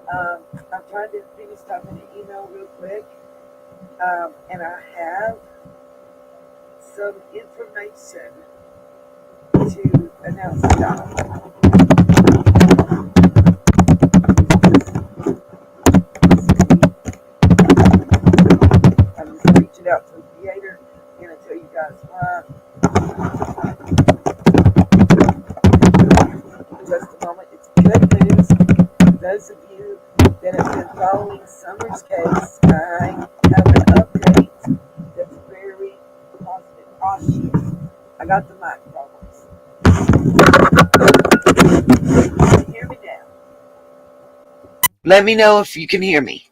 I'm trying to finish typing the email real quick. And I have some information to announce to y'all. I'm just reaching out to the creator. I'm going to tell you guys why. Just a moment. It's good news. Those of you that have been following Summer's case, I have an update that's very positive. Oh, shit. I got the mic problems. Can you hear me now? Let me know if you can hear me.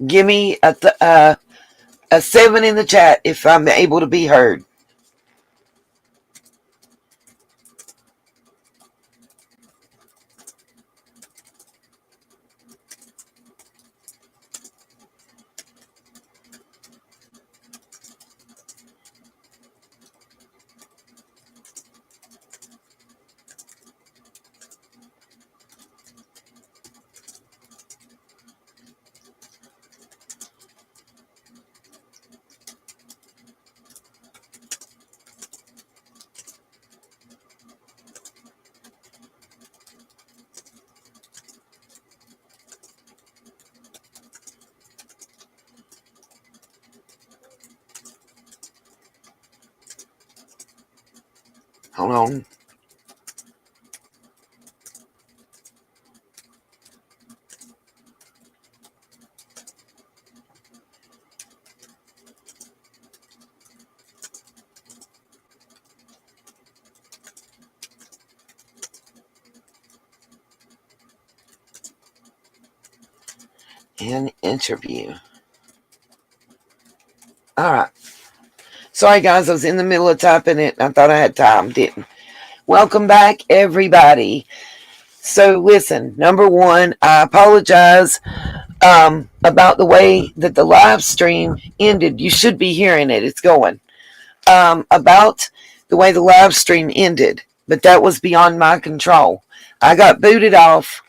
Give me a 7 in the chat if I'm able to be heard. Hold on. An interview. All right. Sorry, guys. I was in the middle of typing it. I thought I had time. Didn't. Welcome back, everybody. So, listen. Number one, I apologize about the way that the live stream ended. You should be hearing it. It's going. About the way the live stream ended. But that was beyond my control. I got booted off.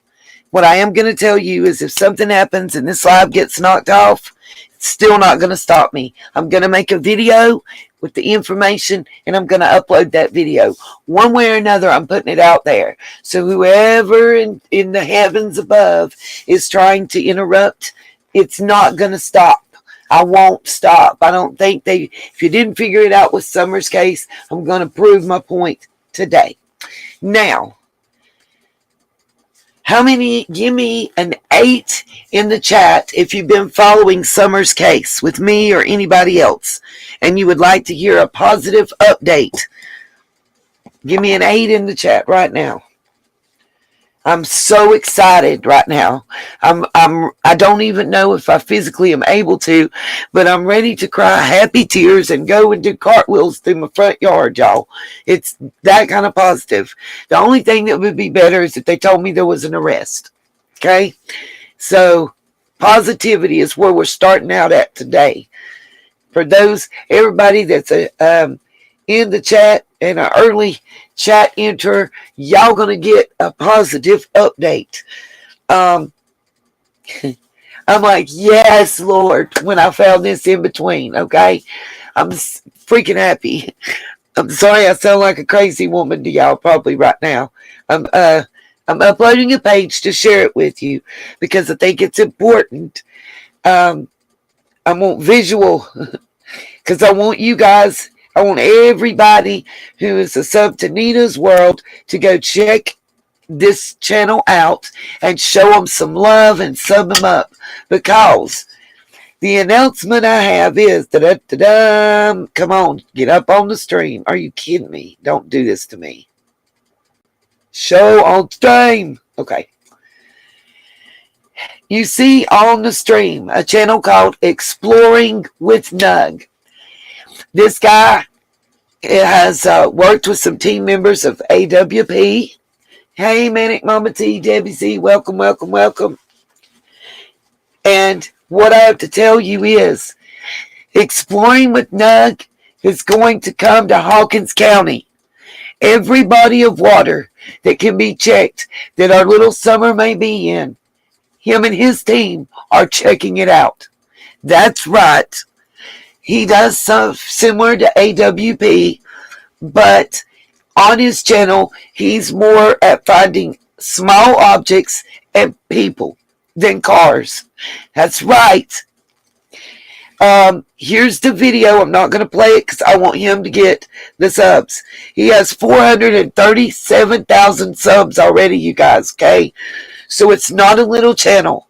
What I am going to tell you is if something happens and this live gets knocked off, it's still not going to stop me. I'm going to make a video with the information and I'm going to upload that video. One way or another, I'm putting it out there. So whoever in the heavens above is trying to interrupt, it's not going to stop. I won't stop. I don't think if you didn't figure it out with Summer's case, I'm going to prove my point today. Now, how many? Give me an 8 in the chat if you've been following Summer's case with me or anybody else and you would like to hear a positive update. Give me an 8 in the chat right now. I'm so excited right now. I don't even know if I physically am able to, but I'm ready to cry happy tears and go and do cartwheels through my front yard, y'all. It's that kind of positive. The only thing that would be better is if they told me there was an arrest. Okay? So positivity is where we're starting out at today. For everybody that's in the chat and an early chat enter, y'all gonna get a positive update. I'm like, yes, Lord, when I found this in between. Okay, I'm freaking happy. I'm sorry I sound like a crazy woman to y'all probably right now. I'm uploading a page to share it with you because I think it's important. I want visual because I want you guys. I want everybody who is a sub to Nina's World to go check this channel out and show them some love and sub them up, because the announcement I have is come on, get up on the stream. Are you kidding me? Don't do this to me. Show on stream. Okay. You see on the stream a channel called Exploring with Nug. This guy has worked with some team members of AWP. Hey, Manic Mama T, Debbie C, welcome, welcome, welcome. And what I have to tell you is, Exploring with Nug is going to come to Hawkins County. every body of water that can be checked that our little Summer may be in, him and his team are checking it out. That's right. He does something similar to AWP, but on his channel, he's more at finding small objects and people than cars. That's right. Here's the video. I'm not going to play it because I want him to get the subs. He has 437,000 subs already, you guys, okay? So it's not a little channel.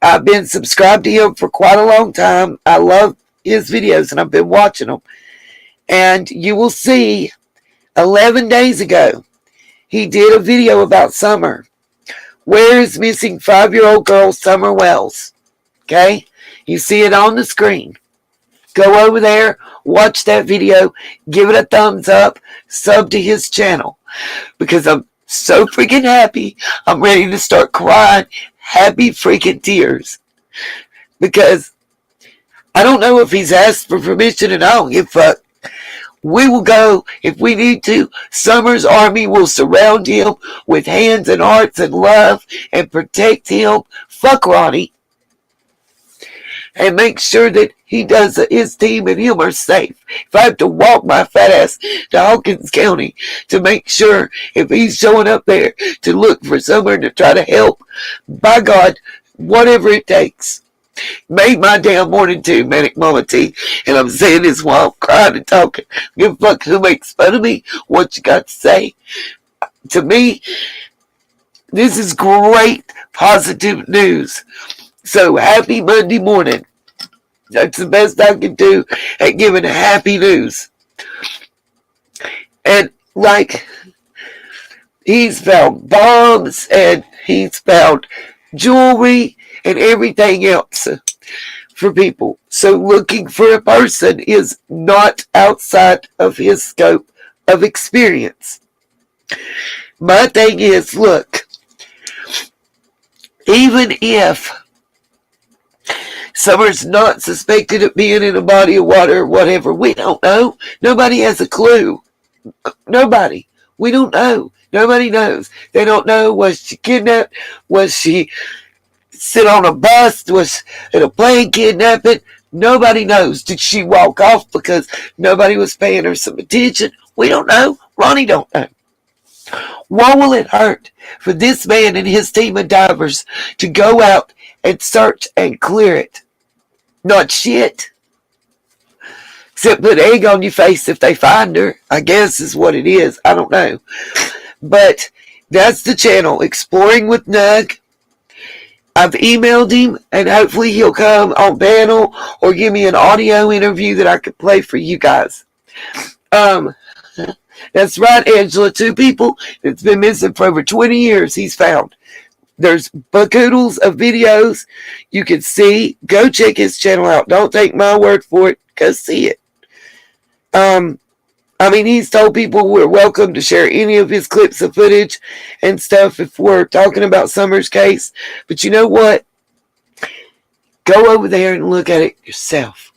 I've been subscribed to him for quite a long time. I love his videos, and I've been watching them. And you will see, 11 days ago, he did a video about Summer. Where is missing 5-year-old girl Summer Wells? Okay? You see it on the screen. Go over there, watch that video, give it a thumbs up, sub to his channel. Because I'm so freaking happy. I'm ready to start crying happy freaking tears. Because I don't know if he's asked for permission, and I don't give a fuck. We will go if we need to. Summer's army will surround him with hands and hearts and love and protect him. Fuck Ronnie. And make sure that he does, his team and him are safe. If I have to walk my fat ass to Hawkins County to make sure if he's showing up there to look for Summer to try to help, by God, whatever it takes. Made my damn morning too, Manic Mama T. And I'm saying this while I'm crying and talking. Give a fuck who makes fun of me, what you got to say. To me, this is great positive news. So happy Monday morning. That's the best I can do at giving happy news. And like, he's found bombs and he's found jewelry and everything else for people. So looking for a person is not outside of his scope of experience. My thing is, look, even if Summer's not suspected of being in a body of water or whatever, we don't know. Nobody has a clue. Nobody. We don't know. Nobody knows. They don't know. Was she kidnapped? Was she sit on a bus? Was it a plane kidnapping? Nobody knows. Did she walk off because nobody was paying her some attention? We don't know. Ronnie don't know. What will it hurt for this man and his team of divers to go out and search and clear it? Not shit. Except put egg on your face if they find her. I guess is what it is. I don't know. But that's the channel. Exploring with Nug. I've emailed him, and hopefully he'll come on panel or give me an audio interview that I could play for you guys. That's right, Angela. 2 people that's been missing for over 20 years he's found. There's buckoodles of videos you can see. Go check his channel out. Don't take my word for it. Go see it. He's told people we're welcome to share any of his clips of footage and stuff if we're talking about Summer's case. But you know what? Go over there and look at it yourself.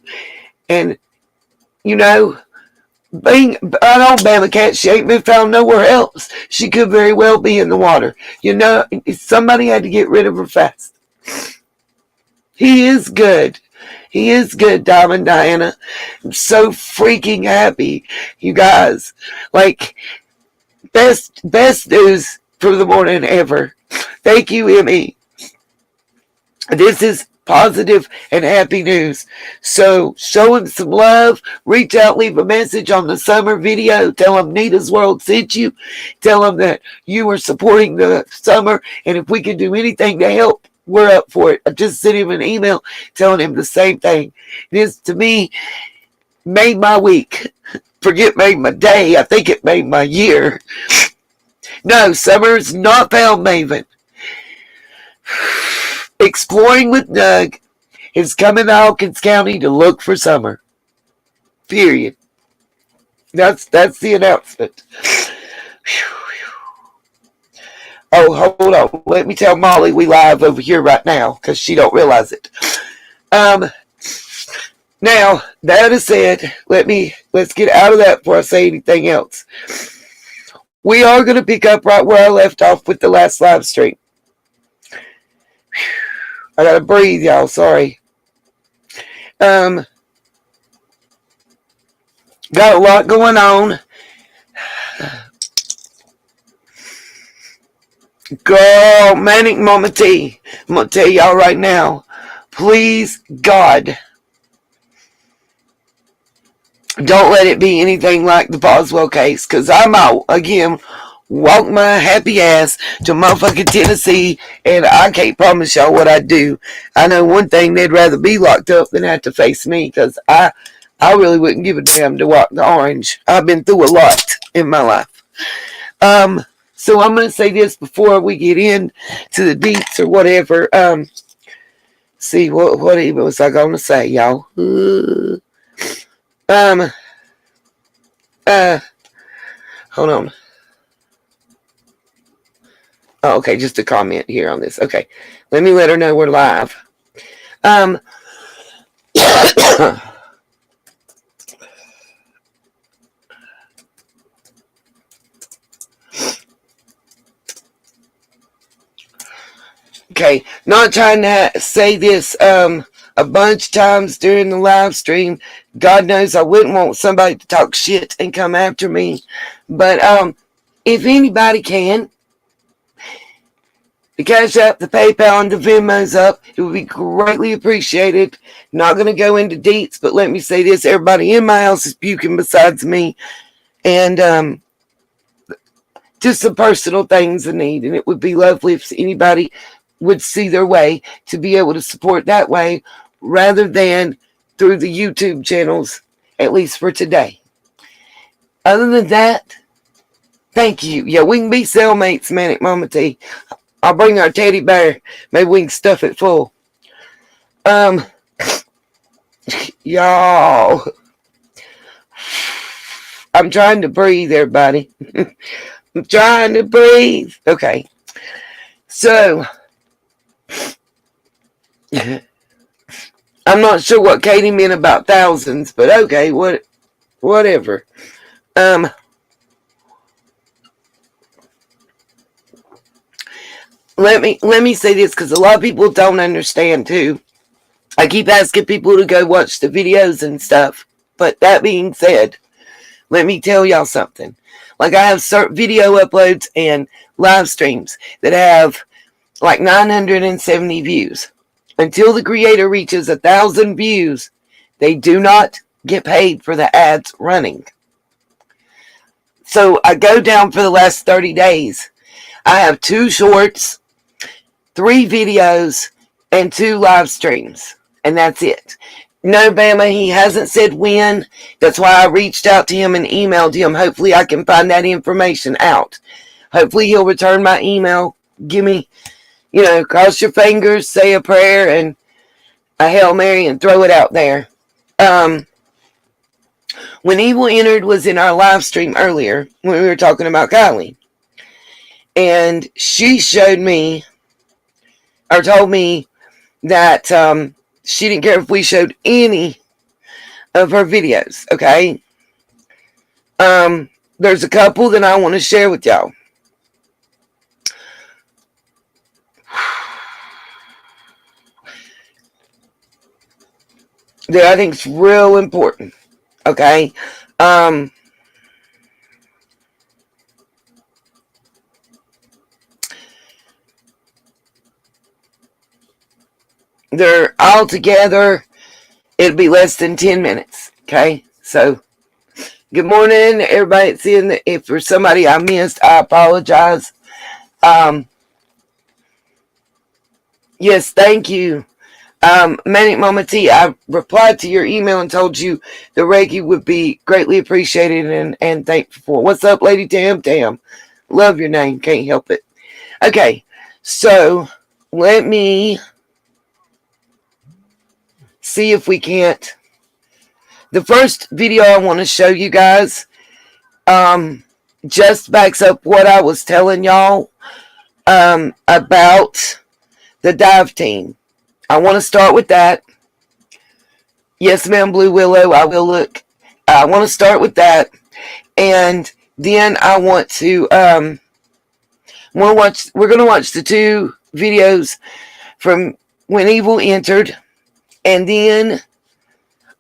And, being an Alabama cat, she ain't been found nowhere else. She could very well be in the water. Somebody had to get rid of her fast. He is good. He is good, Diamond Diana. I'm so freaking happy, you guys. Like, best news for the morning ever. Thank you, Emmy. This is positive and happy news. So show him some love. Reach out, leave a message on the Summer video. Tell him Nita's World sent you. Tell him that you are supporting the Summer, and if we can do anything to help, we're up for it. I just sent him an email telling him the same thing. This, to me, made my week. Forget made my day. I think it made my year. No, Summer's not found Maven. Exploring with Doug is coming to Hawkins County to look for Summer. Period. That's the announcement. Oh, hold on. Let me tell Molly we live over here right now because she don't realize it. Now, that is said, let's get out of that before I say anything else. we are going to pick up right where I left off with the last live stream. I gotta breathe, y'all. Sorry. Got a lot going on. Girl, Manic Mama T. I'm gonna tell y'all right now. Please, God, don't let it be anything like the Boswell case, because I'm out again. Walk my happy ass to motherfucking Tennessee, and I can't promise y'all what I'd do. I know one thing, they'd rather be locked up than have to face me, because I really wouldn't give a damn to walk the orange. I've been through a lot in my life. So I'm going to say this before we get in to the deets or whatever. See, what was I going to say, y'all? Hold on. Oh, okay, just a comment here on this. Okay, let me let her know we're live. Okay, not trying to say this a bunch of times during the live stream. God knows I wouldn't want somebody to talk shit and come after me. But if anybody can, the Cash App, the PayPal, and the Venmo's up, it would be greatly appreciated. Not going to go into deets, but let me say this. Everybody in my house is puking besides me. And just some personal things I need. And it would be lovely if anybody would see their way to be able to support that way rather than through the YouTube channels, at least for today. Other than that, thank you. Yeah, we can be cellmates, Manic Mama T. I'll bring our teddy bear. Maybe we can stuff it full. Y'all. I'm trying to breathe, everybody. I'm trying to breathe. Okay. So, I'm not sure what Katie meant about thousands, but okay, whatever. Let me say this, because a lot of people don't understand too. I keep asking people to go watch the videos and stuff, but that being said, let me tell y'all something. Like, I have certain video uploads and live streams that have like 970 views. Until the creator reaches 1,000 views, they do not get paid for the ads running. So I go down for the last 30 days. I have 2 shorts, 3 videos, and 2 live streams. And that's it. No, Bama, he hasn't said when. That's why I reached out to him and emailed him. Hopefully I can find that information out. Hopefully he'll return my email. Give me, cross your fingers, say a prayer, and a Hail Mary, and throw it out there. When Evil Entered was in our live stream earlier, when we were talking about Kiely, and she showed me, or told me, that she didn't care if we showed any of her videos, okay? There's a couple that I want to share with y'all. That I think is real important, okay? They're all together. It'll be less than 10 minutes, okay? So, good morning, everybody. Seeing if there's somebody I missed, I apologize. Yes, thank you. Manic Mama T, I replied to your email and told you the Reiki would be greatly appreciated and thankful for. What's up, Lady Tam Tam? Love your name. Can't help it. Okay, so let me see if we can't. The first video I want to show you guys just backs up what I was telling y'all about the dive team. I want to start with that. Yes, ma'am, Blue Willow, I will look. I want to start with that. And Then I want to we're gonna watch the 2 videos from when evil entered, and then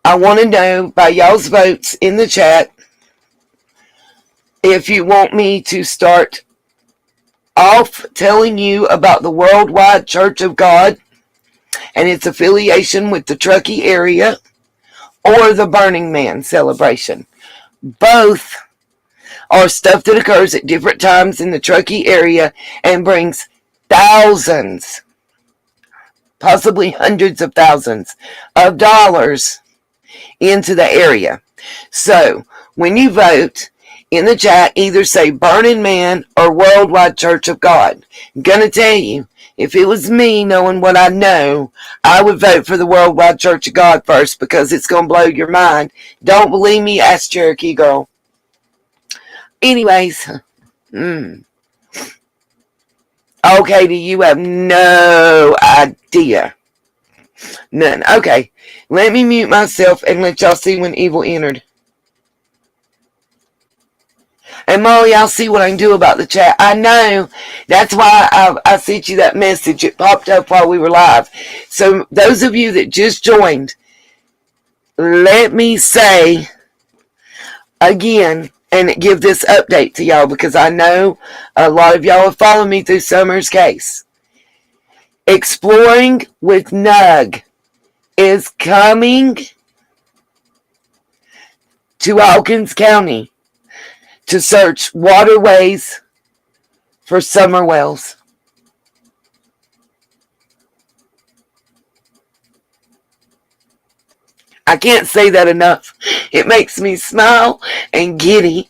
I want to know by y'all's votes in the chat if you want me to start off telling you about the Worldwide Church of God and its affiliation with the Truckee area, or the Burning Man celebration. Both are stuff that occurs at different times in the Truckee area and brings thousands, possibly hundreds of thousands of dollars into the area. So when you vote in the chat, either say Burning Man or Worldwide Church of God. I'm going to tell you, if it was me knowing what I know, I would vote for the Worldwide Church of God first, because it's going to blow your mind. Don't believe me? Ask Cherokee Girl. Anyways, okay, do you have no idea? None. Okay, let me mute myself and let y'all see when evil entered. And Molly, I'll see what I can do about the chat. I know. That's why I sent you that message. It popped up while we were live. So those of you that just joined, let me say again and give this update to y'all, because I know a lot of y'all have followed me through Summer's case. Exploring with Nug is coming to Hawkins County to search waterways for summer wells. I can't say that enough. It makes me smile and giddy.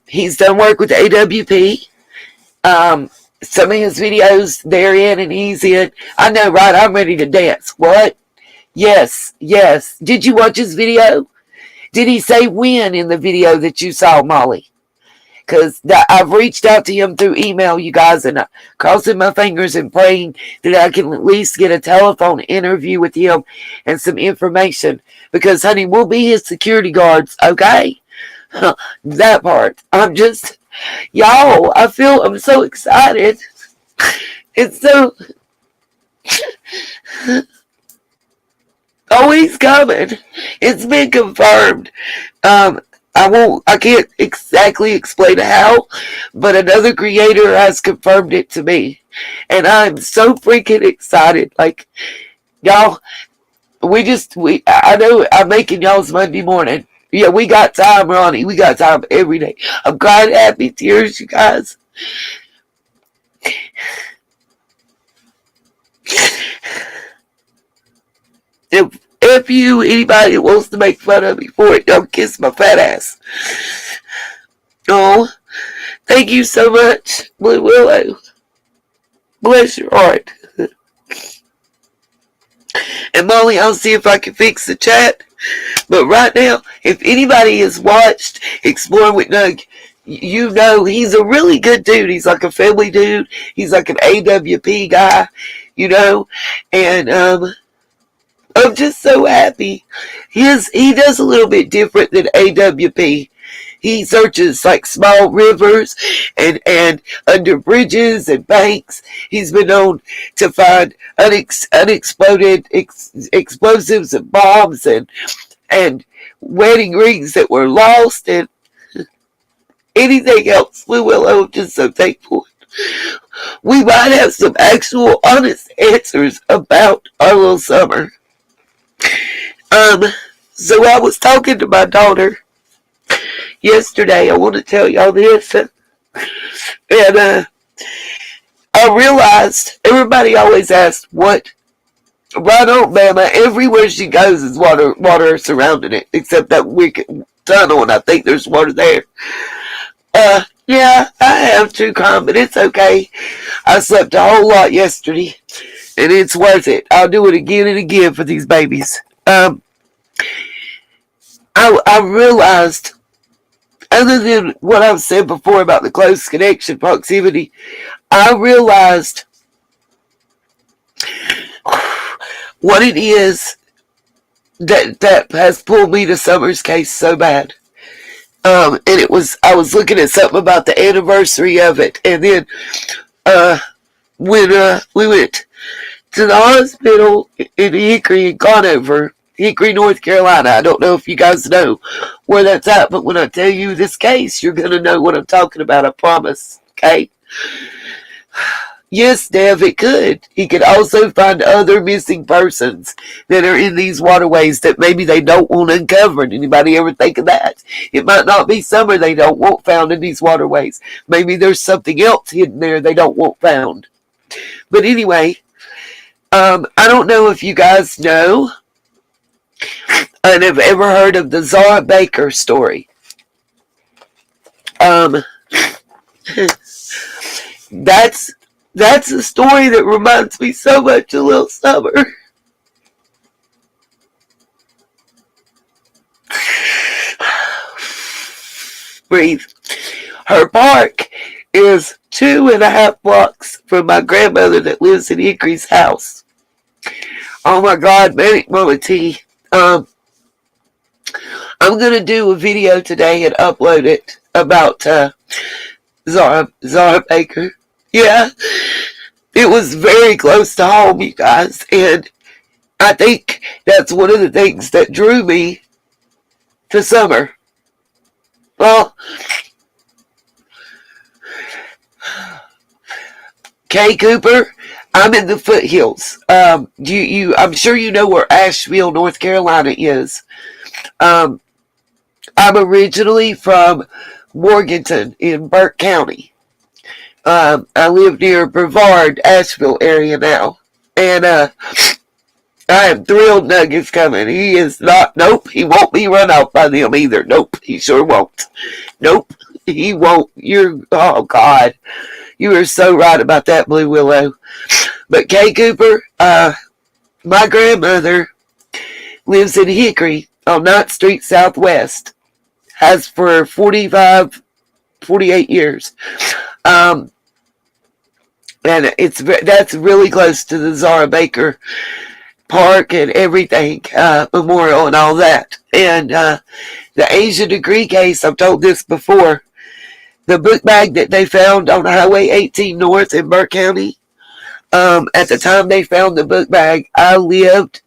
He's done work with AWP. Some of his videos, they're in and he's in. I know, right? I'm ready to dance. What? Yes. Did you watch his video? Did he say when in the video that you saw, Molly? Because I've reached out to him through email, you guys, and I'm crossing my fingers and praying that I can at least get a telephone interview with him and some information. Because, honey, we'll be his security guards, okay? That part. Y'all, I'm so excited. It's so... Oh, he's coming. It's been confirmed. I can't exactly explain how, but another creator has confirmed it to me. And I'm so freaking excited. Like, y'all, I know I'm making y'all's Monday morning. Yeah, we got time, Ronnie. We got time every day. I'm crying happy tears, you guys. If anybody that wants to make fun of me for it, don't kiss my fat ass. Oh, thank you so much, Blue Willow. Bless your heart. And Molly, I'll see if I can fix the chat. But right now, if anybody has watched Exploring with Nug, you know he's a really good dude. He's like a family dude. He's like an AWP guy, you know. And I'm just so happy. He does a little bit different than AWP. He searches like small rivers and under bridges and banks. He's been known to find unexploded explosives and bombs and wedding rings that were lost and anything else. I'm just so thankful. We might have some actual honest answers about our little summer. So I was talking to my daughter yesterday. I want to tell y'all this. And I realized everybody always asks what. Right on, Mama. Everywhere she goes is water surrounding it, except that wicked tunnel, and I think there's water there. Yeah, I have too, but it's okay. I slept a whole lot yesterday, and it's worth it. I'll do it again and again for these babies. I realized, other than what I've said before about the close connection, proximity, I realized what it is that has pulled me to Summer's case so bad. And I was looking at something about the anniversary of it, and then when we went to the hospital in Hickory and Conover, Hickory, North Carolina. I don't know if you guys know where that's at, but when I tell you this case, you're going to know what I'm talking about, I promise, okay? Yes, Dev, it could. He could also find other missing persons that are in these waterways that maybe they don't want uncovered. Anybody ever think of that? It might not be Summer they don't want found in these waterways. Maybe there's something else hidden there they don't want found. But anyway, I don't know if you guys know and have ever heard of the Zara Baker story. That's a story that reminds me so much of Little Summer. Breathe. Her park is 2.5 blocks from my grandmother that lives in Hickory's house. Oh my God, Manic Mama T. I'm going to do a video today and upload it about Zara Baker. Yeah, it was very close to home, you guys, and I think that's one of the things that drew me to Summer. Well, Kay Cooper, I'm in the foothills. I'm sure you know where Asheville, North Carolina is. I'm originally from Morganton in Burke County. I live near Brevard, Asheville area now. And I have thrilled Nuggets coming. He is not, nope, he won't be run out by them either. Nope, he sure won't. Nope, he won't. Oh God, you are so right about that, Blue Willow. But Kay Cooper, my grandmother lives in Hickory on 9th Street Southwest. Has for 48 years. And that's really close to the Zara Baker Park and everything, memorial and all that. And the Asia Degree case, I've told this before, the book bag that they found on Highway 18 North in Burke County, at the time they found the book bag, I lived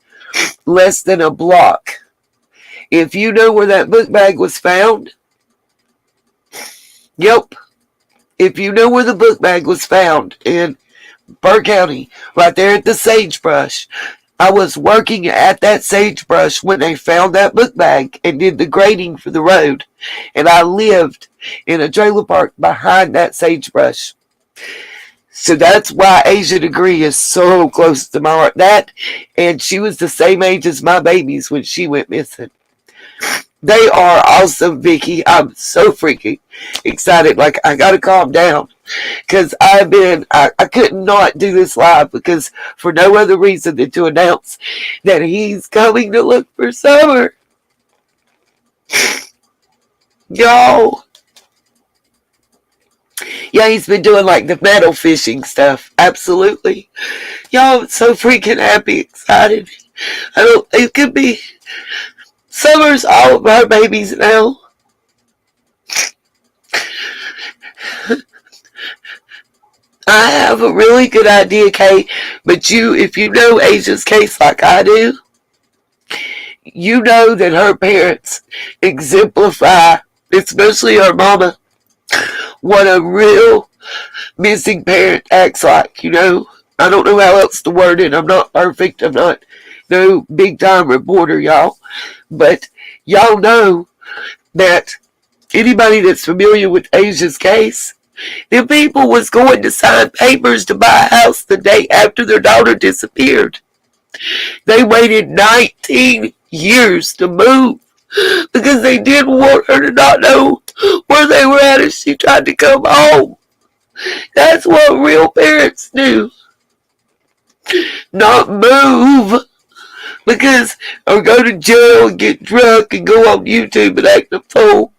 less than a block. If you know where that book bag was found, yep. If you know where the book bag was found in Burke County, right there at the sagebrush, I was working at that sagebrush when they found that book bag and did the grading for the road. And I lived in a trailer park behind that sagebrush. So that's why Asia Degree is so close to my heart. That, and she was the same age as my babies when she went missing. They are awesome, Vicky. I'm so freaking excited. Like, I gotta calm down. Because I couldn't not do this live because for no other reason than to announce that he's coming to look for Summer. Y'all. Yeah, he's been doing like the metal fishing stuff. Absolutely. Y'all, I'm so freaking happy, excited. It could be Summer's all of our babies now. I have a really good idea, Kay, but if you know Asia's case like I do, you know that her parents exemplify, especially her mama, what a real missing parent acts like, you know. I don't know how else to word it. I'm not perfect. I'm not no big-time reporter, y'all. But y'all know that anybody that's familiar with Asia's case, the people was going to sign papers to buy a house the day after their daughter disappeared. They waited 19 years to move because they didn't want her to not know where they were at as she tried to come home. That's what real parents do. Not move because or go to jail and get drunk and go on YouTube and act a fool.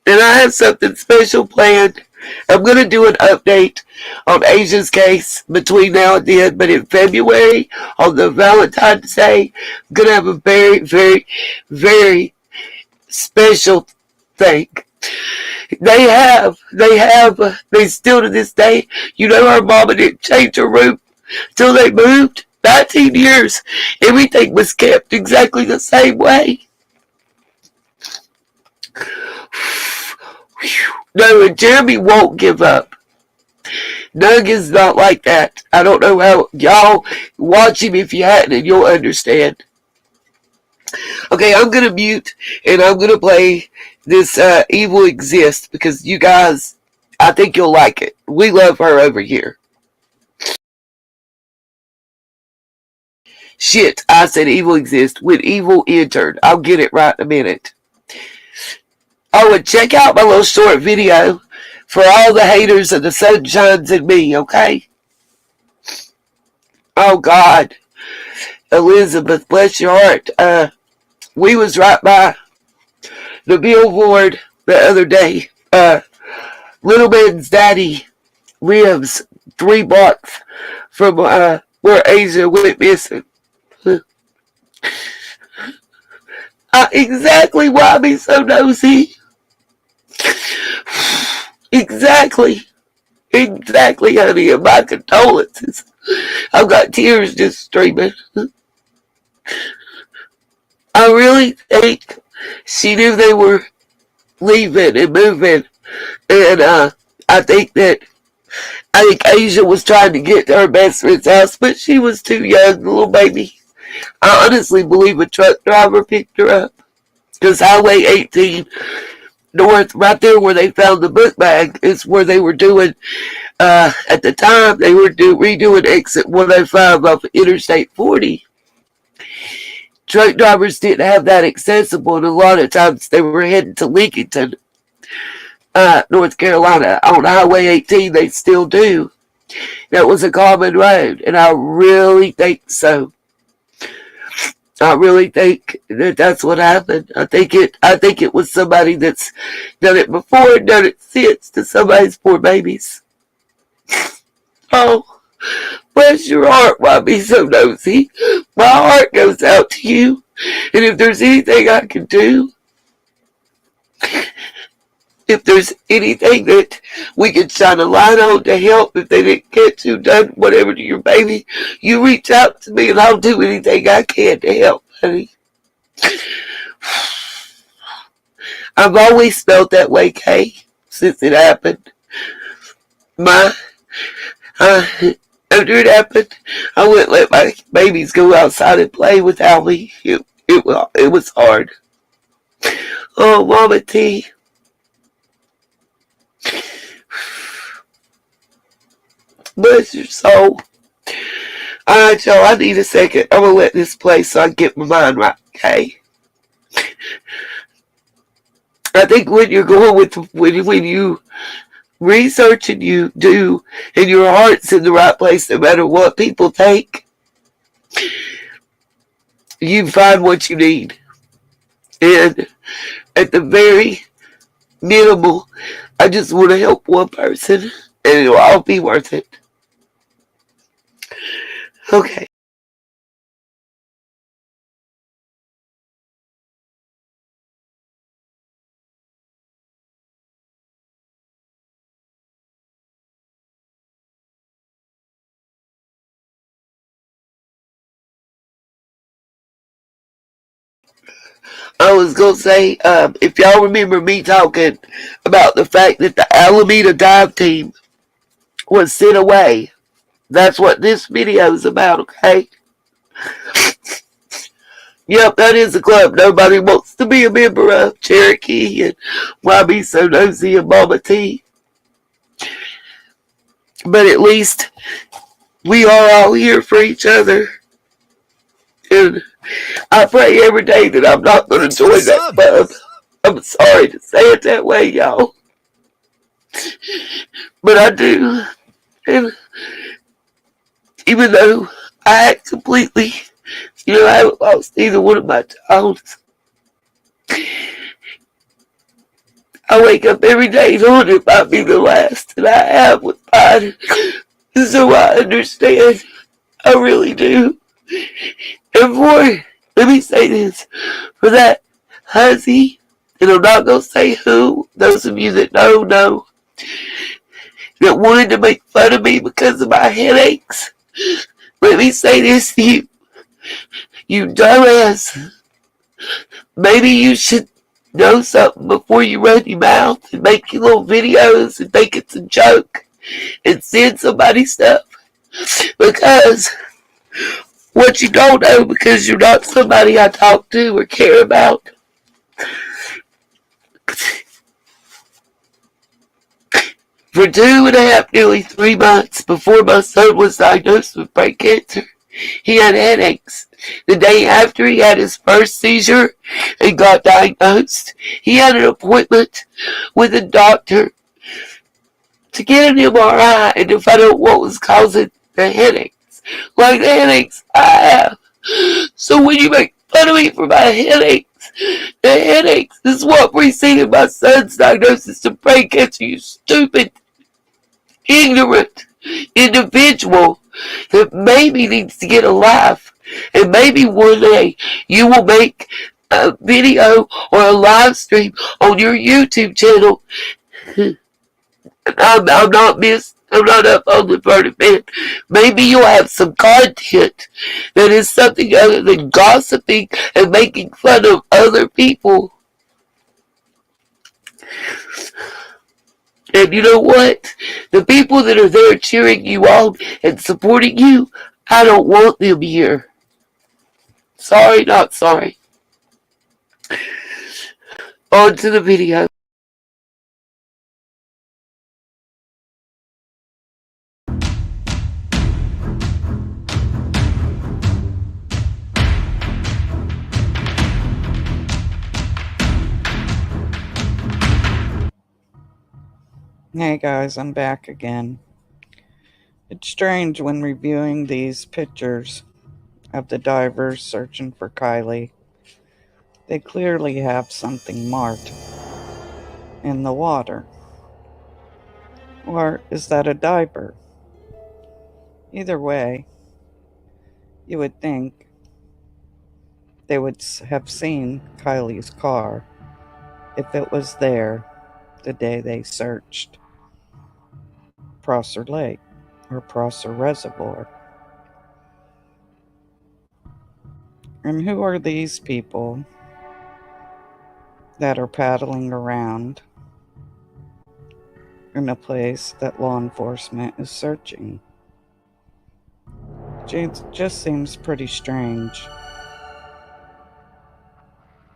And I have something special planned I'm going to do an update on Asia's case between now and then, but in February, on the Valentine's Day, I'm going to have a very, very, very special thing. They still to this day, her mama didn't change her room till they moved. 19 years, everything was kept exactly the same way. No, and Jeremy won't give up. Doug is not like that. I don't know how. Y'all watch him if you hadn't, and you'll understand. Okay, I'm going to mute, and I'm going to play this Evil Exists, because you guys, I think you'll like it. We love her over here. Shit, I said Evil Exists. When Evil entered. I'll get it right in a minute. Oh, and check out my little short video for all the haters of the sun shines in me, okay? Oh, God. Elizabeth, bless your heart. We was right by the billboard the other day. Little man's daddy lives 3 blocks from where Asia went missing. Exactly why I'm so nosy. Exactly, honey, and my condolences. I've got tears just streaming. I really think she knew they were leaving and moving, and I think Asia was trying to get to her best friend's house, but she was too young, little baby. I honestly believe a truck driver picked her up, because Highway 18 North, right there where they found the book bag, is where they were doing, at the time, they were redoing exit 105 off of Interstate 40. Truck drivers didn't have that accessible, and a lot of times they were heading to Lincoln, North Carolina. On Highway 18, they still do. That was a common road, and I really think so. I really think that's what happened. I think it was somebody that's done it before and done it since to somebody's poor babies. Oh, bless your heart, why be so nosy? My heart goes out to you, and if there's anything I can do, if there's anything that we can shine a light on to help, if they didn't get you done whatever to your baby, you reach out to me and I'll do anything I can to help, honey. I've always felt that way, Kay, since it happened. After it happened, I wouldn't let my babies go outside and play without me. It was hard. Oh, Mama T. Bless your soul. Alright, y'all, I need a second. I'm gonna let this play so I can get my mind right, okay? I think when you're going with, when you research and you do, and your heart's in the right place, no matter what people think, you find what you need. And at the very minimal, I just want to help one person, and it'll all be worth it. Okay. I was going to say, if y'all remember me talking about the fact that the Alameda dive team was sent away, that's what this video is about, okay? Yep, that is a club nobody wants to be a member of. Cherokee and Why Be So Nosy and Mama T. But at least we are all here for each other. And I pray every day that I'm not going to join that club. I'm sorry to say it that way, y'all. But I do. And even though I act completely, I haven't lost either one of my childs, I wake up every day knowing it might be the last that I have with mine. So I understand. I really do. And let me say this, for that hussy, and I'm not going to say who, those of you that know, that wanted to make fun of me because of my headaches, let me say this to you, you dumbass. Maybe you should know something before you run your mouth and make your little videos and think it's a joke and send somebody stuff. Because what you don't know, because you're not somebody I talk to or care about, for 2.5, nearly 3 months before my son was diagnosed with brain cancer, he had headaches. The day after he had his first seizure and got diagnosed, he had an appointment with a doctor to get an MRI and to find out what was causing the headaches, like the headaches I have. So when you make fun of me for my headaches, the headaches is what preceded my son's diagnosis of brain cancer, you stupid, ignorant individual that maybe needs to get a life, and maybe one day you will make a video or a live stream on your YouTube channel. I'm not up on the burning man. Maybe you'll have some content that is something other than gossiping and making fun of other people. And you know what? The people that are there cheering you on and supporting you, I don't want them here. Sorry, not sorry. On to the video. Hey guys, I'm back again. It's strange when reviewing these pictures of the divers searching for Kiely. They clearly have something marked in the water. Or is that a diver? Either way, you would think they would have seen Kiely's car if it was there the day they searched Prosser Lake or Prosser Reservoir. And who are these people that are paddling around in a place that law enforcement is searching? It just seems pretty strange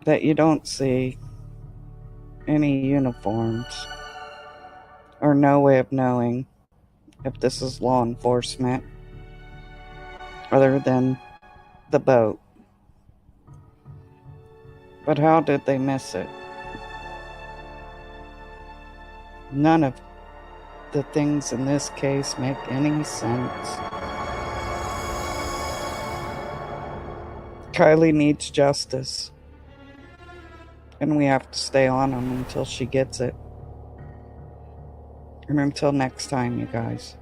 that you don't see any uniforms or no way of knowing if this is law enforcement other than the boat. But how did they miss it? None of the things in this case make any sense. Kiely needs justice, and we have to stay on them until she gets it. And until next time, you guys.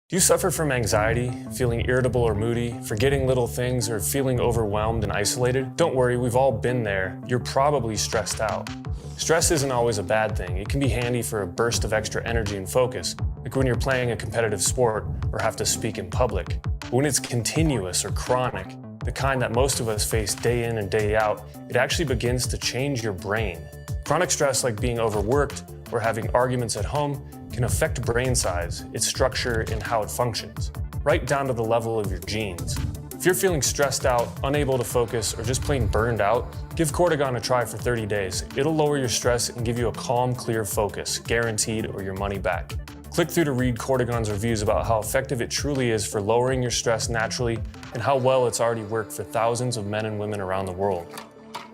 Do you suffer from anxiety, feeling irritable or moody, forgetting little things, or feeling overwhelmed and isolated? Don't worry, we've all been there. You're probably stressed out. Stress isn't always a bad thing. It can be handy for a burst of extra energy and focus, like when you're playing a competitive sport or have to speak in public. But when it's continuous or chronic, the kind that most of us face day in and day out, it actually begins to change your brain. Chronic stress, like being overworked or having arguments at home, can affect brain size, its structure, and how it functions, right down to the level of your genes. If you're feeling stressed out, unable to focus, or just plain burned out, give Cortigon a try for 30 days. It'll lower your stress and give you a calm, clear focus, guaranteed, or your money back. Click through to read Cortigon's reviews about how effective it truly is for lowering your stress naturally and how well it's already worked for thousands of men and women around the world.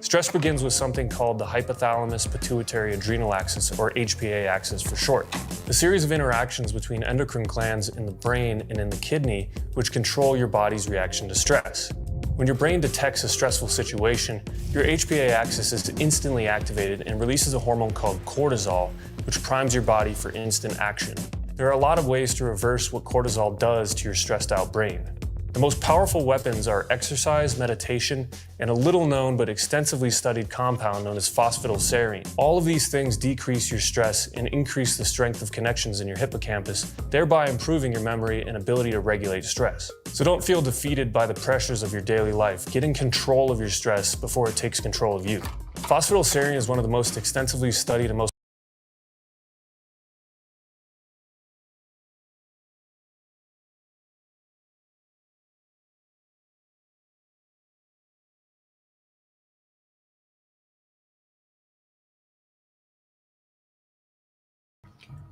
Stress begins with something called the hypothalamus pituitary adrenal axis, or HPA axis for short. The series of interactions between endocrine glands in the brain and in the kidney, which control your body's reaction to stress. When your brain detects a stressful situation, your HPA axis is instantly activated and releases a hormone called cortisol, which primes your body for instant action. There are a lot of ways to reverse what cortisol does to your stressed out brain. The most powerful weapons are exercise, meditation, and a little known but extensively studied compound known as phosphatidylserine. All of these things decrease your stress and increase the strength of connections in your hippocampus, thereby improving your memory and ability to regulate stress. So don't feel defeated by the pressures of your daily life. Get in control of your stress before it takes control of you. Phosphatidylserine is one of the most extensively studied and most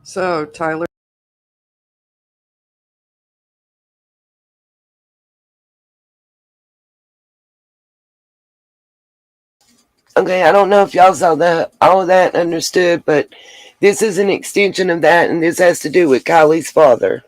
So, Tyler. Okay, I don't know if y'all saw that, all of that, understood, but this is an extension of that, and this has to do with Kiely's father.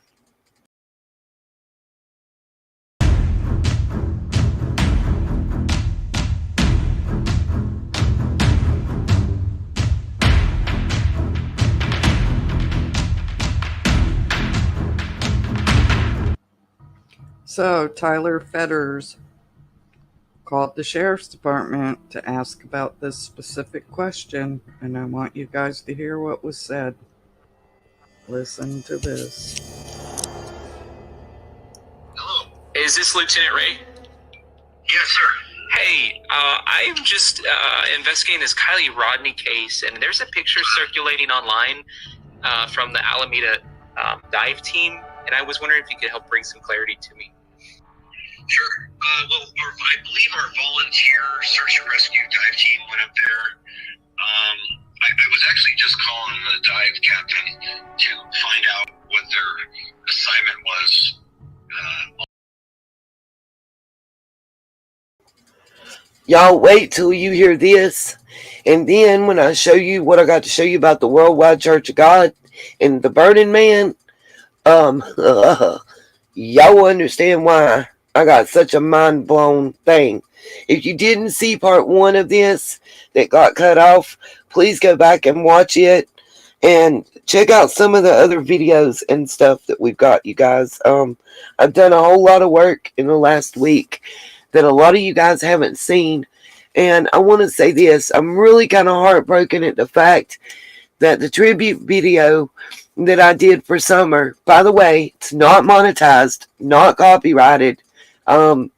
So, Tyler Fetters called the sheriff's department to ask about this specific question, and I want you guys to hear what was said. Listen to this. Hello. Is this Lieutenant Ray? Yes, sir. Hey, I'm just investigating this Kiely Rodni case, and there's a picture circulating online from the Alameda dive team, and I was wondering if you could help bring some clarity to me. Sure. Well, I believe our volunteer search and rescue dive team went up there. I was actually just calling the dive captain to find out what their assignment was. Y'all wait till you hear this, and then when I show you what I got to show you about the Worldwide Church of God and the Burning Man, y'all will understand why I got such a mind-blown thing. If you didn't see part 1 of this that got cut off, please go back and watch it and check out some of the other videos and stuff that we've got, you guys. I've done a whole lot of work in the last week that a lot of you guys haven't seen, and I want to say this. I'm really kind of heartbroken at the fact that the tribute video that I did for summer, by the way, it's not monetized, not copyrighted.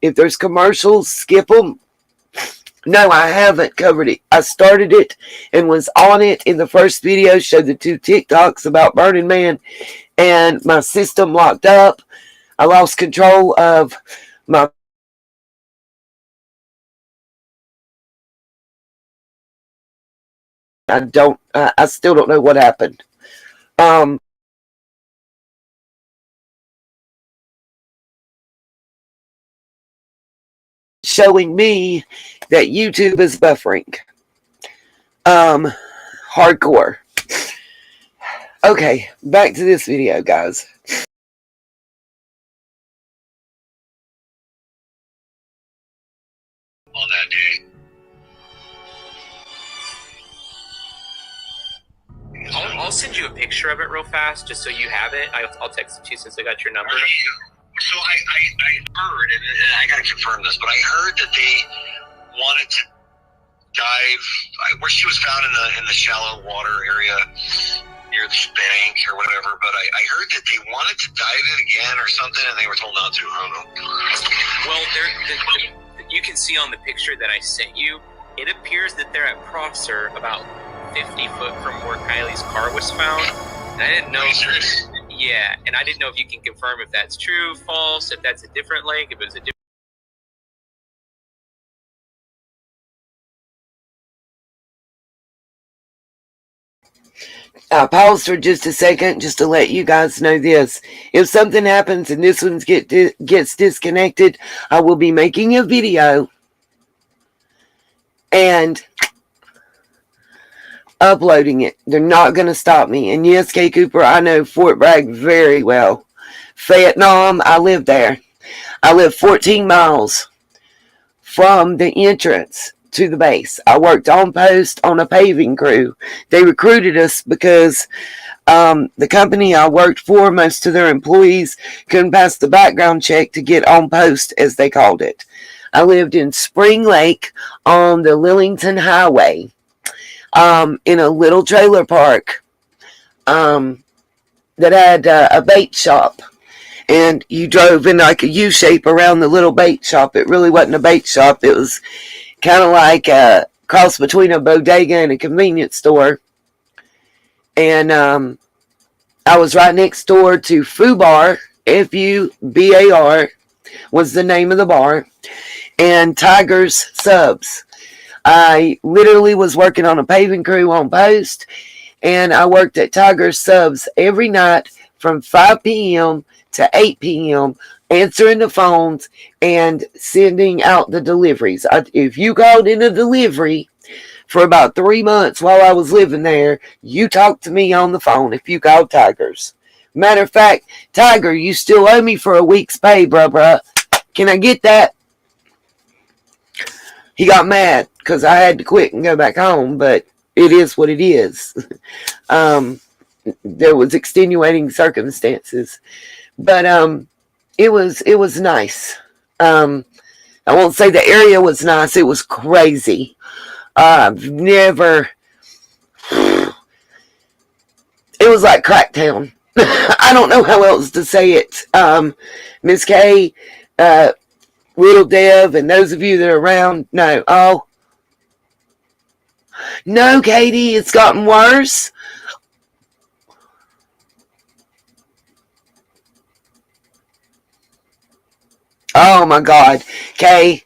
If there's commercials, skip them. No, I haven't covered it. I started it and was on it in the first video, showed the 2 TikToks about Burning Man, and my system locked up. I lost control of my I still don't know what happened. Showing me that YouTube is buffering. Hardcore. Okay, back to this video, guys. On that day. I'll send you a picture of it real fast, just so you have it. I'll text it to you since I got your number. So I heard, and I got to confirm this, but I heard that they wanted to dive where she was found in the shallow water area near the bank or whatever. But I heard that they wanted to dive it again or something, and they were told not to. I don't know. Well, you can see on the picture that I sent you, it appears that they're at Prosser, about 50 foot from where Kiely's car was found. And I didn't know. Yeah, and I didn't know if you can confirm if that's true, false, if that's a different lake, if it was a different. I paused for just a second just to let you guys know this. If something happens and this one gets disconnected, I will be making a video and uploading it. They're not going to stop me. And yes, K. Cooper, I know Fort Bragg very well. Vietnam, I lived there. I lived 14 miles from the entrance to the base. I worked on post on a paving crew. They recruited us because the company I worked for, most of their employees couldn't pass the background check to get on post, as they called it. I lived in Spring Lake on the Lillington Highway, in a little trailer park that had a bait shop. And you drove in like a U shape around the little bait shop. It really wasn't a bait shop. It was kind of like a cross between a bodega and a convenience store. And I was right next door to Fubar, Fubar was the name of the bar, and Tiger's Subs. I literally was working on a paving crew on post, and I worked at Tiger's Subs every night from 5 p.m. to 8 p.m., answering the phones and sending out the deliveries. If you called in a delivery for about 3 months while I was living there, you talked to me on the phone if you called Tigers. Matter of fact, Tiger, you still owe me for a week's pay, bruh. Can I get that? He got mad because I had to quit and go back home, but it is what it is. There was extenuating circumstances, but it was nice. I won't say the area was nice. It was crazy. I've never. It was like Cracktown. I don't know how else to say it. Miss K, Little Dev, and those of you that are around know. Oh, no, Katie, it's gotten worse. Oh my God, Kay.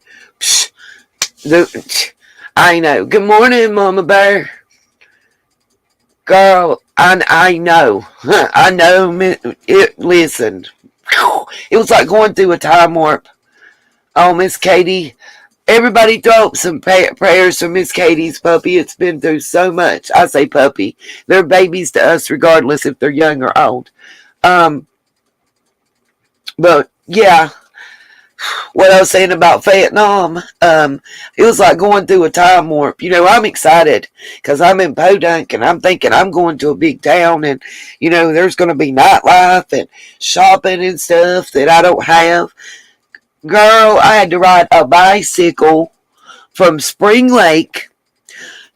I know. Good morning, Mama Bear. Girl, I know. I know. Listen, it was like going through a time warp. Oh, Miss Katie. Everybody throw up some prayers for Miss Katie's puppy. It's been through so much. I say puppy. They're babies to us regardless if they're young or old. But, yeah. What I was saying about Vietnam, it was like going through a time warp. You know, I'm excited because I'm in Podunk and I'm thinking I'm going to a big town and, you know, there's going to be nightlife and shopping and stuff that I don't have. Girl, I had to ride a bicycle from Spring Lake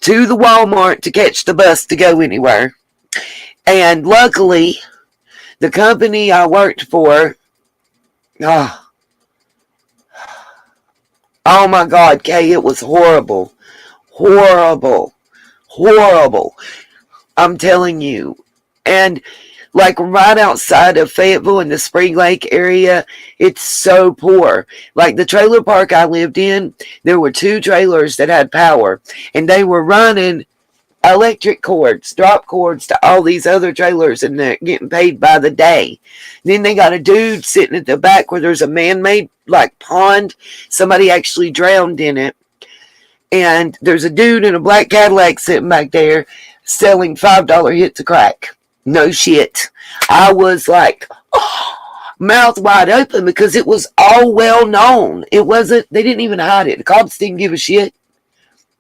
to the Walmart to catch the bus to go anywhere. And luckily, the company I worked for, oh my God, Kay, it was horrible. Horrible. Horrible. I'm telling you. And like right outside of Fayetteville in the Spring Lake area, it's so poor. Like the trailer park I lived in, there were 2 trailers that had power. And they were running electric cords, drop cords to all these other trailers, and they're getting paid by the day. Then they got a dude sitting at the back where there's a man-made like pond. Somebody actually drowned in it. And there's a dude in a black Cadillac sitting back there selling $5 hits of crack. No shit. I was like, mouth wide open because it was all well known. It wasn't, they didn't even hide it. The cops didn't give a shit.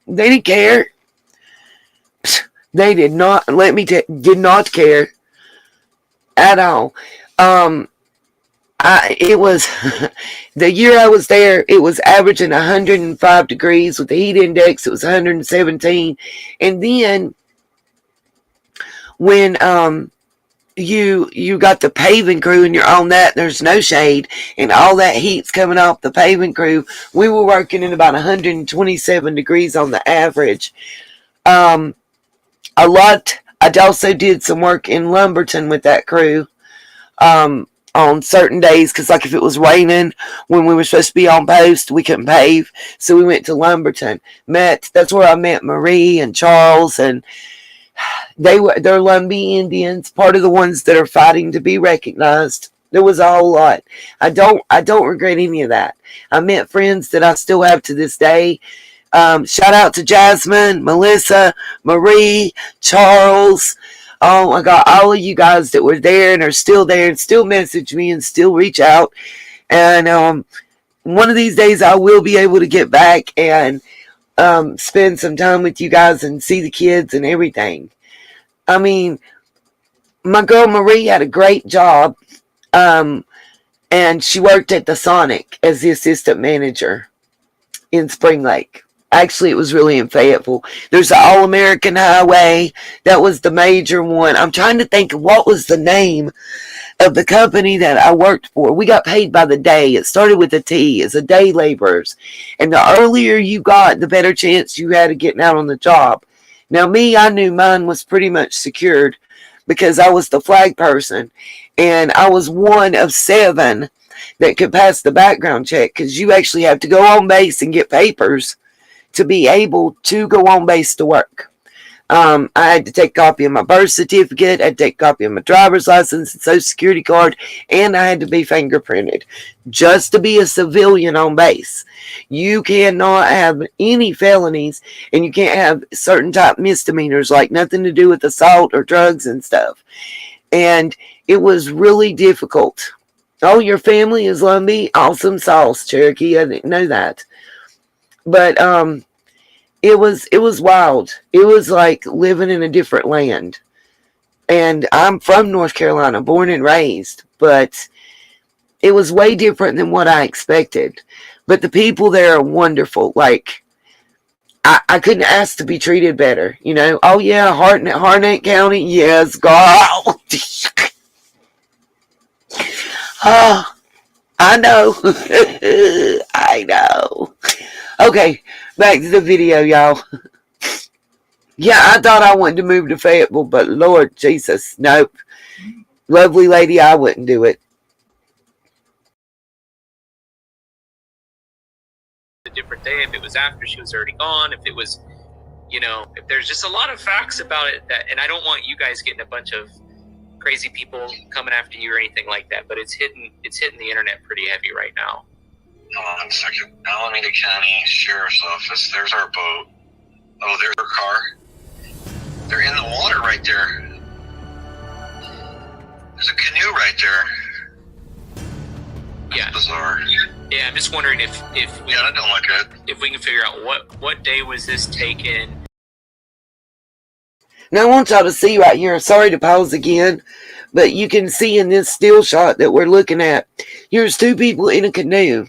They didn't care. They did not, did not care at all. It was, the year I was there, it was averaging 105 degrees with the heat index. It was 117. And then when, you got the paving crew and you're on that, there's no shade and all that heat's coming off the paving crew. We were working in about 127 degrees on the average. I also did some work in Lumberton with that crew on certain days because like if it was raining when we were supposed to be on post, we couldn't pave, so we went to Lumberton. That's where I met Marie and Charles, and they're Lumbee Indians, part of the ones that are fighting to be recognized. There was a whole lot. I don't regret any of that. I met friends that I still have to this day. Shout out to Jasmine, Melissa, Marie, Charles. Oh my God, all of you guys that were there and are still there and still message me and still reach out. And one of these days I will be able to get back and spend some time with you guys and see the kids and everything. I mean, my girl Marie had a great job, and she worked at the Sonic as the assistant manager in Spring Lake. Actually, it was really in Fayetteville. There's the All-American Highway. That was the major one. I'm trying to think of what was the name of the company that I worked for. We got paid by the day. It started with a T. It's a day laborers. And the earlier you got, the better chance you had of getting out on the job. Now, me, I knew mine was pretty much secured because I was the flag person. And I was one of 7 that could pass the background check, because you actually have to go on base and get papers to be able to go on base to work. I had to take a copy of my birth certificate, I had to take a copy of my driver's license and social security card, and I had to be fingerprinted just to be a civilian on base. You cannot have any felonies, and you can't have certain type misdemeanors, like nothing to do with assault or drugs and stuff. And it was really difficult. Oh, your family is Lumbee? Awesome sauce, Cherokee. I didn't know that. But it was wild. It was like living in a different land. And I'm from North Carolina, born and raised, but it was way different than what I expected. But the people there are wonderful. Like, I couldn't ask to be treated better. You know, oh yeah, Harnett County, yes, girl. Oh, I know. I know. Okay, back to the video, y'all. Yeah, I thought I wanted to move to Fayetteville, but Lord Jesus, nope. Lovely lady, I wouldn't do it. A different day, if it was after she was already gone, if it was, if there's just a lot of facts about it that, and I don't want you guys getting a bunch of crazy people coming after you or anything like that, but it's hitting the internet pretty heavy right now. Hold on a second. Alameda County Sheriff's Office. There's our boat. Oh, there's our car. They're in the water right there. There's a canoe right there. That's Yeah. bizarre. Yeah, I'm just wondering if we, that don't look good. if we can figure out what day was this taken. Now I want y'all to see right here. Sorry to pause again, but you can see in this still shot that we're looking at, here's 2 people in a canoe.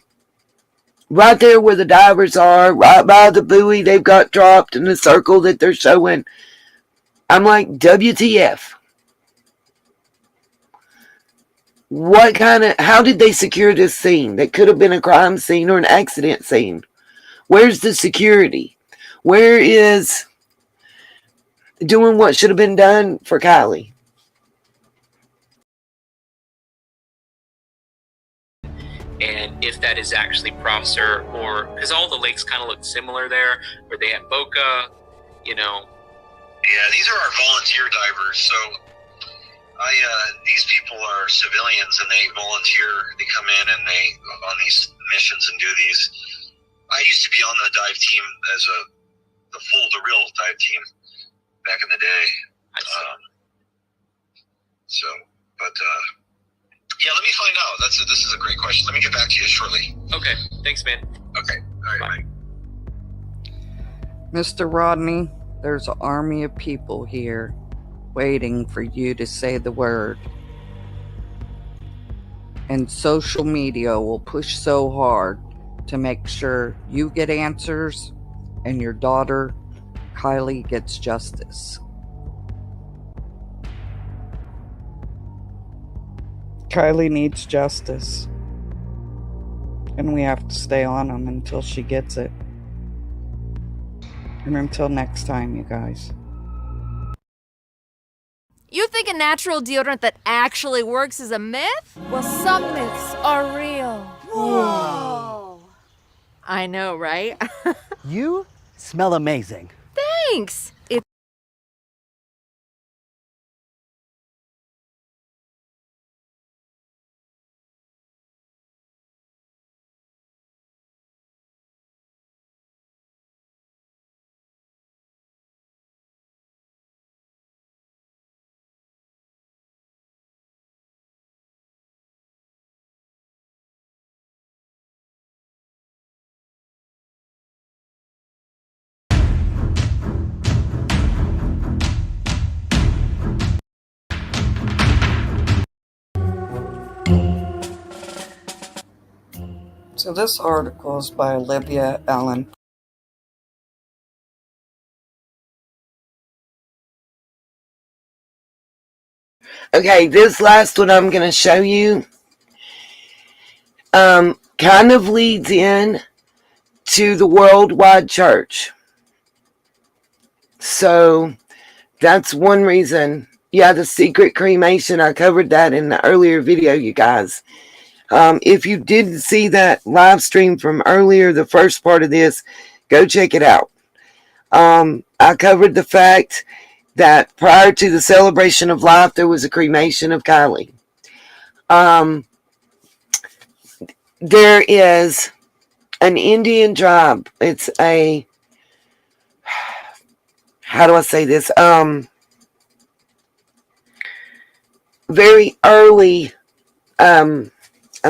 Right there where the divers are, right by the buoy they've got dropped in the circle that they're showing. I'm like, WTF? How did they secure this scene that could have been a crime scene or an accident scene? Where's the security? Where is doing what should have been done for Kiely? And if that is actually Prosser, or because all the lakes kind of look similar there, where they have Boca, Yeah, these are our volunteer divers. So, these people are civilians, and they volunteer. They come in and they on these missions and do these. I used to be on the dive team as the real dive team back in the day. Yeah, let me find out. This is a great question. Let me get back to you shortly. Okay, thanks, man. Okay, all right, bye. Mr. Rodney, there's an army of people here waiting for you to say the word. And social media will push so hard to make sure you get answers and your daughter, Kiely, gets justice. Kiely needs justice. And we have to stay on them until she gets it. And until next time, you guys. You think a natural deodorant that actually works is a myth? Well, some myths are real. Whoa! I know, right? You smell amazing. Thanks! So this article is by Olivia Allen. Okay, this last one I'm going to show you kind of leads in to the worldwide church. So that's one reason. Yeah, the secret cremation, I covered that in the earlier video, you guys. If you didn't see that live stream from earlier, the first part of this, go check it out. I covered the fact that prior to the celebration of life, there was a cremation of Kiely. There is an Indian tribe. It's a, how do I say this? Very early, I'm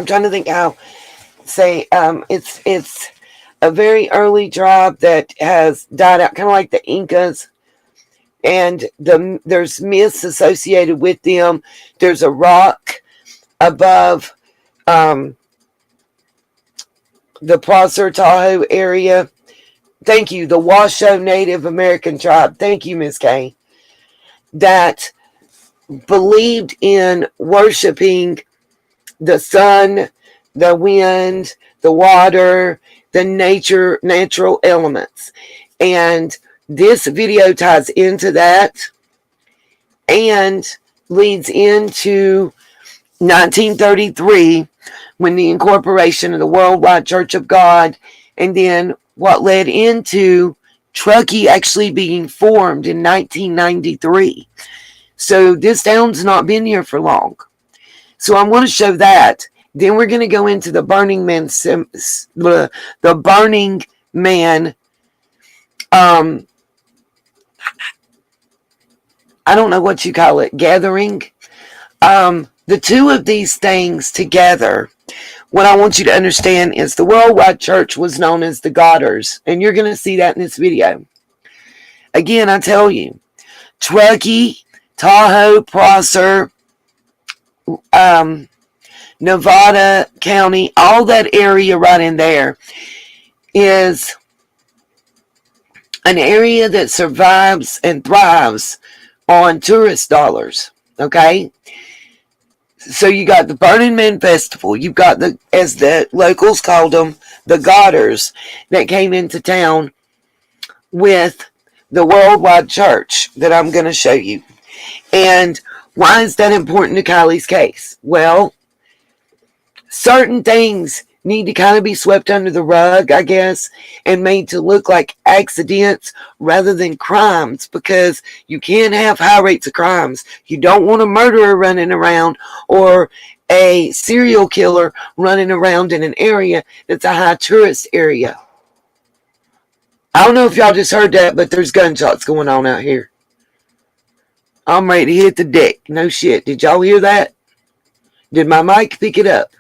trying to think how say, it's a very early tribe that has died out, kind of like the Incas. And there's myths associated with them. There's a rock above the Placer Tahoe area. Thank you, the Washoe Native American tribe. Thank you, Miss Kay. That believed in worshiping the sun, the wind, the water, the natural elements. And this video ties into that and leads into 1933 when the incorporation of the Worldwide Church of God, and then what led into Truckee actually being formed in 1993. So this town's not been here for long. So I want to show that. Then we're going to go into the Burning Man, the Burning Man, I don't know what you call it, gathering. The two of these things together, what I want you to understand is the Worldwide Church was known as the Godders, and you're going to see that in this video. Again, I tell you, Truckee, Tahoe, Prosser, Nevada County, all that area right in there is an area that survives and thrives on tourist dollars. Okay? So you got the Burning Man Festival. You've got the, as the locals called them, the Godders that came into town with the Worldwide Church that I'm going to show you. And why is that important to Kiely's case? Well, certain things need to kind of be swept under the rug, I guess, and made to look like accidents rather than crimes, because you can't have high rates of crimes. You don't want a murderer running around or a serial killer running around in an area that's a high tourist area. I don't know if y'all just heard that, but there's gunshots going on out here. I'm ready to hit the deck. No shit. Did y'all hear that? Did my mic pick it up?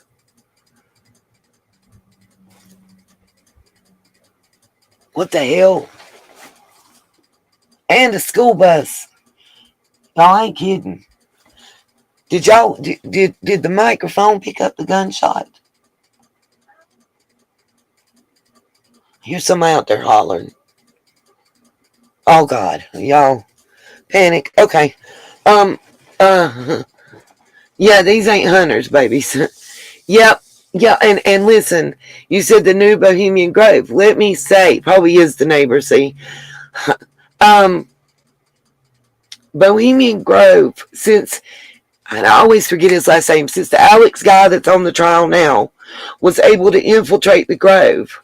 What the hell? And a school bus. Y'all ain't kidding. Did y'all, did the microphone pick up the gunshot? Here's somebody out there hollering. Oh God, y'all panic. Okay. Yeah, these ain't hunters, babies. Yep. Yeah, and listen, you said the new Bohemian Grove. Let me say, probably is the neighbor, see. Bohemian Grove, since, and I always forget his last name, since the Alex guy that's on the trial now was able to infiltrate the Grove,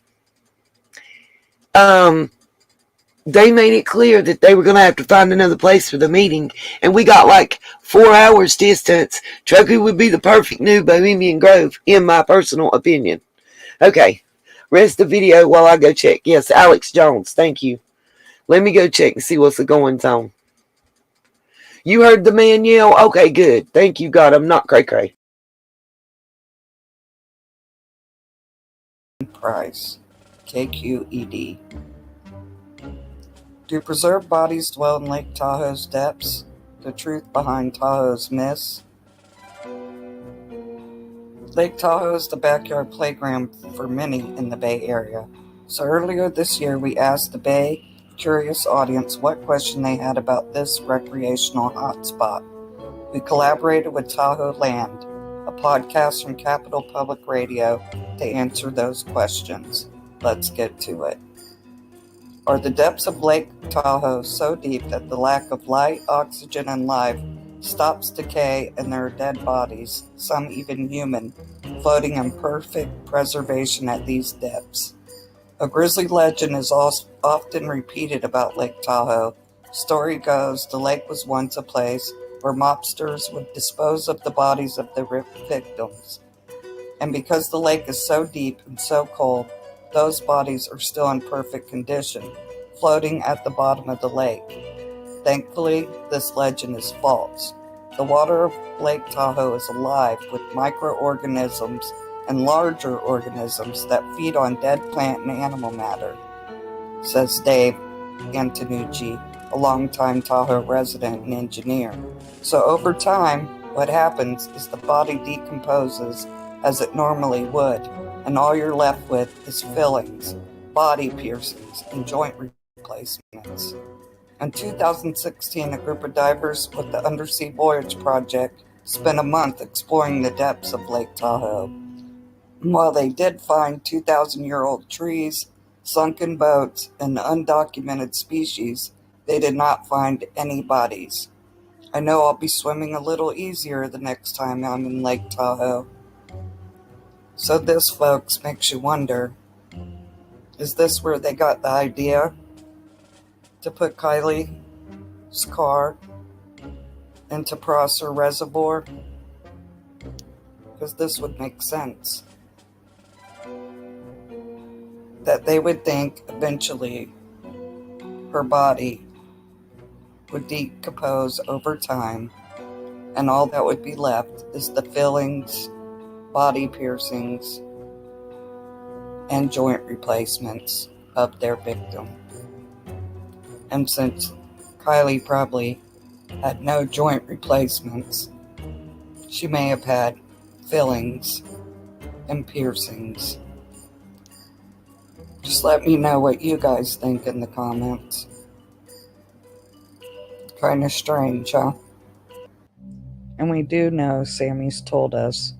they made it clear that they were going to have to find another place for the meeting, and we got like 4 hours distance. Truckee would be the perfect new Bohemian Grove, in my personal opinion. Okay, rest the video while I go check. Yes, Alex Jones, thank you. Let me go check and see what's the goings on. You heard the man yell? Okay, good. Thank you, God. I'm not cray-cray. Price, KQED. Do preserved bodies dwell in Lake Tahoe's depths? The truth behind Tahoe's myths. Lake Tahoe is the backyard playground for many in the Bay Area. So earlier this year, we asked the Bay curious audience what question they had about this recreational hotspot. We collaborated with Tahoe Land, a podcast from Capital Public Radio, to answer those questions. Let's get to it. Are the depths of Lake Tahoe so deep that the lack of light, oxygen, and life stops decay and there are dead bodies, some even human, floating in perfect preservation at these depths? A grisly legend is often repeated about Lake Tahoe. Story goes, the lake was once a place where mobsters would dispose of the bodies of their victims. And because the lake is so deep and so cold, those bodies are still in perfect condition, floating at the bottom of the lake. Thankfully, this legend is false. The water of Lake Tahoe is alive with microorganisms and larger organisms that feed on dead plant and animal matter, says Dave Antonucci, a longtime Tahoe resident and engineer. So over time, what happens is the body decomposes as it normally would, and all you're left with is fillings, body piercings, and joint replacements. In 2016, a group of divers with the Undersea Voyage Project spent a month exploring the depths of Lake Tahoe. While they did find 2,000-year-old trees, sunken boats, and undocumented species, they did not find any bodies. I know I'll be swimming a little easier the next time I'm in Lake Tahoe. So this, folks, makes you wonder, is this where they got the idea to put Kiely's car into Prosser Reservoir? Because this would make sense. That they would think eventually her body would decompose over time, and all that would be left is the fillings, body piercings, and joint replacements of their victim. And since Kiely probably had no joint replacements, she may have had fillings and piercings. Just let me know what you guys think in the comments. Kind of strange, huh? And we do know Sammy's told us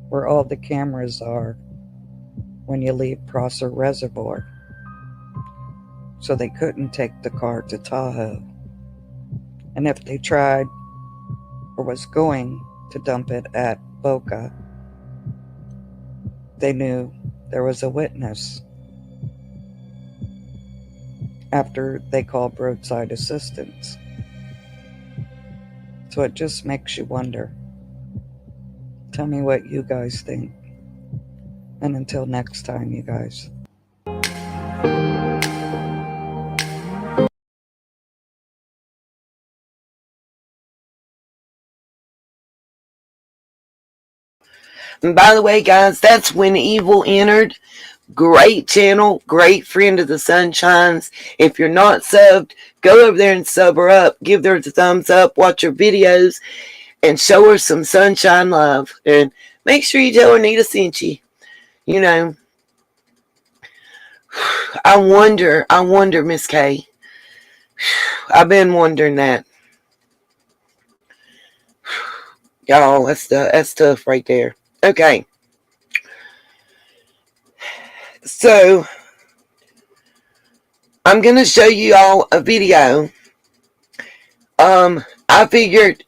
where all the cameras are when you leave Prosser Reservoir. So they couldn't take the car to Tahoe. And if they tried or was going to dump it at Boca, they knew there was a witness after they called roadside assistance. So it just makes you wonder. Tell me what you guys think. And until next time, you guys. And by the way, guys, that's When Evil Entered. Great channel, great friend of the Sunshines. If you're not subbed, go over there and sub her up. Give her the thumbs up, watch her videos, and show her some sunshine love. And make sure you tell her Nita sent you. You know, I wonder, Miss K. I've been wondering that. Y'all, that's tough right there. Okay. So, I'm going to show you all a video. I figured,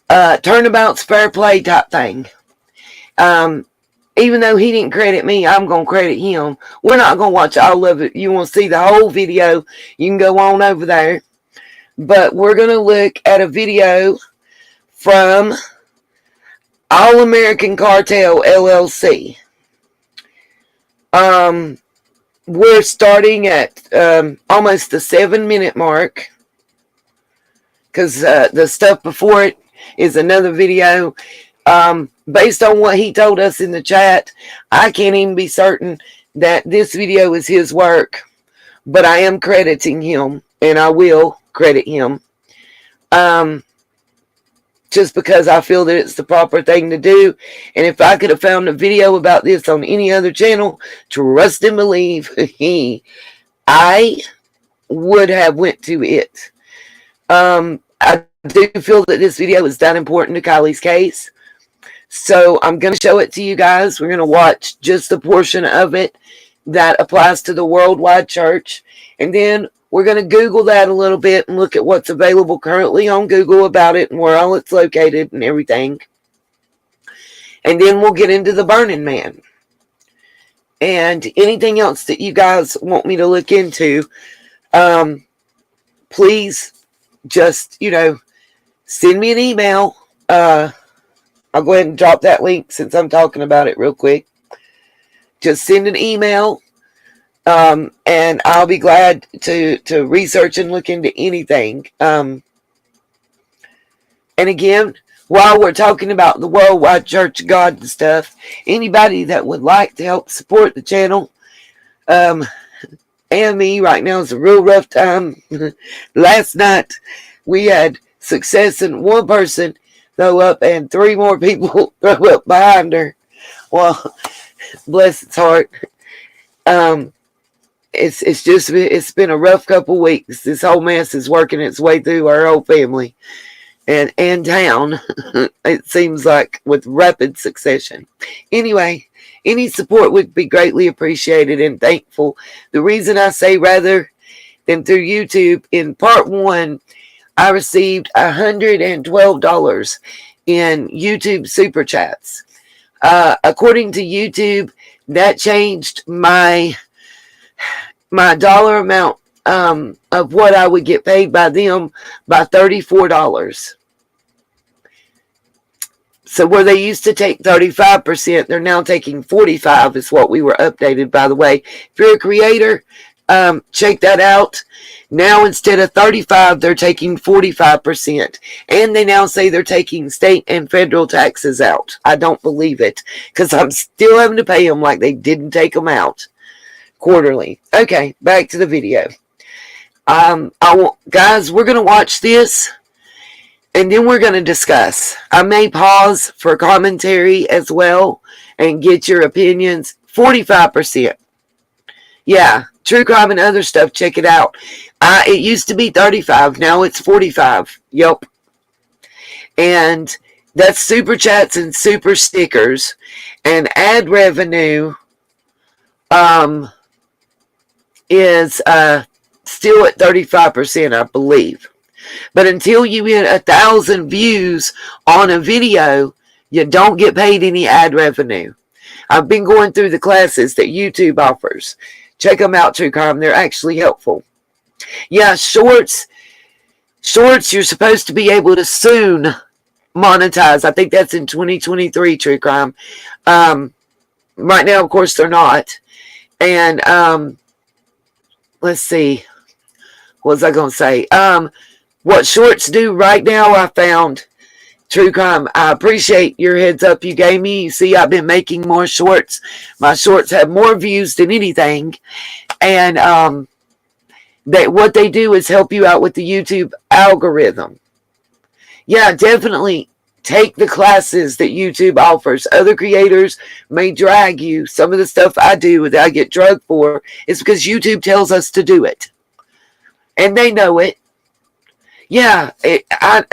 turnabout's fair play type thing. Even though he didn't credit me, I'm going to credit him. We're not going to watch all of it. You want to see the whole video, you can go on over there. But we're going to look at a video from All American Cartel, LLC. We're starting at almost the 7-minute mark, because the stuff before it is another video. Based on what he told us in the chat, I can't even be certain that this video is his work, but I am crediting him, and I will credit him. just because I feel that it's the proper thing to do. And if I could have found a video about this on any other channel, trust and believe, I would have went to it. I do feel that this video is that important to Kiely's case. So I'm going to show it to you guys. We're going to watch just the portion of it that applies to the worldwide church. And then we're going to Google that a little bit and look at what's available currently on Google about it and where all it's located and everything. And then we'll get into the Burning Man. And anything else that you guys want me to look into, please just, send me an email. I'll go ahead and drop that link since I'm talking about it real quick. Just send an email, and I'll be glad to research and look into anything. And again, while we're talking about the worldwide Church of God and stuff, anybody that would like to help support the channel, and me right now is a real rough time. Last night, we had success in one person throw up and 3 more people throw up behind her. Well, bless its heart. It's been a rough couple weeks. This whole mess is working its way through our whole family and town. It seems like with rapid succession. Anyway, any support would be greatly appreciated and thankful. The reason I say rather than through YouTube, in part 1, I received $112 in YouTube super chats. According to YouTube, that changed my dollar amount of what I would get paid by them by $34. So where they used to take 35%, they're now taking 45% is what we were updated, by the way. If you're a creator, check that out. Now instead of 35%, they're taking 45%. And they now say they're taking state and federal taxes out. I don't believe it, because I'm still having to pay them like they didn't take them out quarterly. Okay, back to the video. Guys, we're going to watch this, and then we're going to discuss. I may pause for commentary as well and get your opinions. 45%. Yeah, true crime and other stuff, check it out. It used to be 35, now it's 45. Yep. And that's super chats and super stickers. And ad revenue is still at 35%, I believe. But until you hit 1,000 views on a video, you don't get paid any ad revenue. I've been going through the classes that YouTube offers. Check them out, True Crime. They're actually helpful. Yeah, shorts, you're supposed to be able to soon monetize. I think that's in 2023, True Crime. Right now, of course, they're not. And let's see. What was I going to say? What shorts do right now, I found, True Crime, I appreciate your heads up you gave me. You see, I've been making more shorts. My shorts have more views than anything. And what they do is help you out with the YouTube algorithm. Yeah, definitely take the classes that YouTube offers. Other creators may drag you. Some of the stuff I do that I get drugged for is because YouTube tells us to do it. And they know it. Yeah,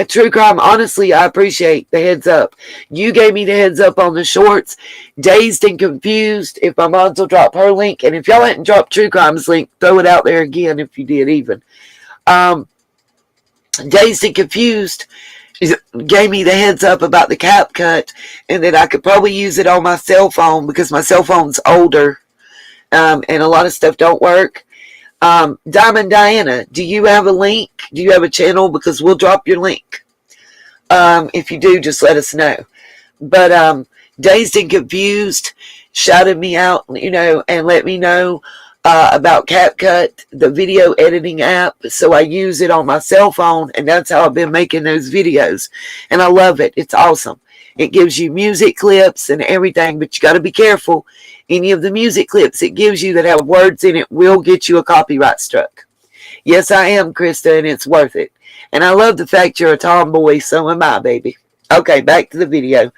True Crime, honestly, I appreciate the heads up. You gave me the heads up on the shorts. Dazed and Confused, if my mods will drop her link. And if y'all hadn't dropped True Crime's link, throw it out there again if you did even. Dazed and Confused gave me the heads up about the CapCut and that I could probably use it on my cell phone because my cell phone's older and a lot of stuff don't work. Diamond Diana, do you have a link? Do you have a channel? Because we'll drop your link. If you do, just let us know. But Dazed and Confused shouted me out, and let me know about CapCut, the video editing app. So I use it on my cell phone, and that's how I've been making those videos. And I love it. It's awesome. It gives you music clips and everything, but you got to be careful. Any of the music clips it gives you that have words in it will get you a copyright struck. Yes, I am, Krista, and it's worth it. And I love the fact you're a tomboy, so am I, baby. Okay, back to the video.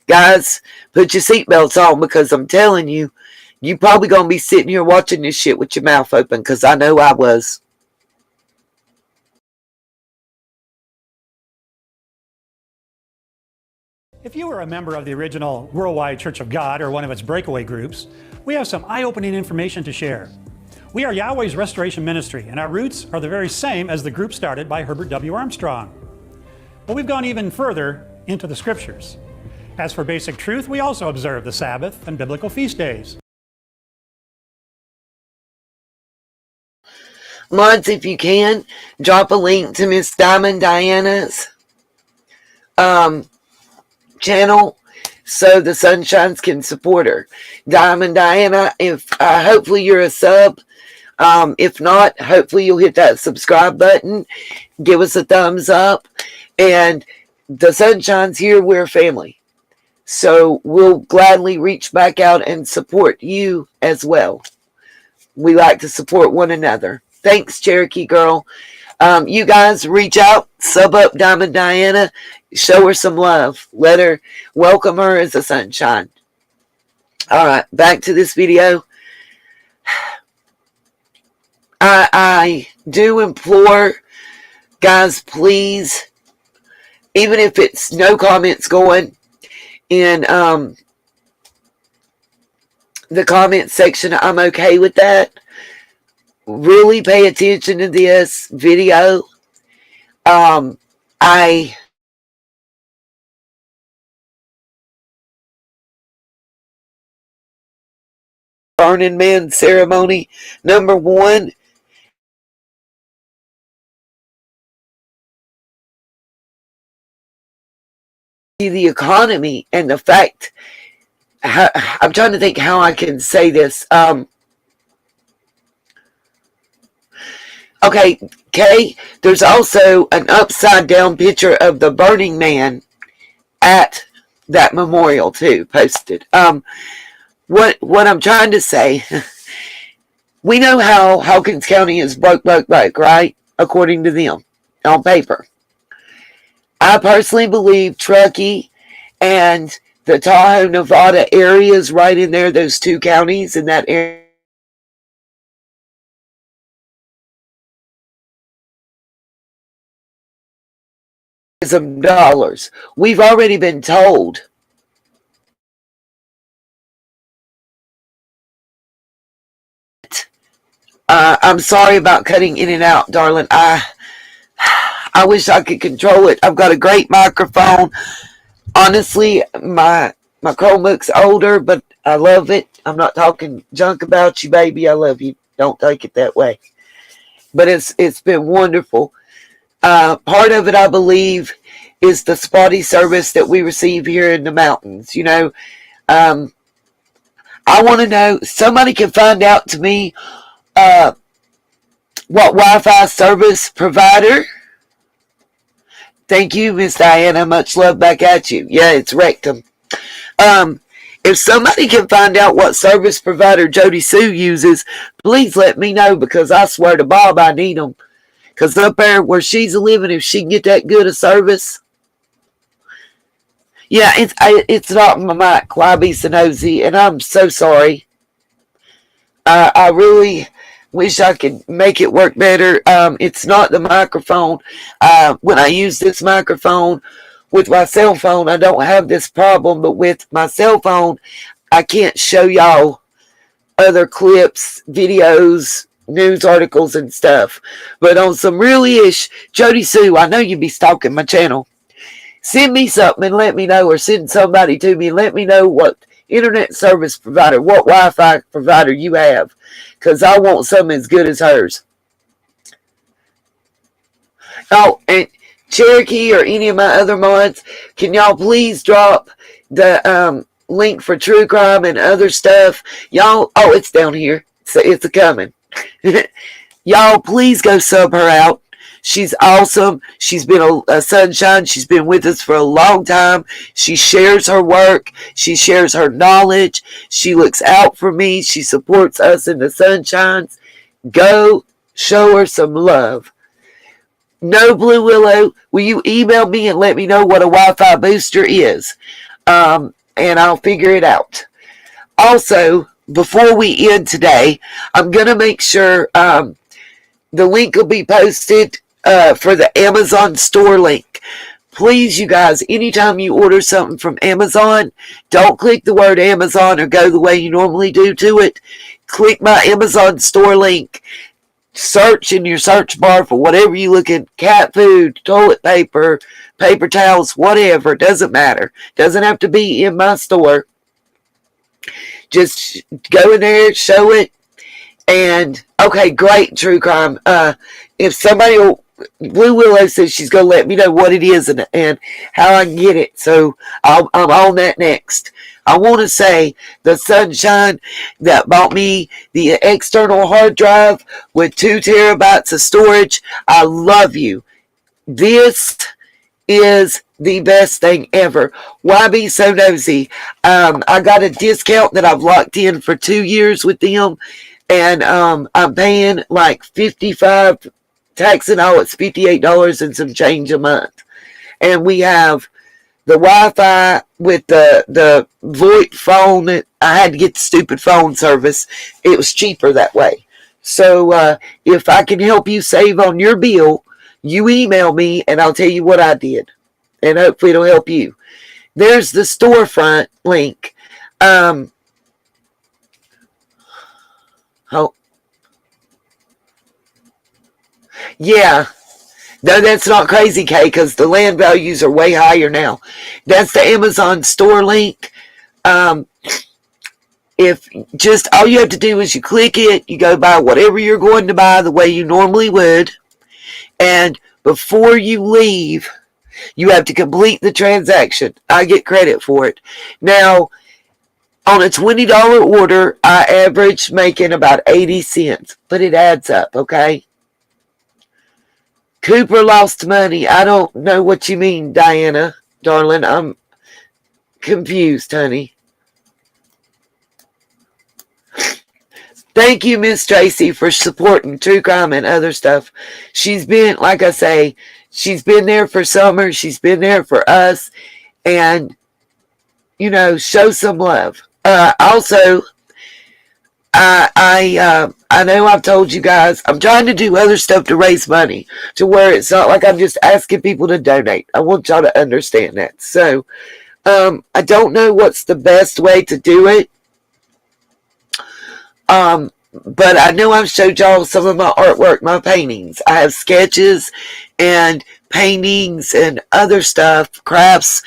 Guys, put your seatbelts on because I'm telling you, you probably going to be sitting here watching this shit with your mouth open because I know I was. If you were a member of the original Worldwide Church of God or one of its breakaway groups, we have some eye-opening information to share. We are Yahweh's Restoration Ministry, and our roots are the very same as the group started by Herbert W. Armstrong. But we've gone even further into the scriptures. As for basic truth, we also observe the Sabbath and biblical feast days. Mods, if you can, drop a link to Miss Diamond Diana's channel so the Sunshines can support her. Diamond Diana, if hopefully you're a sub. If not, hopefully you'll hit that subscribe button, give us a thumbs up, and the Sunshines here, we're family. So we'll gladly reach back out and support you as well. We like to support one another. Thanks, Cherokee girl. You guys reach out, sub up Diamond Diana, show her some love. Let her welcome her as a sunshine. All right, back to this video. I do implore, guys, please, even if it's no comments going in the comment section, I'm okay with that. Really pay attention to this video. I Burning Man ceremony, number one. The economy and the fact, I'm trying to think how I can say this. Okay, Kay, there's also an upside down picture of the Burning Man at that memorial too, posted. What I'm trying to say, we know how Hawkins County is broke, right? According to them, on paper. I personally believe Truckee and the Tahoe, Nevada areas right in there, those two counties in that area, some dollars. We've already been told I'm sorry about cutting in and out, darling. I wish I could control it. I've got a great microphone. Honestly, my Chromebook's older, but I love it. I'm not talking junk about you, baby. I love you. Don't take it that way. But it's been wonderful. Part of it, I believe, is the spotty service that we receive here in the mountains. You know, I want to know, somebody can find out to me what Wi-Fi service provider. Thank you, Miss Diana. Much love back at you. Yeah, it's Rectum. If somebody can find out what service provider Jody Sue uses, please let me know, because I swear to Bob I need them. Because up there where she's living, if she can get that good a service. Yeah, it's not my mic, YB Sanosi, and I'm so sorry. I really wish I could make it work better. It's not the microphone. When I use this microphone with my cell phone, I don't have this problem, but with my cell phone, I can't show y'all other clips, videos, news articles, and stuff. But on some real-ish, Jody Sue, I know you be stalking my channel. Send me something and let me know, or send somebody to me and let me know what internet service provider, what Wi-Fi provider you have, because I want something as good as hers. Oh, and Cherokee or any of my other mods, can y'all please drop the link for true crime and other stuff? Y'all, oh, it's down here. So it's a coming. Y'all, please go sub her out. She's awesome. She's been a sunshine. She's been with us for a long time. She shares her work. She shares her knowledge. She looks out for me. She supports us in the sunshines. Go show her some love. No, Blue Willow, will you email me and let me know what a Wi-Fi booster is? And I'll figure it out. Also, before we end today, I'm going to make sure the link will be posted for the Amazon store link. Please, you guys, anytime you order something from Amazon, don't click the word Amazon or go the way you normally do to it. Click my Amazon store link. Search in your search bar for whatever you look at, cat food, toilet paper, paper towels, whatever. It doesn't matter. It doesn't have to be in my store. Just go in there, show it, and okay, great, True Crime. If somebody will, Blue Willow says she's going to let me know what it is and how I can get it. So I'm on that next. I want to say the Sunshine that bought me the external hard drive with 2 terabytes of storage. I love you. This is the best thing ever. Why be so nosy? I got a discount that I've locked in for 2 years with them, and I'm paying like $55, tax and all, it's $58 and some change a month. And we have the Wi-Fi with the VoIP phone. I had to get the stupid phone service. It was cheaper that way. So if I can help you save on your bill, you email me and I'll tell you what I did. And hopefully it'll help you. There's the storefront link. Oh, yeah. No, that's not crazy, Kay, because the land values are way higher now. That's the Amazon store link. If just all you have to do is you click it, you go buy whatever you're going to buy the way you normally would, and before you leave, you have to complete the transaction. I get credit for it. Now, on a $20 order, I average making about 80 cents, but it adds up, okay? Cooper lost money. I don't know what you mean, Diana, darling. I'm confused, honey. Thank you, Miss Tracy, for supporting True Crime and other stuff. She's been, like I say, she's been there for Summer. She's been there for us. And, you know, show some love. Also, I know I've told you guys, I'm trying to do other stuff to raise money to where it's not like I'm just asking people to donate. I want y'all to understand that. So, I don't know what's the best way to do it. But I know I've showed y'all some of my artwork, my paintings. I have sketches and paintings and other stuff, crafts.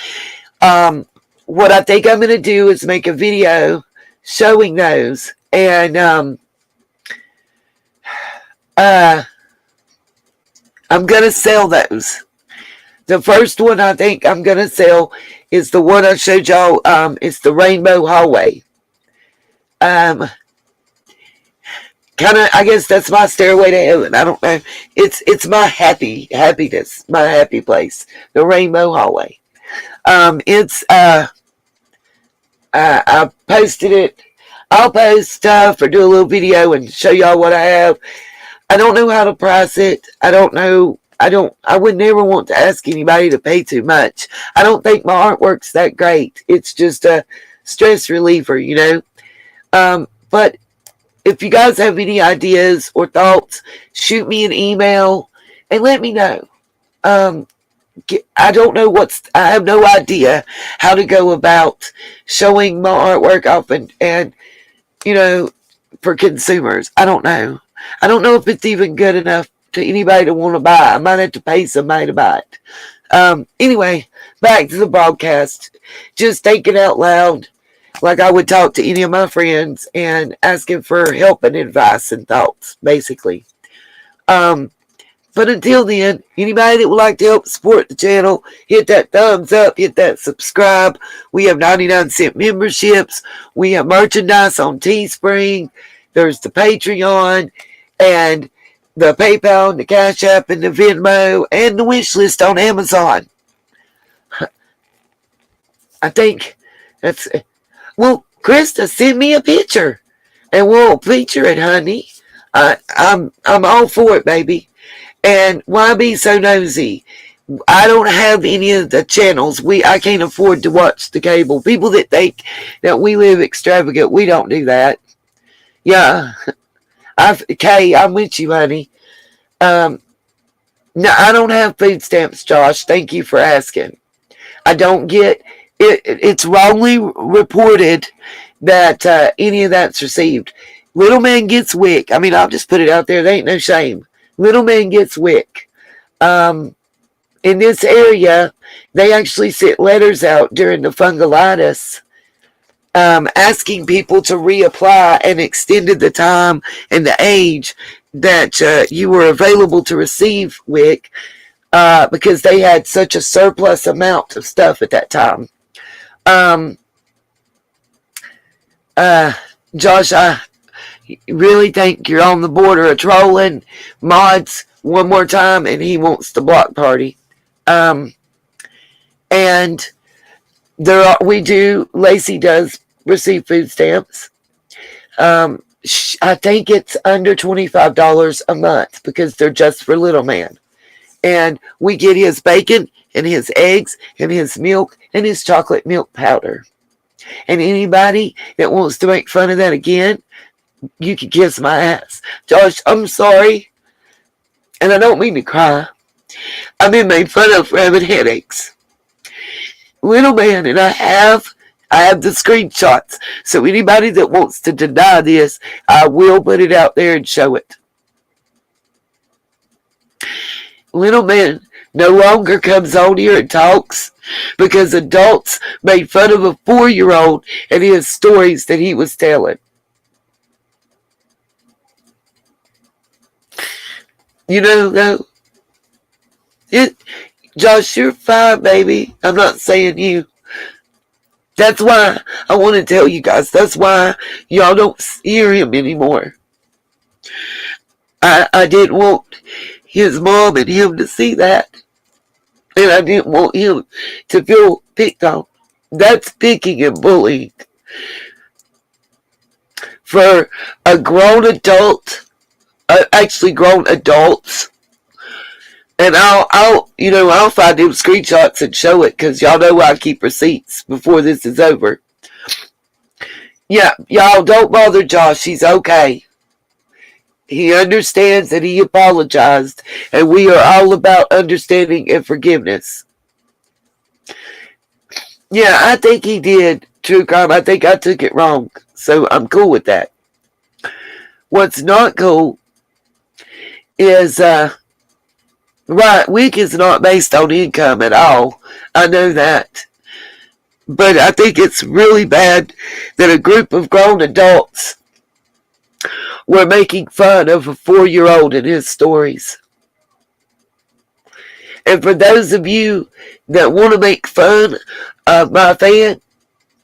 What I think I'm going to do is make a video showing those. And I'm going to sell those. The first one I think I'm going to sell is the one I showed y'all. It's the Rainbow Hallway. Kind of, I guess that's my stairway to heaven. I don't know. It's my happiness, my happy place. The Rainbow Hallway. I posted it. I'll post stuff or do a little video and show y'all what I have. I don't know how to price it. I don't know. I would never want to ask anybody to pay too much. I don't think my artwork's that great. It's just a stress reliever, you know. But if you guys have any ideas or thoughts, shoot me an email and let me know. I don't know I have no idea how to go about showing my artwork off and you know, for consumers. I don't know. I don't know if it's even good enough to anybody to want to buy. I might have to pay somebody to buy it. Anyway, back to the broadcast. Just thinking out loud, like I would talk to any of my friends and asking for help and advice and thoughts, basically. But until then, anybody that would like to help support the channel, hit that thumbs up, hit that subscribe. We have 99-cent memberships. We have merchandise on Teespring. There's the Patreon and the PayPal and the Cash App and the Venmo and the wish list on Amazon. I think that's... Well, Krista, send me a picture, and we'll feature it, honey. I'm all for it, baby. And why be so nosy? I don't have any of the channels. I can't afford to watch the cable. People that think that we live extravagant, we don't do that. Yeah, Kay, I'm with you, honey. No, I don't have food stamps, Josh. Thank you for asking. I don't get it. It's wrongly reported that any of that's received. Little man gets WIC. I mean, I'll just put it out there. There ain't no shame. Little man gets WIC. In this area, they actually sent letters out during the fungalitis asking people to reapply and extended the time and the age that you were available to receive WIC because they had such a surplus amount of stuff at that time. Josh, I really think you're on the border of trolling mods one more time, and he wants the block party. And Lacey does receive food stamps. I think it's under $25 a month because they're just for little man. And we get his bacon and his eggs and his milk and his chocolate milk powder. And anybody that wants to make fun of that again, you can kiss my ass. Josh, I'm sorry. And I don't mean to cry. I've been made fun of for having headaches. Little man, and I have the screenshots. So anybody that wants to deny this, I will put it out there and show it. Little man no longer comes on here and talks because adults made fun of a 4-year-old and his stories that he was telling. You know, though, Josh, you're fine, baby. I'm not saying you. That's why I want to tell you guys. That's why y'all don't hear him anymore. I didn't want his mom and him to see that. And I didn't want him to feel picked on. That's picking and bullying. For a grown adult, actually grown adults, and I'll find them screenshots and show it because y'all know I keep receipts before this is over. Yeah, y'all don't bother Josh. He's okay. He understands and he apologized, and we are all about understanding and forgiveness. Yeah, I think he did true crime. I think I took it wrong, so I'm cool with that. What's not cool is right, WIC is not based on income at all. I know that. But I think it's really bad that a group of grown adults were making fun of a 4-year-old and his stories. And for those of you that want to make fun of my fan,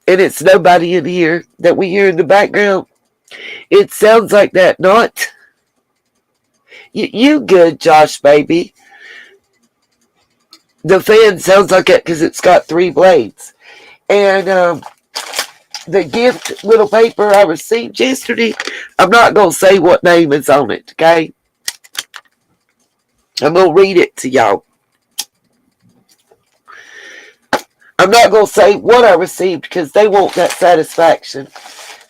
and it's nobody in here that we hear in the background, it sounds like that, not? You good, Josh, baby. The fan sounds like that because it's got 3 blades. And the gift little paper I received yesterday, I'm not going to say what name is on it, okay? I'm going to read it to y'all. I'm not going to say what I received because they want that satisfaction.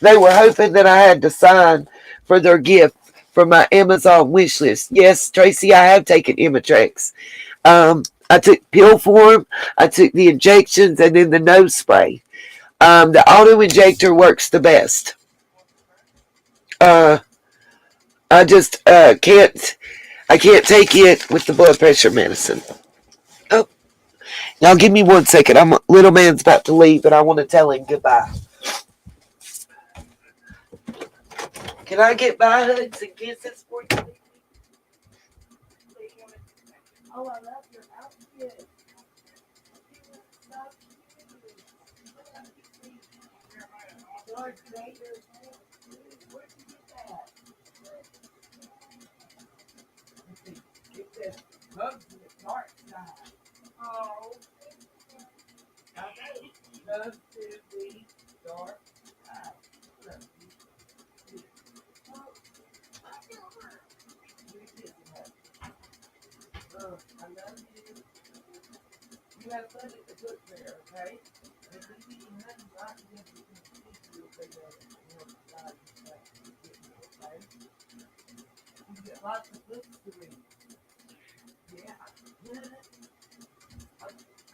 They were hoping that I had to sign for their gift from my Amazon wish list. Yes, Tracy, I have taken Imitrex. I took pill form, I took the injections, and then the nose spray. The auto injector works the best. I just can't take it with the blood pressure medicine. Oh, now give me 1 second. Little man's about to leave, and I want to tell him goodbye. Can I get by hugs and kisses for you? Oh, I love your outfit. Lord, today there's where'd you get that? Get this hug to the dark side. Oh. Okay. Hug to the dark side. I love you. You have fun at the book fair, okay? And if you need nothing, I can give you some people if they know it. You know, God, okay? You get lots of books to read. Yeah.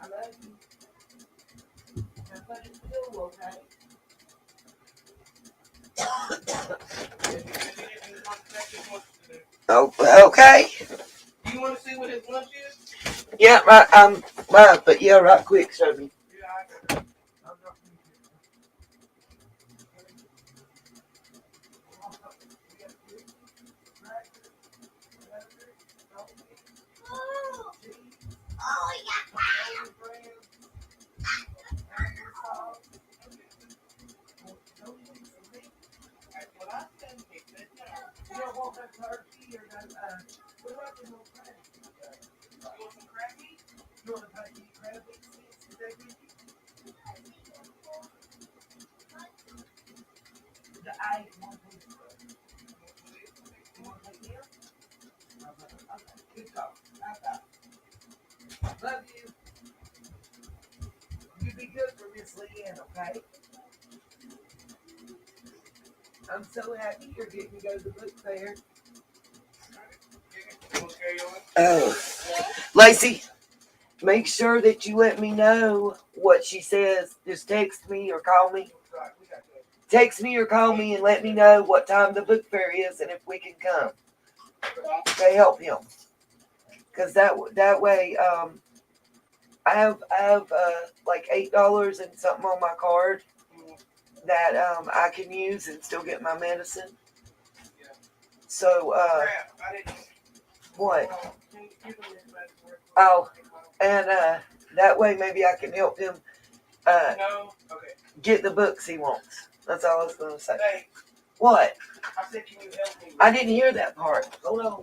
I love you. Have fun at school, okay? Oh, okay. Do you want to see what his lunch is? Yeah, right, but yeah, right quick, show me. You don't want that turkey or that, what about the little crab? You want some crab meat? You want to eat crab meat sticks? Is that good? I ate one piece of it. You want to take him? Okay, good call. Love you. You be good for Miss Leanne, okay? I'm so happy you're getting to go to the book fair. Oh, Lacey, make sure that you let me know what she says. Just text me or call me. Text me or call me and let me know what time the book fair is and if we can come. Okay, help him. Because that way, I have like $8 and something on my card that I can use and still get my medicine. So what? Oh, and that way maybe I can help him get the books he wants. That's all I was going to say. What? I said, can you help me? I didn't hear that part. Hold on.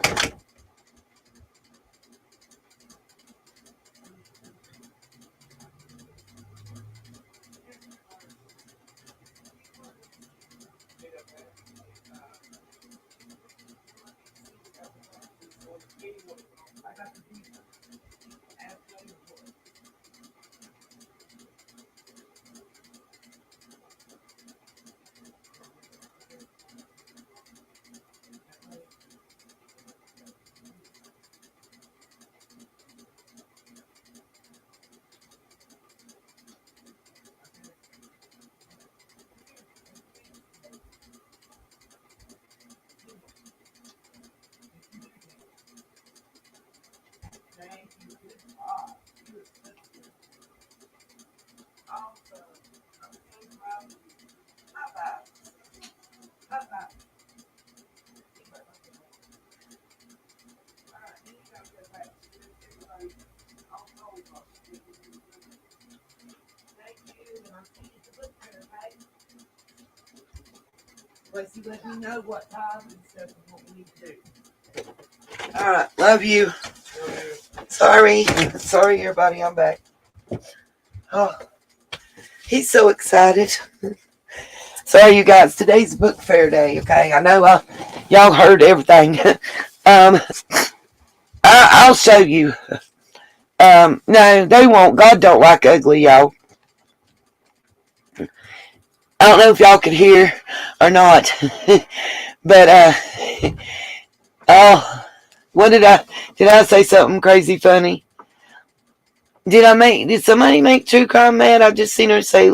Thank you. Good job. You are such a good awesome. I'm so proud of you. High five. High five. All right, then you gotta go back to everybody. I'll call you. Thank you, and I'll see you at the book fair, okay? Lacey, let me know what time and stuff and what we need to do. All right, love you. Sorry, everybody, I'm back. Oh, he's so excited. Sorry, you guys. Today's book fair day. Okay, I know y'all heard everything. I'll show you. No, they won't. God don't like ugly, y'all. I don't know if y'all could hear or not, but oh, what did I say something crazy funny? Did somebody make True Crime mad? I've just seen her say,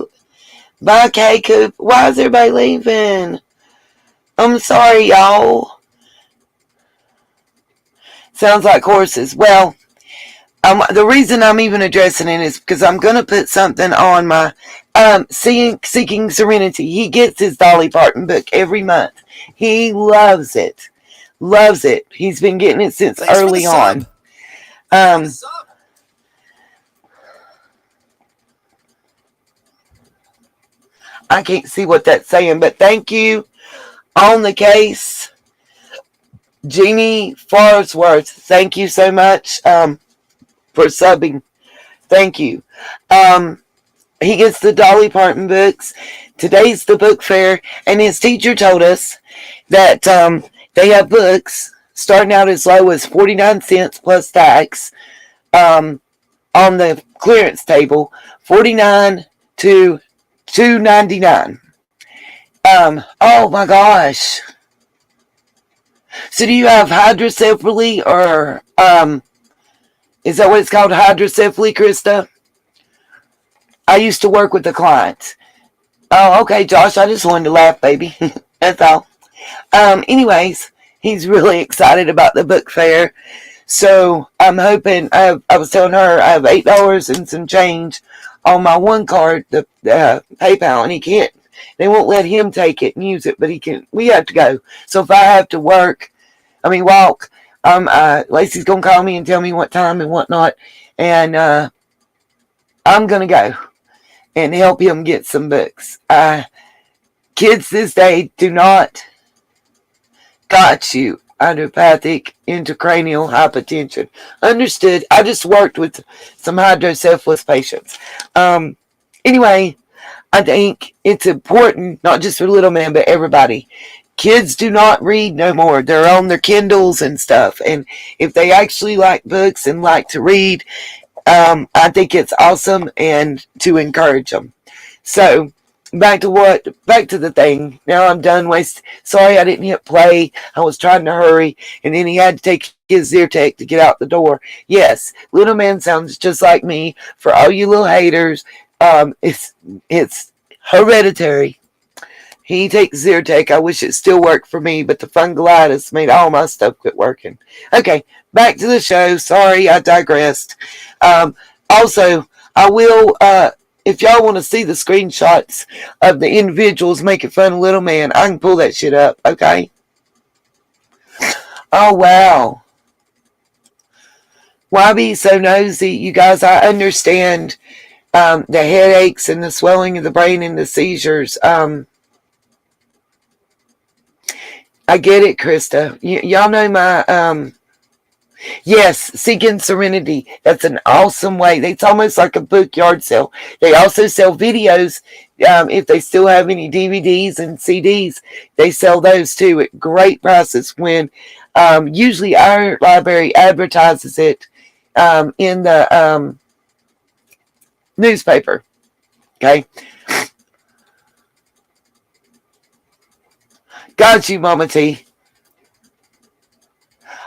bye, K Coop. Why is everybody leaving? I'm sorry, y'all. Sounds like horses. Well, the reason I'm even addressing it is because I'm going to put something on my Seeking Serenity. He gets his Dolly Parton book every month. He loves it. Loves it. He's been getting it since early on. I can't see what that's saying, but thank you. On the case, Jeannie Farnsworth, thank you so much for subbing. Thank you. He gets the Dolly Parton books. Today's the book fair, and his teacher told us that they have books starting out as low as 49 cents plus tax. On the clearance table, 49 to $2.99. Oh my gosh. So do you have hydrocephaly, or is that what it's called, hydrocephaly, Krista? I used to work with the clients. Oh, okay, Josh, I just wanted to laugh, baby. That's all. Anyways, he's really excited about the book fair. So I'm hoping, I was telling her I have $8 and some change on my one card, the PayPal, and he can't, they won't let him take it and use it, but we have to go. So if I have to walk, Lacey's going to call me and tell me what time and whatnot, and I'm going to go and help him get some books. Kids this day do not got you idiopathic intracranial hypertension. Understood. I just worked with some hydrocephalus patients. Anyway, I think it's important, not just for little man, but everybody. Kids do not read no more. They're on their Kindles and stuff. And if they actually like books and like to read, I think it's awesome, and to encourage them. So back to the thing. Now I'm done. Sorry I didn't hit play. I was trying to hurry, and then he had to take his Zyrtec to get out the door. Yes, little man sounds just like me. For all you little haters, it's hereditary. He takes Zyrtec. I wish it still worked for me, but the fungulitis made all my stuff quit working. Okay, back to the show. Sorry, I digressed. Also, I will, if y'all want to see the screenshots of the individuals making fun of little man, I can pull that shit up, okay? Oh, wow. Why be so nosy? You guys, I understand the headaches and the swelling of the brain and the seizures. I get it, Krista. Y'all know my, yes, Seeking Serenity. That's an awesome way. It's almost like a book yard sale. They also sell videos. If they still have any DVDs and CDs, they sell those too at great prices, when usually our library advertises it in the newspaper. Okay. Got you, Mama T.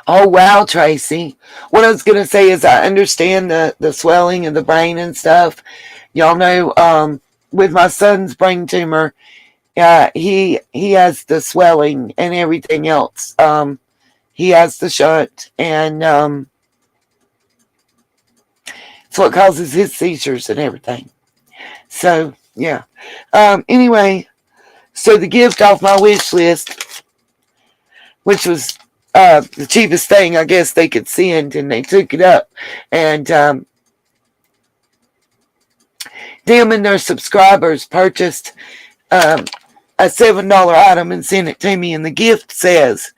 Oh, wow, Tracy. What I was going to say is I understand the swelling of the brain and stuff. Y'all know, with my son's brain tumor, he has the swelling and everything else. He has the shunt, and it's what causes his seizures and everything. So, yeah. Anyway, so the gift off my wish list, which was the cheapest thing I guess they could send, and they took it up, and them and their subscribers purchased a $7 item and sent it to me, and the gift says,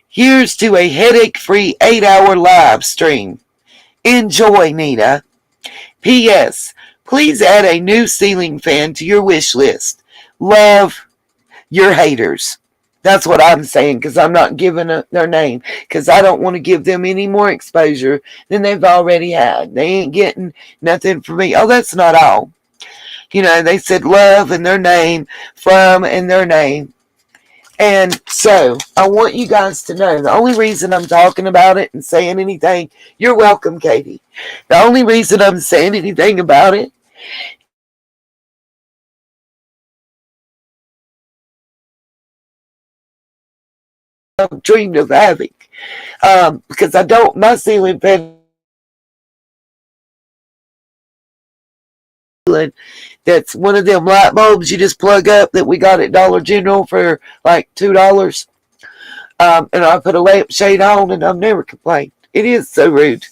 "Here's to a headache-free 8-hour live stream. Enjoy, Nita. P.S. Please add a new ceiling fan to your wish list. Love, your haters." That's what I'm saying, because I'm not giving their name, because I don't want to give them any more exposure than they've already had. They ain't getting nothing from me. Oh, that's not all. You know, they said love and their name, from and their name. And so I want you guys to know, the only reason I'm talking about it and saying anything, you're welcome, Katie. The only reason I'm saying anything about it, I've dreamed of having, because my ceiling fan, that's one of them light bulbs you just plug up that we got at Dollar General for like $2. And I put a lampshade on, and I've never complained. It is so rude.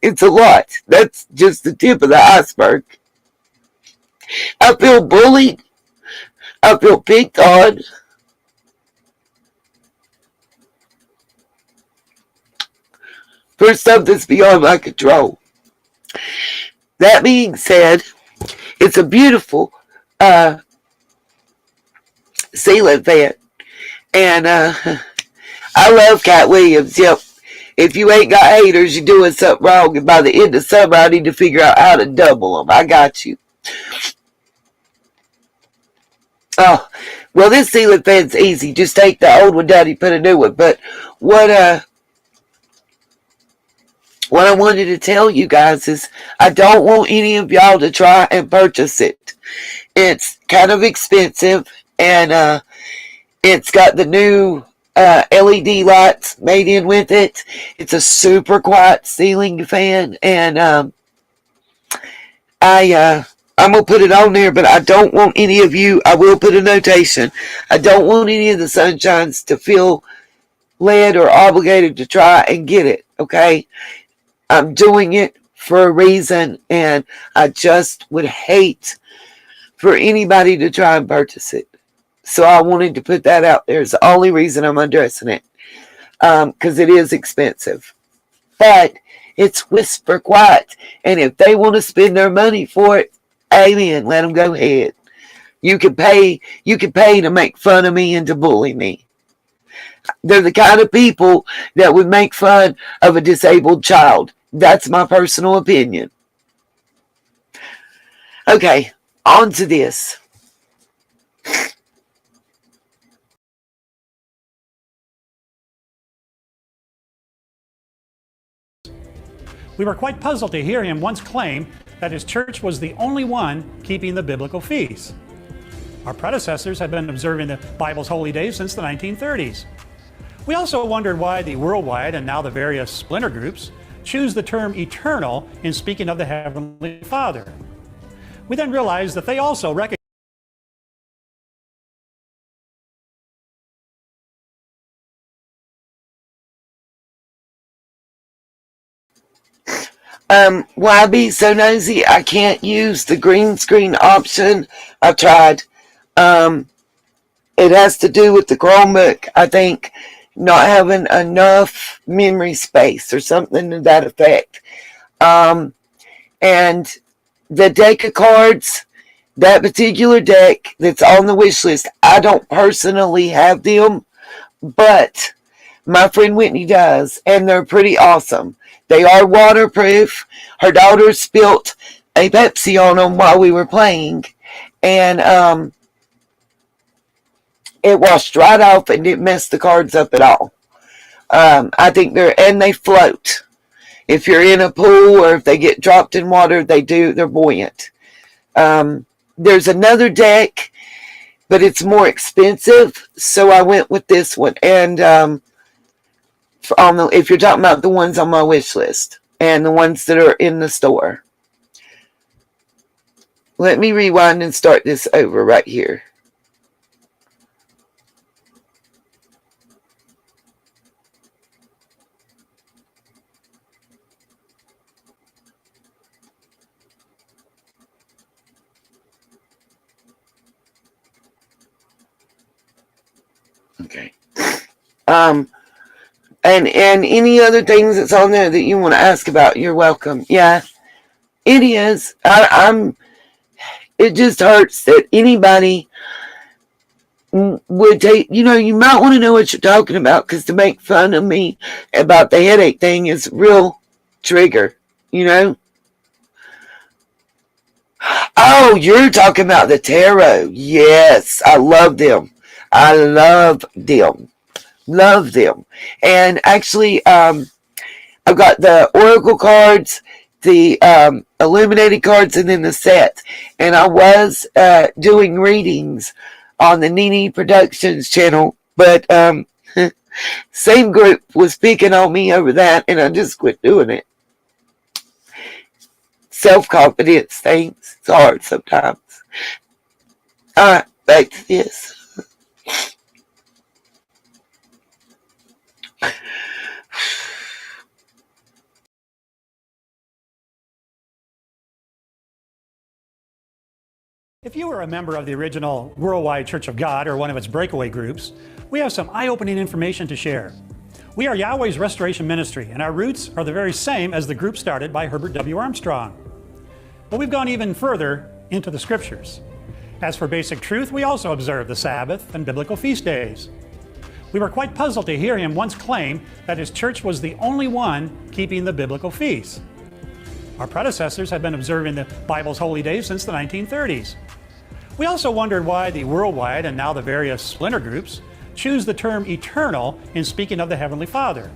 It's a lot. That's just the tip of the iceberg. I feel bullied. I feel picked on. For something that's beyond my control. That being said, it's a beautiful ceiling fan. And I love Cat Williams. Yep. If you ain't got haters, you're doing something wrong. And by the end of summer, I need to figure out how to double them. I got you. Oh, well, this ceiling fan's easy. Just take the old one down and put a new one. But what I wanted to tell you guys is I don't want any of y'all to try and purchase it. It's kind of expensive, and it's got the new LED lights made in with it. It's a super quiet ceiling fan, and I'm going to put it on there, but I don't want any of you, I will put a notation, I don't want any of the sunshines to feel led or obligated to try and get it, okay? I'm doing it for a reason, and I just would hate for anybody to try and purchase it. So I wanted to put that out there. It's the only reason I'm addressing it, because it is expensive. But it's whisper quiet, and if they want to spend their money for it, amen, let them go ahead. You can pay to make fun of me and to bully me. They're the kind of people that would make fun of a disabled child. That's my personal opinion. Okay, on to this. We were quite puzzled to hear him once claim that his church was the only one keeping the biblical feasts. Our predecessors had been observing the Bible's holy days since the 1930s. We also wondered why the worldwide and now the various splinter groups choose the term eternal in speaking of the Heavenly Father. We then realized that they also recognize why be so nosy? I can't use the green screen option. I tried. It has to do with the Chromebook, I think, not having enough memory space or something to that effect. And the deck of cards, that particular deck that's on the wish list, I don't personally have them, but my friend Whitney does, and they're pretty awesome. They are waterproof. Her daughter spilt a Pepsi on them while we were playing, and it washed right off and didn't mess the cards up at all. I think they float. If you're in a pool or if they get dropped in water, they're buoyant. There's another deck, but it's more expensive, so I went with this one. And if you're talking about the ones on my wish list and the ones that are in the store. Let me rewind and start this over right here. Okay. And any other things that's on there that you want to ask about, you're welcome. Yeah, it is. It just hurts that anybody would take, you might want to know what you're talking about, because to make fun of me about the headache thing is real trigger, Oh, you're talking about the tarot. Yes, I love them. Love them. And actually, I've got the Oracle cards, the illuminated cards, and then the set. And I was doing readings on the Nene Productions channel, but same group was picking on me over that, and I just quit doing it. Self-confidence things. It's hard sometimes. All right, back to this. If you were a member of the original Worldwide Church of God or one of its breakaway groups, we have some eye-opening information to share. We are Yahweh's Restoration Ministry, and our roots are the very same as the group started by Herbert W. Armstrong. But we've gone even further into the scriptures. As for basic truth, we also observe the Sabbath and biblical feast days. We were quite puzzled to hear him once claim that his church was the only one keeping the biblical feasts. Our predecessors had been observing the Bible's holy days since the 1930s. We also wondered why the worldwide and now the various splinter groups choose the term eternal in speaking of the Heavenly Father.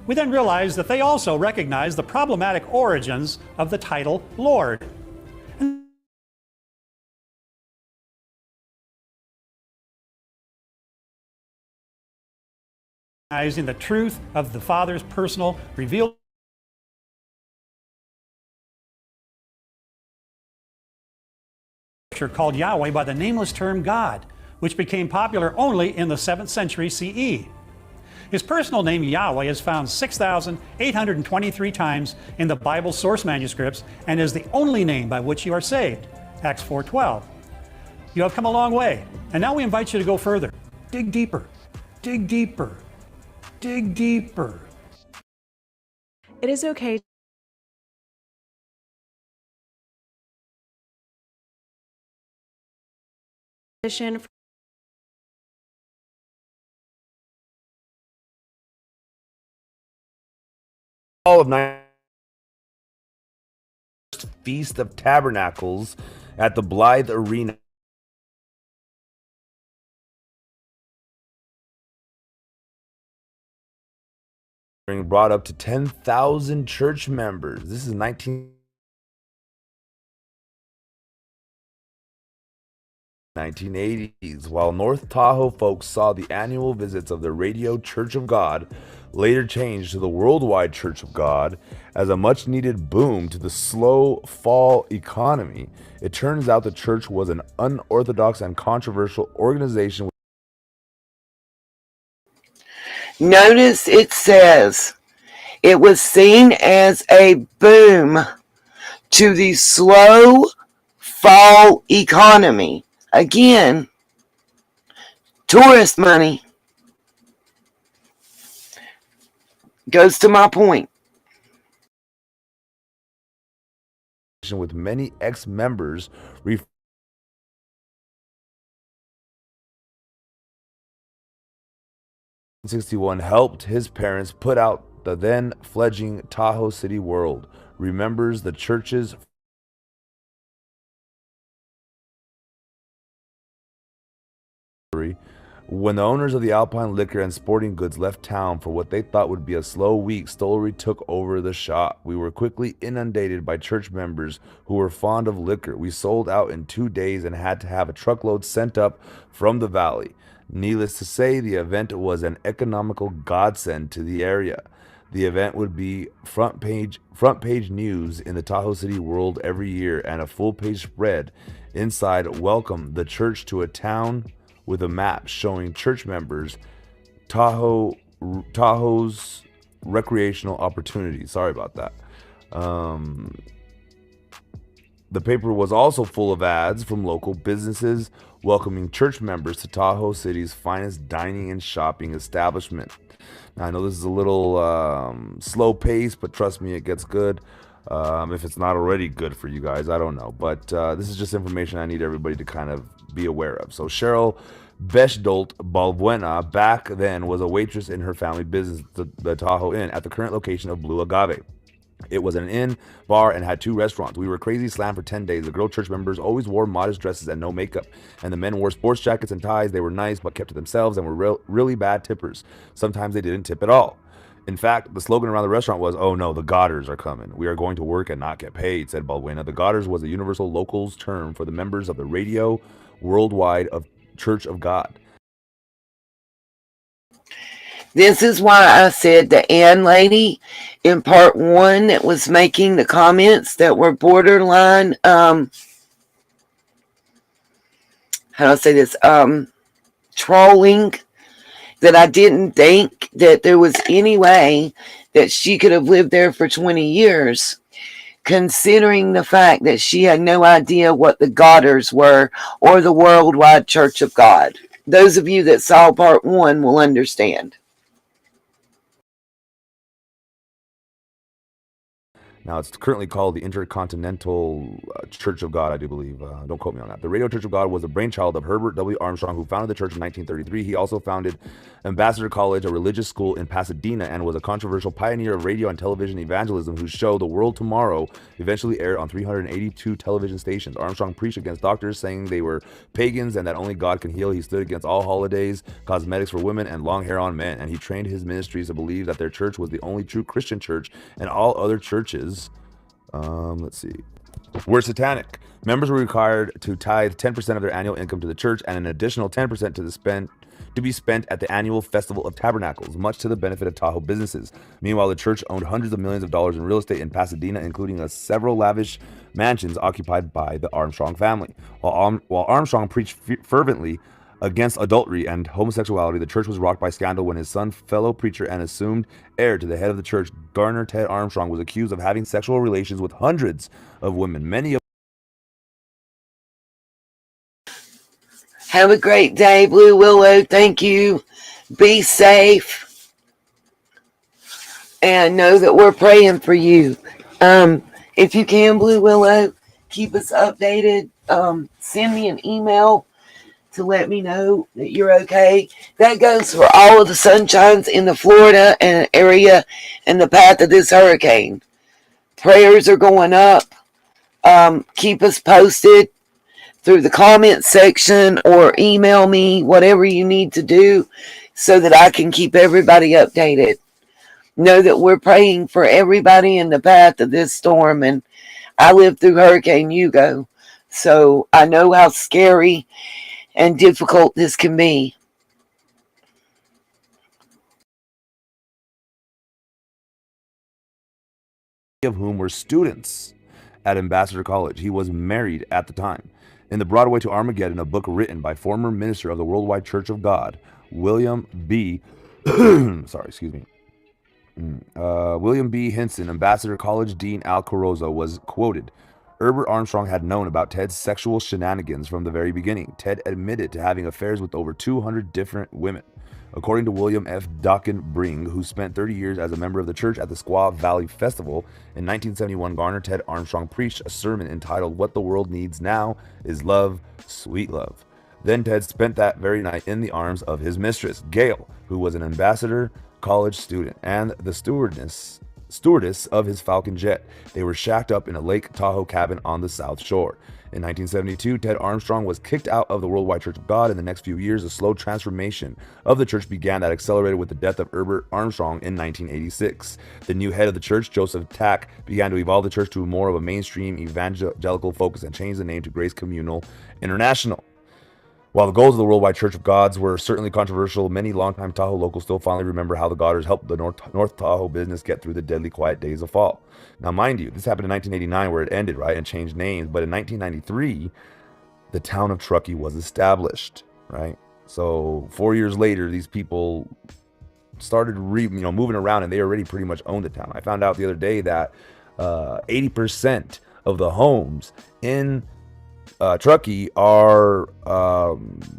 We then realized that they also recognize the problematic origins of the title Lord. Recognizing the truth of the Father's personal revealed called Yahweh by the nameless term God, which became popular only in the 7th century CE. His personal name Yahweh is found 6,823 times in the Bible's source manuscripts and is the only name by which you are saved, Acts 4:12. You have come a long way, and now we invite you to go further. Dig deeper, dig deeper, dig deeper. It is okay all of Feast of Tabernacles at the Blythe Arena. Brought up to 10,000 church members. This is 1980s, while North Tahoe folks saw the annual visits of the Radio Church of God, later changed to the Worldwide Church of God, as a much-needed boom to the slow fall economy. It turns out the church was an unorthodox and controversial organization. Notice it says it was seen as a boom to the slow fall economy. Again, tourist money. Goes to my point. With many ex-members '61 helped his parents put out the then fledgling Tahoe City World. Remembers the church's when the owners of the Alpine Liquor and Sporting Goods left town for what they thought would be a slow week, Stollery took over the shop. We were quickly inundated by church members who were fond of liquor. We sold out in 2 days and had to have a truckload sent up from the valley. Needless to say, the event was an economical godsend to the area. The event would be front page news in the Tahoe City World every year, and a full-page spread inside welcomed the church to a town with a map showing church members Tahoe's recreational opportunities. Sorry about that. The paper was also full of ads from local businesses welcoming church members to Tahoe City's finest dining and shopping establishment. Now, I know this is a little slow pace, but trust me, it gets good. If it's not already good for you guys, I don't know. But this is just information I need everybody to kind of be aware of. So Cheryl Bechdolt Balbuena back then was a waitress in her family business, the Tahoe Inn, at the current location of Blue Agave. It was an inn, bar, and had 2 restaurants. We were crazy slammed for 10 days. The girl church members always wore modest dresses and no makeup. And the men wore sports jackets and ties. They were nice, but kept to themselves and were really bad tippers. Sometimes they didn't tip at all. In fact, the slogan around the restaurant was, "Oh no, the Godders are coming. We are going to work and not get paid," said Balbuena. The Godders was a universal locals term for the members of the Radio Worldwide of Church of God. This is why I said the Ann lady in part 1 that was making the comments that were borderline, how do I say this, trolling, that I didn't think that there was any way that she could have lived there for 20 years, considering the fact that she had no idea what the Godders were or the Worldwide Church of God. Those of you that saw part 1 will understand. Now, it's currently called the Intercontinental Church of God, I do believe. Don't quote me on that. The Radio Church of God was the brainchild of Herbert W. Armstrong, who founded the church in 1933. He also founded Ambassador College, a religious school in Pasadena, and was a controversial pioneer of radio and television evangelism, whose show, The World Tomorrow, eventually aired on 382 television stations. Armstrong preached against doctors, saying they were pagans and that only God can heal. He stood against all holidays, cosmetics for women, and long hair on men, and he trained his ministries to believe that their church was the only true Christian church, and all other churches were satanic. Members were required to tithe 10% of their annual income to the church and an additional 10% to be spent at the annual Festival of Tabernacles, much to the benefit of Tahoe businesses. Meanwhile, the church owned hundreds of millions of dollars in real estate in Pasadena, including several lavish mansions occupied by the Armstrong family. While Armstrong preached fervently against adultery and homosexuality, the church was rocked by scandal when his son, fellow preacher and assumed heir to the head of the church, Garner Ted Armstrong, was accused of having sexual relations with hundreds of women. Have a great day, Blue Willow. Thank you. Be safe. And know that we're praying for you. If you can, Blue Willow, keep us updated. Send me an email to let me know that you're okay. That goes for all of the sunshines in the Florida and area in the path of this hurricane. Prayers are going up. Keep us posted through the comment section or email me, whatever you need to do so that I can keep everybody updated. Know that we're praying for everybody in the path of this storm, and I lived through Hurricane Hugo, so I know how scary and difficult this can be. Of whom were students at Ambassador College. He was married at the time. In The Broadway to Armageddon, a book written by former minister of the Worldwide Church of God, William B. William B. Hinson, Ambassador College Dean Al Carozzo, was quoted. Herbert Armstrong had known about Ted's sexual shenanigans from the very beginning. Ted admitted to having affairs with over 200 different women. According to William F. Dockenbring, who spent 30 years as a member of the church at the Squaw Valley Festival, in 1971, Garner Ted Armstrong preached a sermon entitled "What the World Needs Now is Love, Sweet Love." Then Ted spent that very night in the arms of his mistress, Gail, who was an Ambassador College student and the stewardess of his Falcon jet. They were shacked up in a Lake Tahoe cabin on the South Shore. In 1972, Ted Armstrong was kicked out of the Worldwide Church of God. In the next few years, a slow transformation of the church began that accelerated with the death of Herbert Armstrong in 1986. The new head of the church, Joseph Tack, began to evolve the church to more of a mainstream evangelical focus and changed the name to Grace Communal International. While the goals of the Worldwide Church of Gods were certainly controversial, many longtime Tahoe locals still fondly remember how the Godders helped the North Tahoe business get through the deadly quiet days of fall. Now, mind you, this happened in 1989 where it ended, right, and changed names. But in 1993, the town of Truckee was established, right? So 4 years later, these people started moving around, and they already pretty much owned the town. I found out the other day that 80% of the homes in Truckee are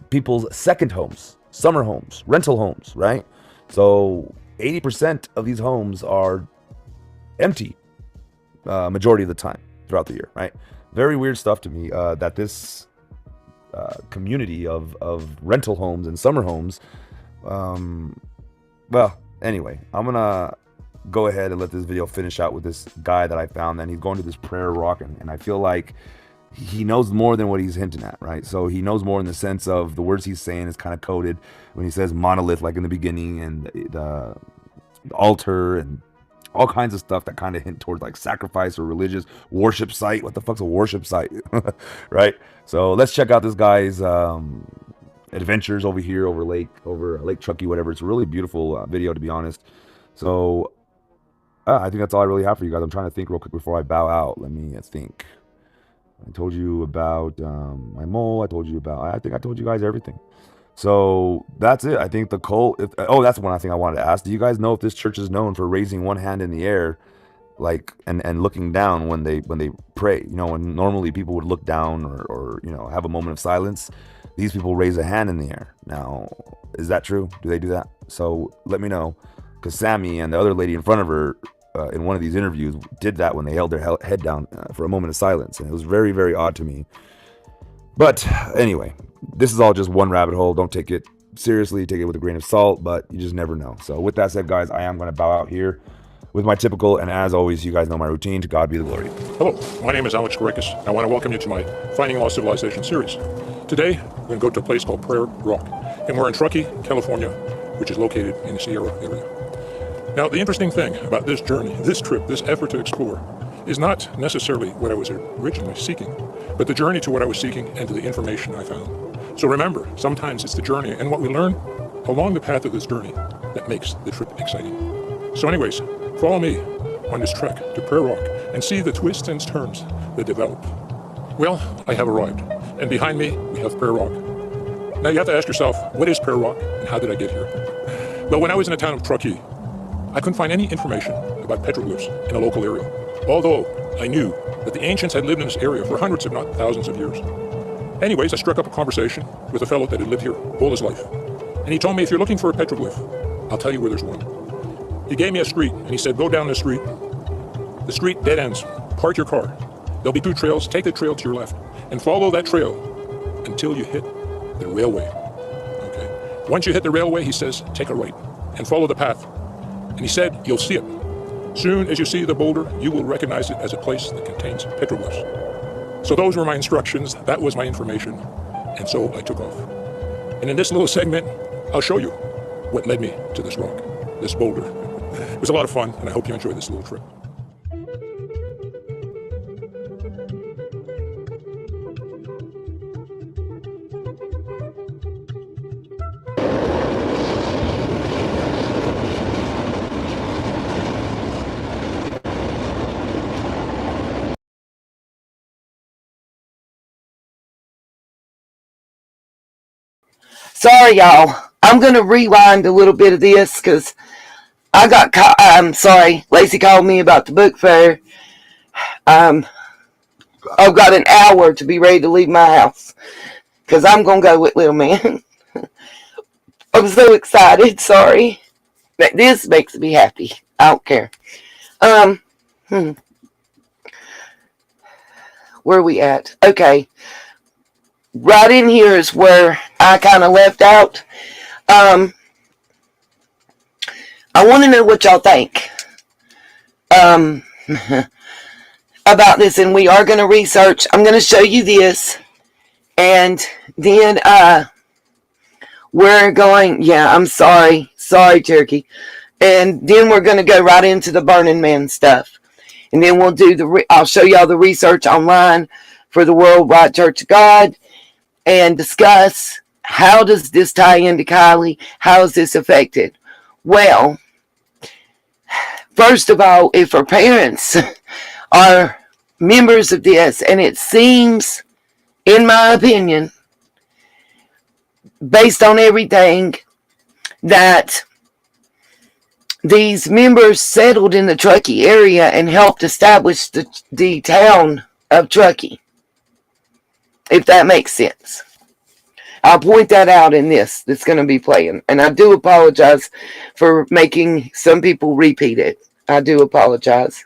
people's second homes, summer homes, rental homes, right? So 80% of these homes are empty majority of the time throughout the year, right? Very weird stuff to me that this community of rental homes and summer homes, well, anyway, I'm gonna go ahead and let this video finish out with this guy that I found, and he's going to this prayer rock, and I feel like he knows more than what he's hinting at, right? So he knows more in the sense of the words he's saying is kind of coded when he says monolith, like in the beginning, and the altar and all kinds of stuff that kind of hint towards like sacrifice or religious worship site. What the fuck's a worship site? Right? So let's check out this guy's adventures over here over Lake Truckee, whatever. It's a really beautiful video, to be honest. So I think that's all I really have for you guys. I'm trying to think real quick before I bow out. Let me think. I told you about my mole. I think I told you guys everything. So that's it. I think the cult. That's one thing I wanted to ask. Do you guys know if this church is known for raising one hand in the air, like and looking down when they pray? You know, when normally people would look down or have a moment of silence. These people raise a hand in the air. Now, is that true? Do they do that? So let me know, because Sammy and the other lady in front of her in one of these interviews did that when they held their head down for a moment of silence, and it was very, very odd to me. But anyway, this is all just one rabbit hole. Don't take it seriously, take it with a grain of salt, but you just never know. So with that said, guys, I am going to bow out here with my typical, and as always, you guys know my routine. To God be the glory. Hello, my name is Alex Korekis. I want to welcome you to my Finding Lost Civilization series. Today, we're going to go to a place called Prayer Rock, and we're in Truckee, California, which is located in the Sierra area. Now, the interesting thing about this journey, this trip, this effort to explore, is not necessarily what I was originally seeking, but the journey to what I was seeking and to the information I found. So remember, sometimes it's the journey and what we learn along the path of this journey that makes the trip exciting. So anyways, follow me on this trek to Prayer Rock and see the twists and turns that develop. Well, I have arrived, and behind me we have Prayer Rock. Now you have to ask yourself, what is Prayer Rock and how did I get here? Well, when I was in the town of Truckee, I couldn't find any information about petroglyphs in a local area, although I knew that the ancients had lived in this area for hundreds if not thousands of years. Anyways, I struck up a conversation with a fellow that had lived here all his life, and he told me, if you're looking for a petroglyph, I'll tell you where there's one. He gave me a street, and he said, go down this street. The street dead ends. Park your car. There'll be 2 trails. Take the trail to your left, and follow that trail until you hit the railway. Okay. Once you hit the railway, he says, take a right, and follow the path. And he said, you'll see it. Soon as you see the boulder, you will recognize it as a place that contains petroglyphs. So those were my instructions. That was my information. And so I took off. And in this little segment, I'll show you what led me to this rock, this boulder. It was a lot of fun, and I hope you enjoyed this little trip. Sorry, y'all. I'm going to rewind a little bit of this because I got caught. I'm sorry. Lacey called me about the book fair. I've got an hour to be ready to leave my house because I'm going to go with little man. I'm so excited. Sorry. But this makes me happy. I don't care. Where are we at? Okay. Right in here is where I kind of left out. I want to know what y'all think about this, and we are going to research. I'm going to show you this, and then we're going. Yeah, I'm sorry, Turkey. And then we're going to go right into the Burning Man stuff, and then we'll do I'll show y'all the research online for the Worldwide Church of God, and discuss how does this tie into Kiely? How is this affected? Well, first of all, if her parents are members of this, and it seems, in my opinion, based on everything, that these members settled in the Truckee area and helped establish the town of Truckee. If that makes sense. I'll point that out in this that's going to be playing. And I do apologize for making some people repeat it. I do apologize.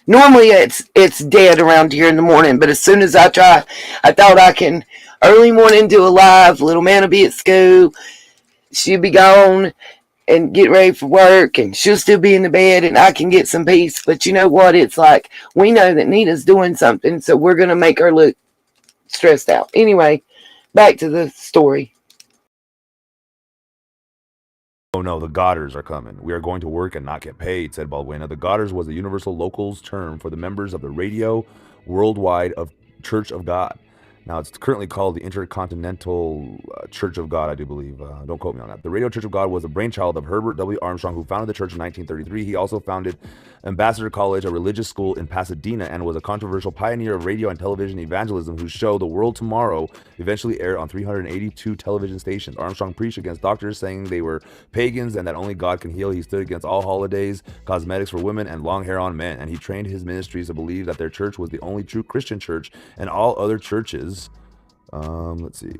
Normally it's dead around here in the morning, but as soon as I try, I thought I can early morning do a live. Little man will be at school. She'll be gone and get ready for work, and she'll still be in the bed, and I can get some peace. But you know what? It's like, we know that Nina's doing something, so we're going to make her look stressed out. Anyway, back to the story. Oh no, the Godders are coming. We are going to work and not get paid, said Balbuena. The Godders was a universal locals term for the members of the Radio Worldwide of Church of God. Now, it's currently called the Intercontinental Church of God, I do believe. Don't quote me on that. The Radio Church of God was a brainchild of Herbert W. Armstrong, who founded the church in 1933. He also founded Ambassador College, a religious school in Pasadena, and was a controversial pioneer of radio and television evangelism, whose show, The World Tomorrow, eventually aired on 382 television stations. Armstrong preached against doctors, saying they were pagans and that only God can heal. He stood against all holidays, cosmetics for women, and long hair on men. And he trained his ministries to believe that their church was the only true Christian church, and all other churches, let's see,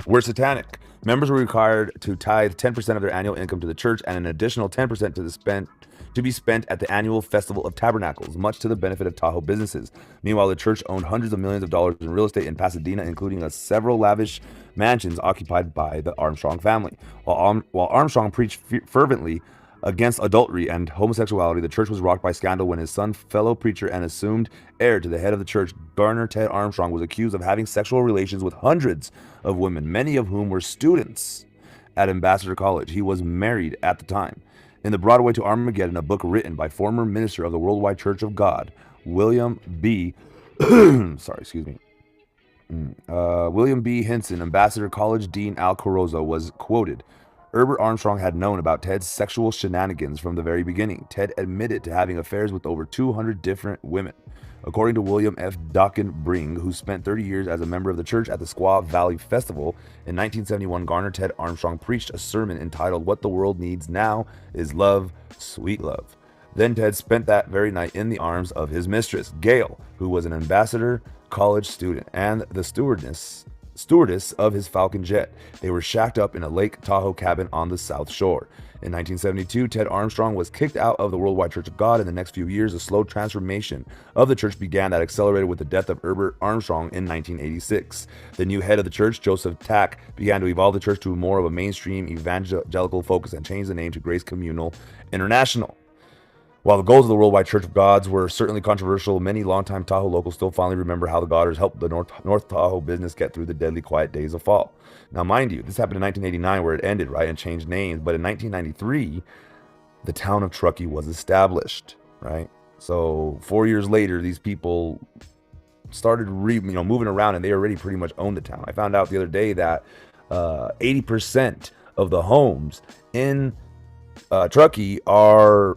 were satanic. Members were required to tithe 10% of their annual income to the church and an additional 10% to be spent at the annual Festival of Tabernacles, much to the benefit of Tahoe businesses. Meanwhile, the church owned hundreds of millions of dollars in real estate in Pasadena, including several lavish mansions occupied by the Armstrong family. While Armstrong preached fervently against adultery and homosexuality, the church was rocked by scandal when his son, fellow preacher and assumed heir to the head of the church, Garner Ted Armstrong, was accused of having sexual relations with hundreds of women, many of whom were students at Ambassador College. He was married at the time. In The Broadway to Armageddon, a book written by former minister of the Worldwide Church of God, William B. William B. Hinson, Ambassador College Dean Al Carozzo, was quoted. Herbert Armstrong had known about Ted's sexual shenanigans from the very beginning. Ted admitted to having affairs with over 200 different women. According to William F. Dockenbring, who spent 30 years as a member of the church at the Squaw Valley Festival, in 1971, Garner Ted Armstrong preached a sermon entitled "What the World Needs Now is Love, Sweet Love." Then Ted spent that very night in the arms of his mistress, Gail, who was an Ambassador College student and the stewardess of his Falcon jet. They were shacked up in a Lake Tahoe cabin on the South Shore. In 1972, Ted Armstrong was kicked out of the Worldwide Church of God. In the next few years, a slow transformation of the church began that accelerated with the death of Herbert Armstrong in 1986. The new head of the church, Joseph Tack, began to evolve the church to more of a mainstream evangelical focus and changed the name to Grace Communal International. While the goals of the Worldwide Church of Gods were certainly controversial, many longtime Tahoe locals still fondly remember how the Godders helped the North Tahoe business get through the deadly quiet days of fall. Now, mind you, this happened in 1989 where it ended, right, and changed names. But in 1993, the town of Truckee was established, right? So 4 years later, these people started moving around, and they already pretty much owned the town. I found out the other day that 80% of the homes in Truckee are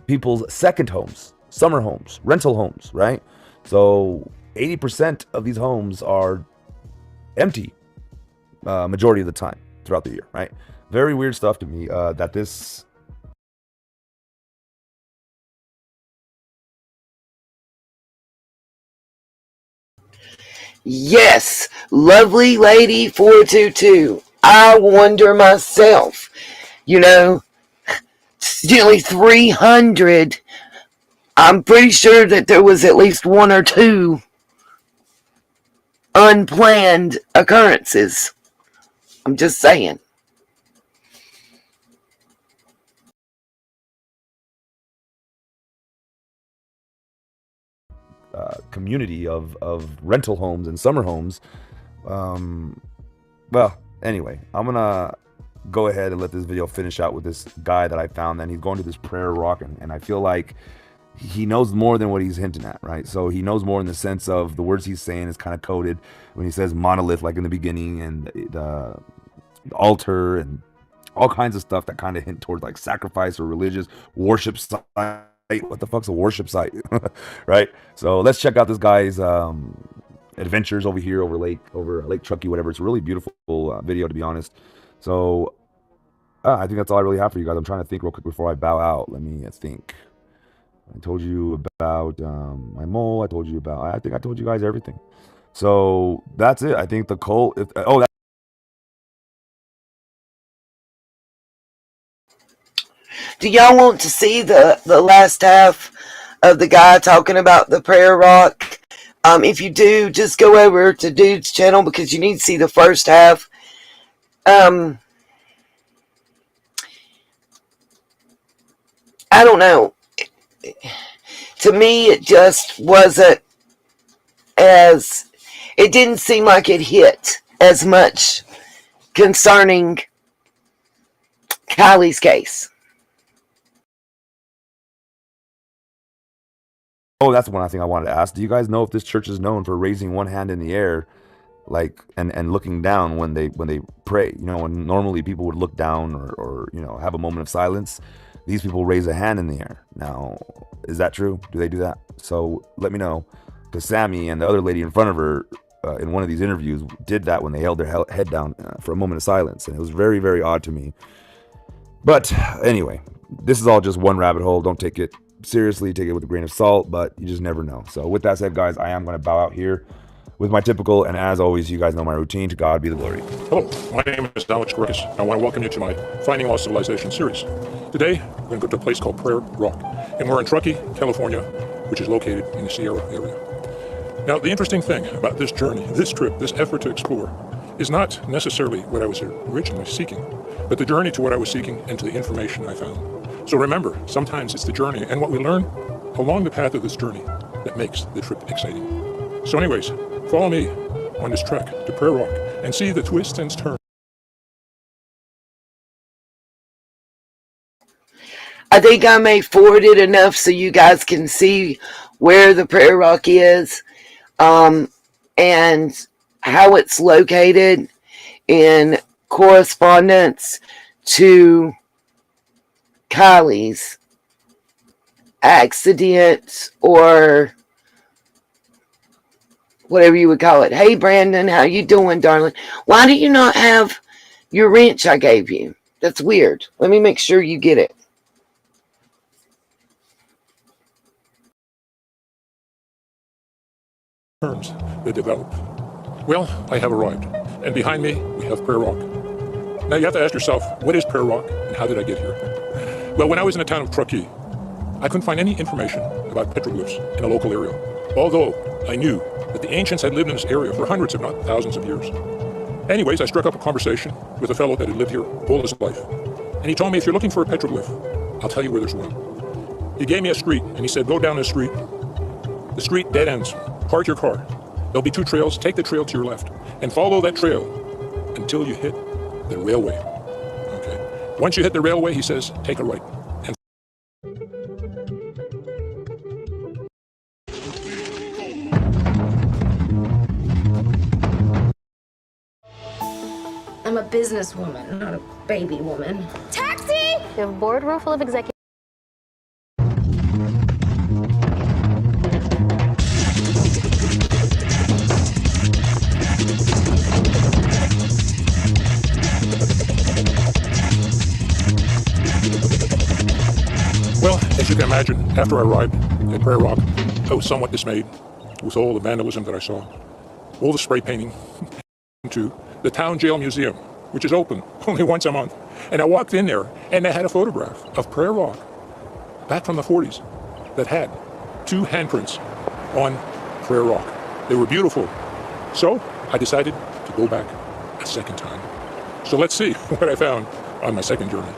people's second homes, summer homes, rental homes, right? So 80% of these homes are empty majority of the time throughout the year, right? Very weird stuff to me that this... Yes, lovely lady 422. I wonder myself, nearly 300. I'm pretty sure that there was at least one or two unplanned occurrences. I'm just saying. Community of rental homes and summer homes. Well, anyway, I'm gonna go ahead and let this video finish out with this guy that I found. Then he's going to this prayer rock, and I feel like he knows more than what he's hinting at, right? So he knows more in the sense of the words he's saying is kind of coded when he says monolith, like in the beginning, and the altar and all kinds of stuff that kind of hint towards like sacrifice or religious worship site. What the fuck's a worship site? Right? So let's check out this guy's adventures over here over Lake Truckee, whatever. It's a really beautiful video, to be honest. So I think that's all I really have for you guys. I'm trying to think real quick before I bow out. Let me think. I told you about my mole. I told you about... I think I told you guys everything. So that's it. I think the cult... Do y'all want to see the last half of the guy talking about the prayer rock? If you do, just go over to Dude's channel because you need to see the first half. I don't know. To me, it just wasn't as... It didn't seem like it hit as much concerning Kiely's case. Oh, that's one thing I wanted to ask. Do you guys know if this church is known for raising one hand in the air, like and looking down when they pray? When normally people would look down or have a moment of silence, these people raise a hand in the air. Now, is that true? Do they do that? So let me know, because Sammy and the other lady in front of her in one of these interviews did that when they held their head down for a moment of silence, and it was very, very odd to me. But anyway, this is all just one rabbit hole. Don't take it seriously, take it with a grain of salt, but you just never know. So with that said, guys, I am going to bow out here with my typical, and as always, you guys know my routine, to God be the glory. Hello, my name is Alex Grickus. I want to welcome you to my Finding Lost Civilization series. Today, we're going to go to a place called Prayer Rock, and we're in Truckee, California, which is located in the Sierra area. Now, the interesting thing about this journey, this trip, this effort to explore, is not necessarily what I was originally seeking, but the journey to what I was seeking and to the information I found. So remember, sometimes it's the journey and what we learn along the path of this journey that makes the trip exciting. So anyways, follow me on this trek to Prayer Rock and see the twists and turns. I think I may forward it enough so you guys can see where the Prayer Rock is, and how it's located in correspondence to Kiely's accident, or whatever you would call it. Hey Brandon, how you doing, darling? Why do you not have your wrench I gave you? That's weird. Let me make sure you get it. Terms that develop. Well, I have arrived, and behind me we have Prayer Rock. Now you have to ask yourself, what is Prayer Rock and how did I get here? Well, when I was in the town of Truckee, I couldn't find any information about petroglyphs in the local area, although I knew that the ancients had lived in this area for hundreds, if not thousands of years. Anyways, I struck up a conversation with a fellow that had lived here all his life, and he told me, if you're looking for a petroglyph, I'll tell you where there's one. He gave me a street, and he said, go down this street. The street dead ends. Park your car. There'll be two trails. Take the trail to your left and follow that trail until you hit the railway. Okay. Once you hit the railway, he says, take a right. And I'm a businesswoman, not a baby woman. Taxi! We have a boardroom full of executives. well, as you can imagine, after I arrived at Prayer Rock, I was somewhat dismayed with all the vandalism that I saw, all the spray painting, to the town jail museum, which is open only once a month. And I walked in there, and they had a photograph of Prayer Rock back from the 40s that had two handprints on Prayer Rock. They were beautiful. So I decided to go back a second time. So let's see what I found on my second journey.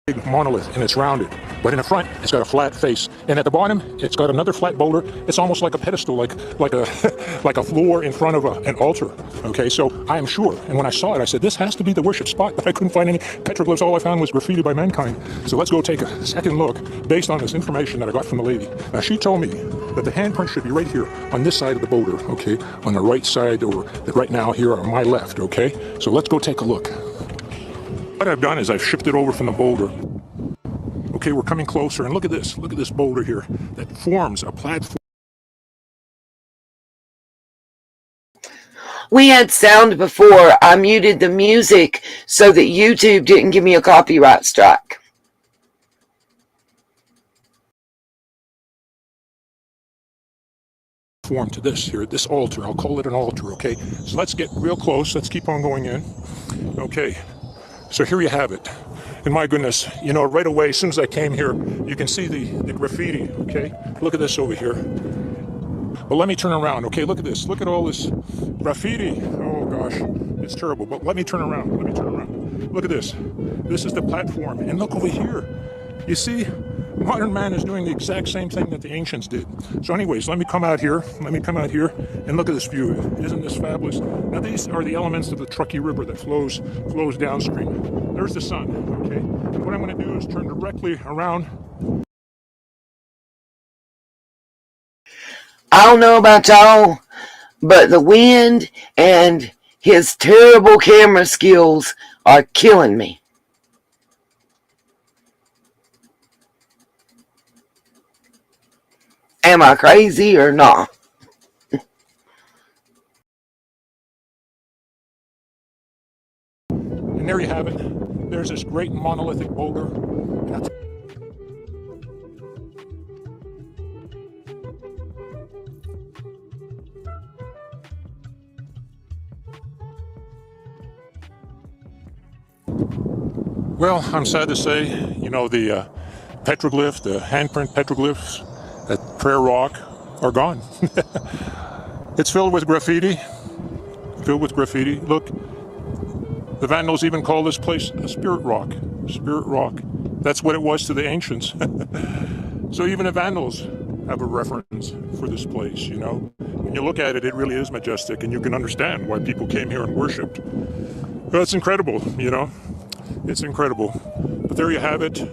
Big monolith, and it's rounded, but in the front it's got a flat face, And at the bottom, it's got another flat boulder. It's almost like a pedestal, like a like a floor in front of an altar. Okay, so I am sure. And when I saw it, I said, this has to be the worship spot. But I couldn't find any petroglyphs. All I found was graffiti by mankind. So let's go take a second look based on this information that I got from the lady. Now, she told me that the handprint should be right here on this side of the boulder, okay, on the right side, or right now here on my left, okay? So let's go take a look. What I've done is I've shifted over from the boulder. Okay, we're coming closer, and look at this boulder here that forms a platform. We had sound before. I muted the music so that YouTube didn't give me a copyright strike. Form to this here, this altar. I'll call it an altar, okay? So let's get real close. Let's keep on going in. Okay, so here you have it. And my goodness, you know, right away, as soon as I came here, you can see the graffiti, okay? Look at this over here. But let me turn around, okay? Look at this. Look at all this graffiti. Oh, gosh. It's terrible. But let me turn around. Let me turn around. Look at this. This is the platform. And look over here. You see, modern man is doing the exact same thing that the ancients did. So anyways, let me come out here. Let me come out here and look at this view. Isn't this fabulous? Now, these are the elements of the Truckee River that flows downstream. There's the sun, okay? And what I'm going to do is turn directly around. I don't know about y'all, but the wind and his terrible camera skills are killing me. Am I crazy or not? And there you have it. There's this great monolithic boulder. Well, I'm sad to say, you know, the petroglyph, the handprint petroglyphs at Prayer Rock are gone. It's filled with graffiti. Filled with graffiti. Look, the Vandals even call this place a spirit rock. Spirit rock. That's what it was to the ancients. So even the Vandals have a reference for this place, you know. When you look at it, it really is majestic, and you can understand why people came here and worshipped. Well, it's incredible, you know. It's incredible. But there you have it.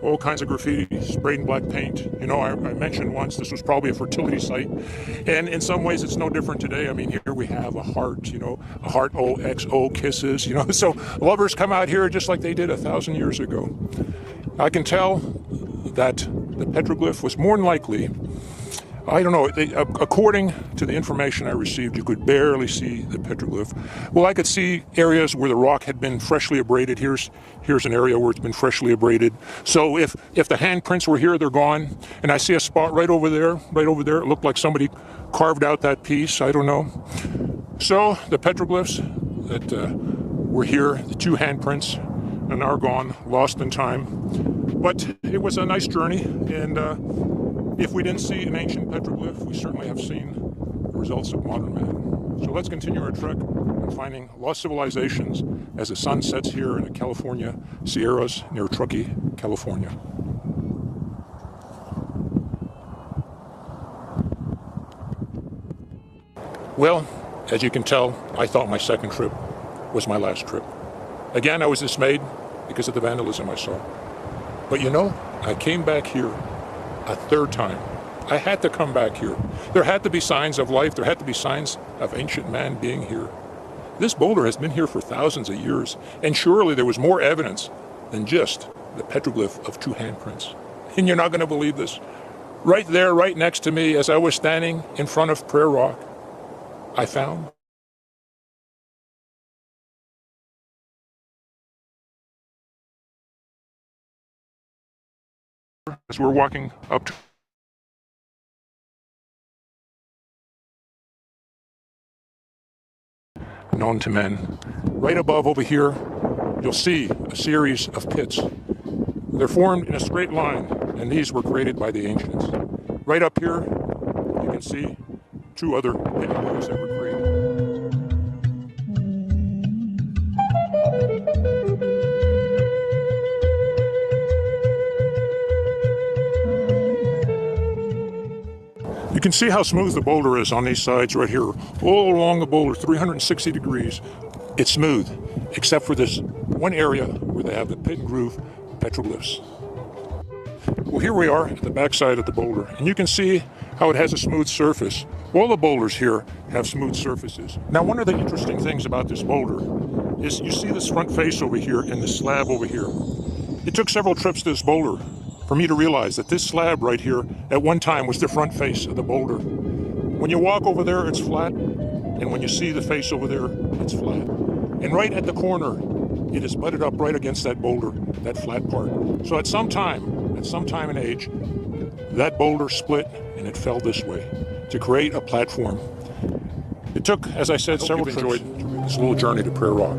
All kinds of graffiti, sprayed in black paint. You know, I mentioned once this was probably a fertility site. And in some ways it's no different today. I mean, here we have a heart, you know, a heart OXO kisses, you know. So lovers come out here just like they did 1,000 years ago. I can tell that the petroglyph was more than likely, I don't know, according to the information I received, you could barely see the petroglyph. Well, I could see areas where the rock had been freshly abraded. Here's an area where it's been freshly abraded. So if the handprints were here, they're gone. And I see a spot right over there. It looked like somebody carved out that piece. I don't know. So the petroglyphs that were here, the 2 handprints, are now gone, lost in time. But it was a nice journey, and if we didn't see an ancient petroglyph, we certainly have seen the results of modern man. So let's continue our trek in finding lost civilizations as the sun sets here in the California Sierras near Truckee, California. Well, as you can tell, I thought my second trip was my last trip. Again, I was dismayed because of the vandalism I saw. But you know, I came back here a third time. I had to come back here. There had to be signs of life. There had to be signs of ancient man being here. This boulder has been here for thousands of years, and surely there was more evidence than just the petroglyph of 2 handprints. And you're not going to believe this. Right there, right next to me, as I was standing in front of Prayer Rock, I found as we're walking up to known to men. Right above over here, you'll see a series of pits. They're formed in a straight line, and these were created by the ancients. Right up here, you can see 2 other pit groups that were created. can see how smooth the boulder is on these sides right here. All along the boulder, 360 degrees. It's smooth, except for this one area where they have the pit and groove petroglyphs. Well, here we are at the backside of the boulder, and you can see how it has a smooth surface. All the boulders here have smooth surfaces. Now, one of the interesting things about this boulder is you see this front face over here and this slab over here. It took several trips to this boulder for me to realize that this slab right here at one time was the front face of the boulder. When you walk over there, it's flat, and when you see the face over there, it's flat. And right at the corner, it is butted up right against that boulder, that flat part. So at some time in age, that boulder split and it fell this way to create a platform. It took, as I said, several trips. Enjoyed this little journey to Prayer Rock.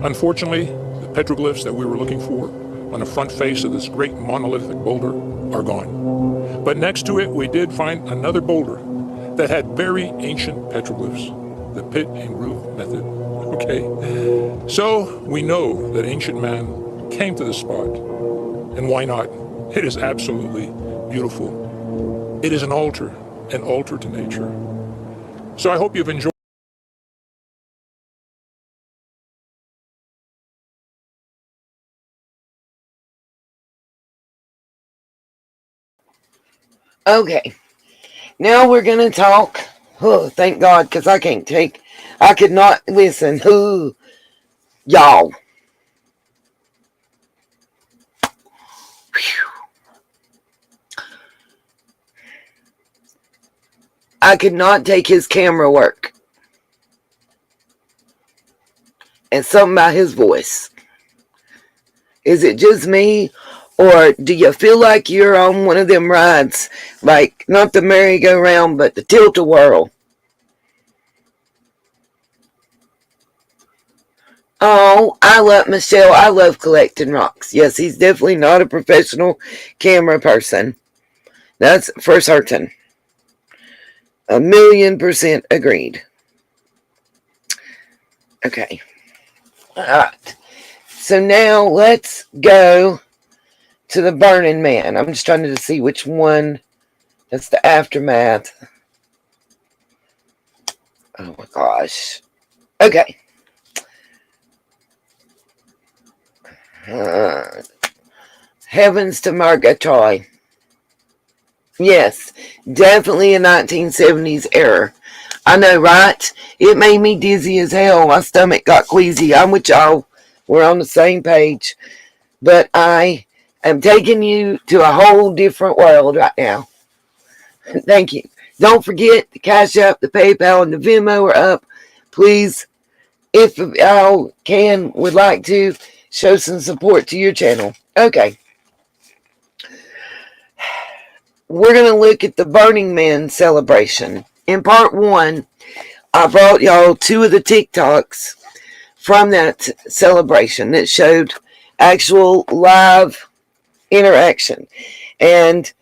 Unfortunately, the petroglyphs that we were looking for on the front face of this great monolithic boulder are gone. But next to it, we did find another boulder that had very ancient petroglyphs, the pit and groove method. Okay, so we know that ancient man came to this spot, and why not? It is absolutely beautiful. It is an altar to nature. So I hope you've enjoyed. Okay, now we're going to talk. Oh, thank God, because I could not listen. Ooh, y'all. I could not take his camera work. And something about his voice. Is it just me? Or do you feel like you're on one of them rides? Like, not the merry-go-round, but the tilt-a-whirl. Oh, I love Michelle. I love collecting rocks. Yes, he's definitely not a professional camera person. That's for certain. 1,000,000% agreed. Okay. Alright. So now let's go to the Burning Man. I'm just trying to see which one. That's the aftermath. Oh my gosh. Okay. Heavens to Murgatroyd. Yes, definitely a 1970s error. I know, right? It made me dizzy as hell. My stomach got queasy. I'm with y'all. We're on the same page. But I am taking you to a whole different world right now. Thank you. Don't forget the CashApp, the PayPal, and the Venmo are up. Please, if y'all would like to, show some support to your channel. Okay. We're going to look at the Burning Man celebration. In part 1, I brought y'all 2 of the TikToks from that celebration that showed actual live interaction. And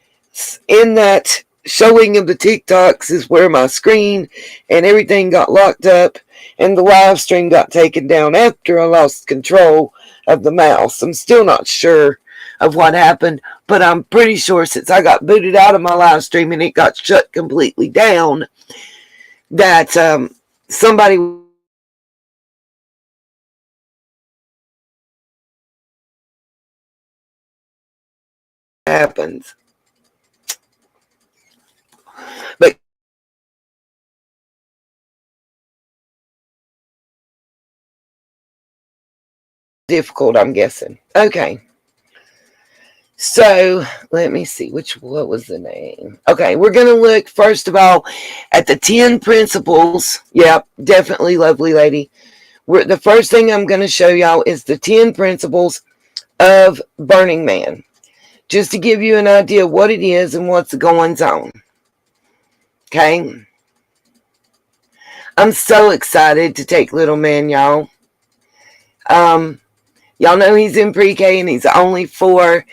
in that showing of the TikToks is where my screen and everything got locked up and the live stream got taken down after I lost control of the mouse. I'm still not sure of what happened, but I'm pretty sure since I got booted out of my live stream and it got shut completely down, that somebody happens. But difficult, I'm guessing. Okay. So, let me see, what was the name? Okay, we're going to look, first of all, at the 10 principles. Yep, definitely lovely lady. The first thing I'm going to show y'all is the 10 principles of Burning Man. Just to give you an idea of what it is and what's going on. Okay? I'm so excited to take little man, y'all. Y'all know he's in pre-K and he's only 4.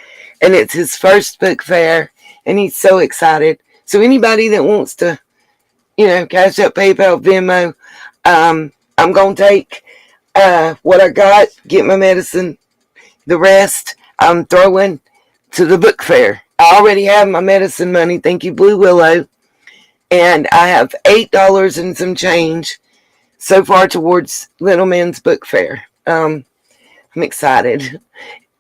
And it's his first book fair. And he's so excited. So anybody that wants to, cash up, PayPal, Venmo, I'm going to take what I got, get my medicine. The rest, I'm throwing to the book fair. I already have my medicine money. Thank you, Blue Willow. and I have $8 and some change so far towards Little Man's Book Fair. I'm excited.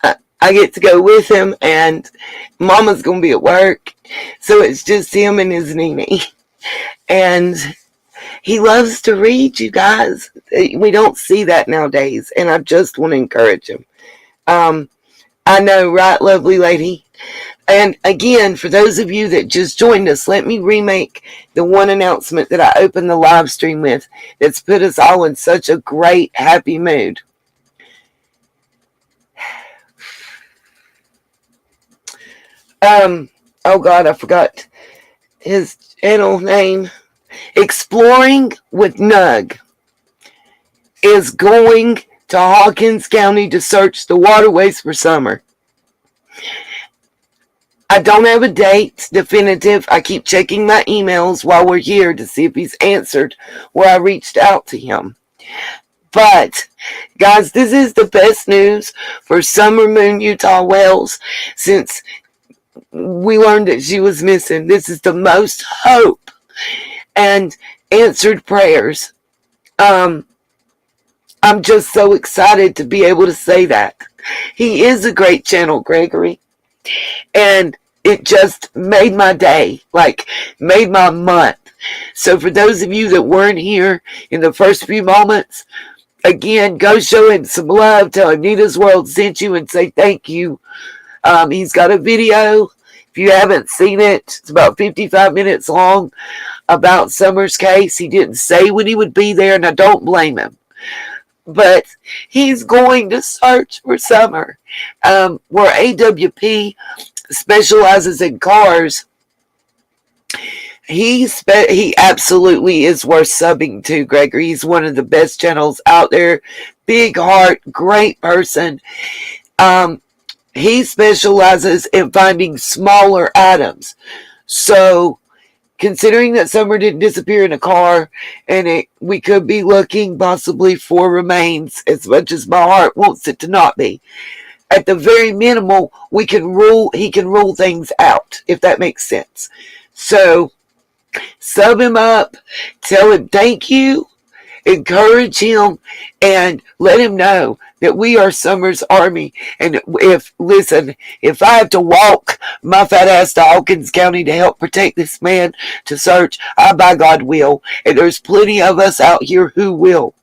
I get to go with him, and Mama's going to be at work, so it's just him and his Nene. And he loves to read, you guys. We don't see that nowadays, and I just want to encourage him. I know, right, lovely lady? And again, for those of you that just joined us, let me remake the one announcement that I opened the live stream with that's put us all in such a great, happy mood. Oh God, I forgot his channel name. Exploring with Nug is going to Hawkins County to search the waterways for summer. I don't have a date definitive. I keep checking my emails while we're here to see if he's answered where I reached out to him. But, guys, this is the best news for Summer Moon Utah Whales since we learned that she was missing. This is the most hope and answered prayers. I'm just so excited to be able to say that. He is a great channel, Gregory. And it just made my day, like made my month. So for those of you that weren't here in the first few moments, again, go show him some love. Tell him Nita's World sent you and say thank you. He's got a video. If you haven't seen it, it's about 55 minutes long about Summer's case. He didn't say when he would be there, and I don't blame him. But he's going to search for Summer. Where AWP specializes in cars, he absolutely is worth subbing to, Gregory. He's one of the best channels out there. Big heart, great person. He specializes in finding smaller items. So, considering that Summer didn't disappear in a car, and we could be looking possibly for remains, as much as my heart wants it to not be. At the very minimal, he can rule things out, if that makes sense. So, sub him up, tell him thank you, encourage him, and let him know that we are Summer's army. And if I have to walk my fat ass to Hawkins County to help protect this man to search, I by God will. And there's plenty of us out here who will.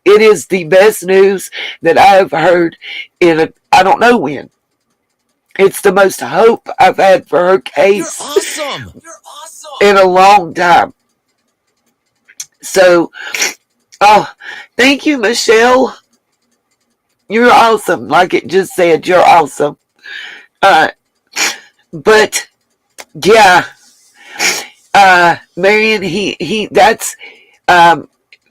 It is the best news that I have heard I don't know when. It's the most hope I've had for her case. You're awesome. You're awesome. In a long time. So, thank you, Michelle. You're awesome. Like it just said, you're awesome. But, yeah. Marion, that's,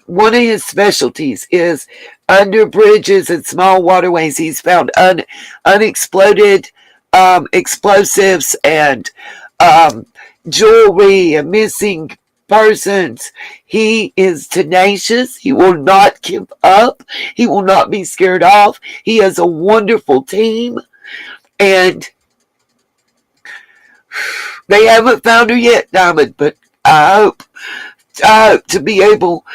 one of his specialties is under bridges and small waterways. He's found unexploded, explosives and, jewelry and missing persons. He is tenacious. He will not give up. He will not be scared off. He has a wonderful team, and they haven't found her yet, Diamond, but I hope to be able.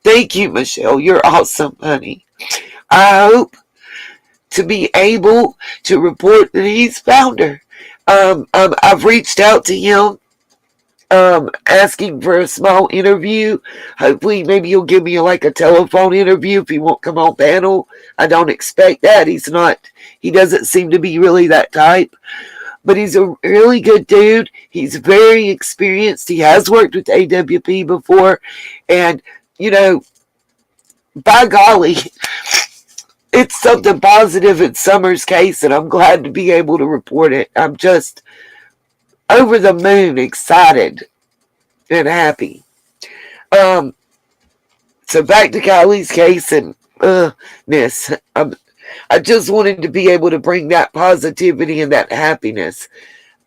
Thank you, Michelle. You're awesome, honey. I hope to be able to report that he's found her. I've reached out to him, asking for a small interview. Hopefully, maybe he'll give me like a telephone interview if he won't come on panel. I don't expect that. He doesn't seem to be really that type. But he's a really good dude. He's very experienced. He has worked with AWP before. And, by golly, it's something positive in Summer's case, and I'm glad to be able to report it. I'm just over the moon excited and happy. So back to Kiely's case and this. I just wanted to be able to bring that positivity and that happiness.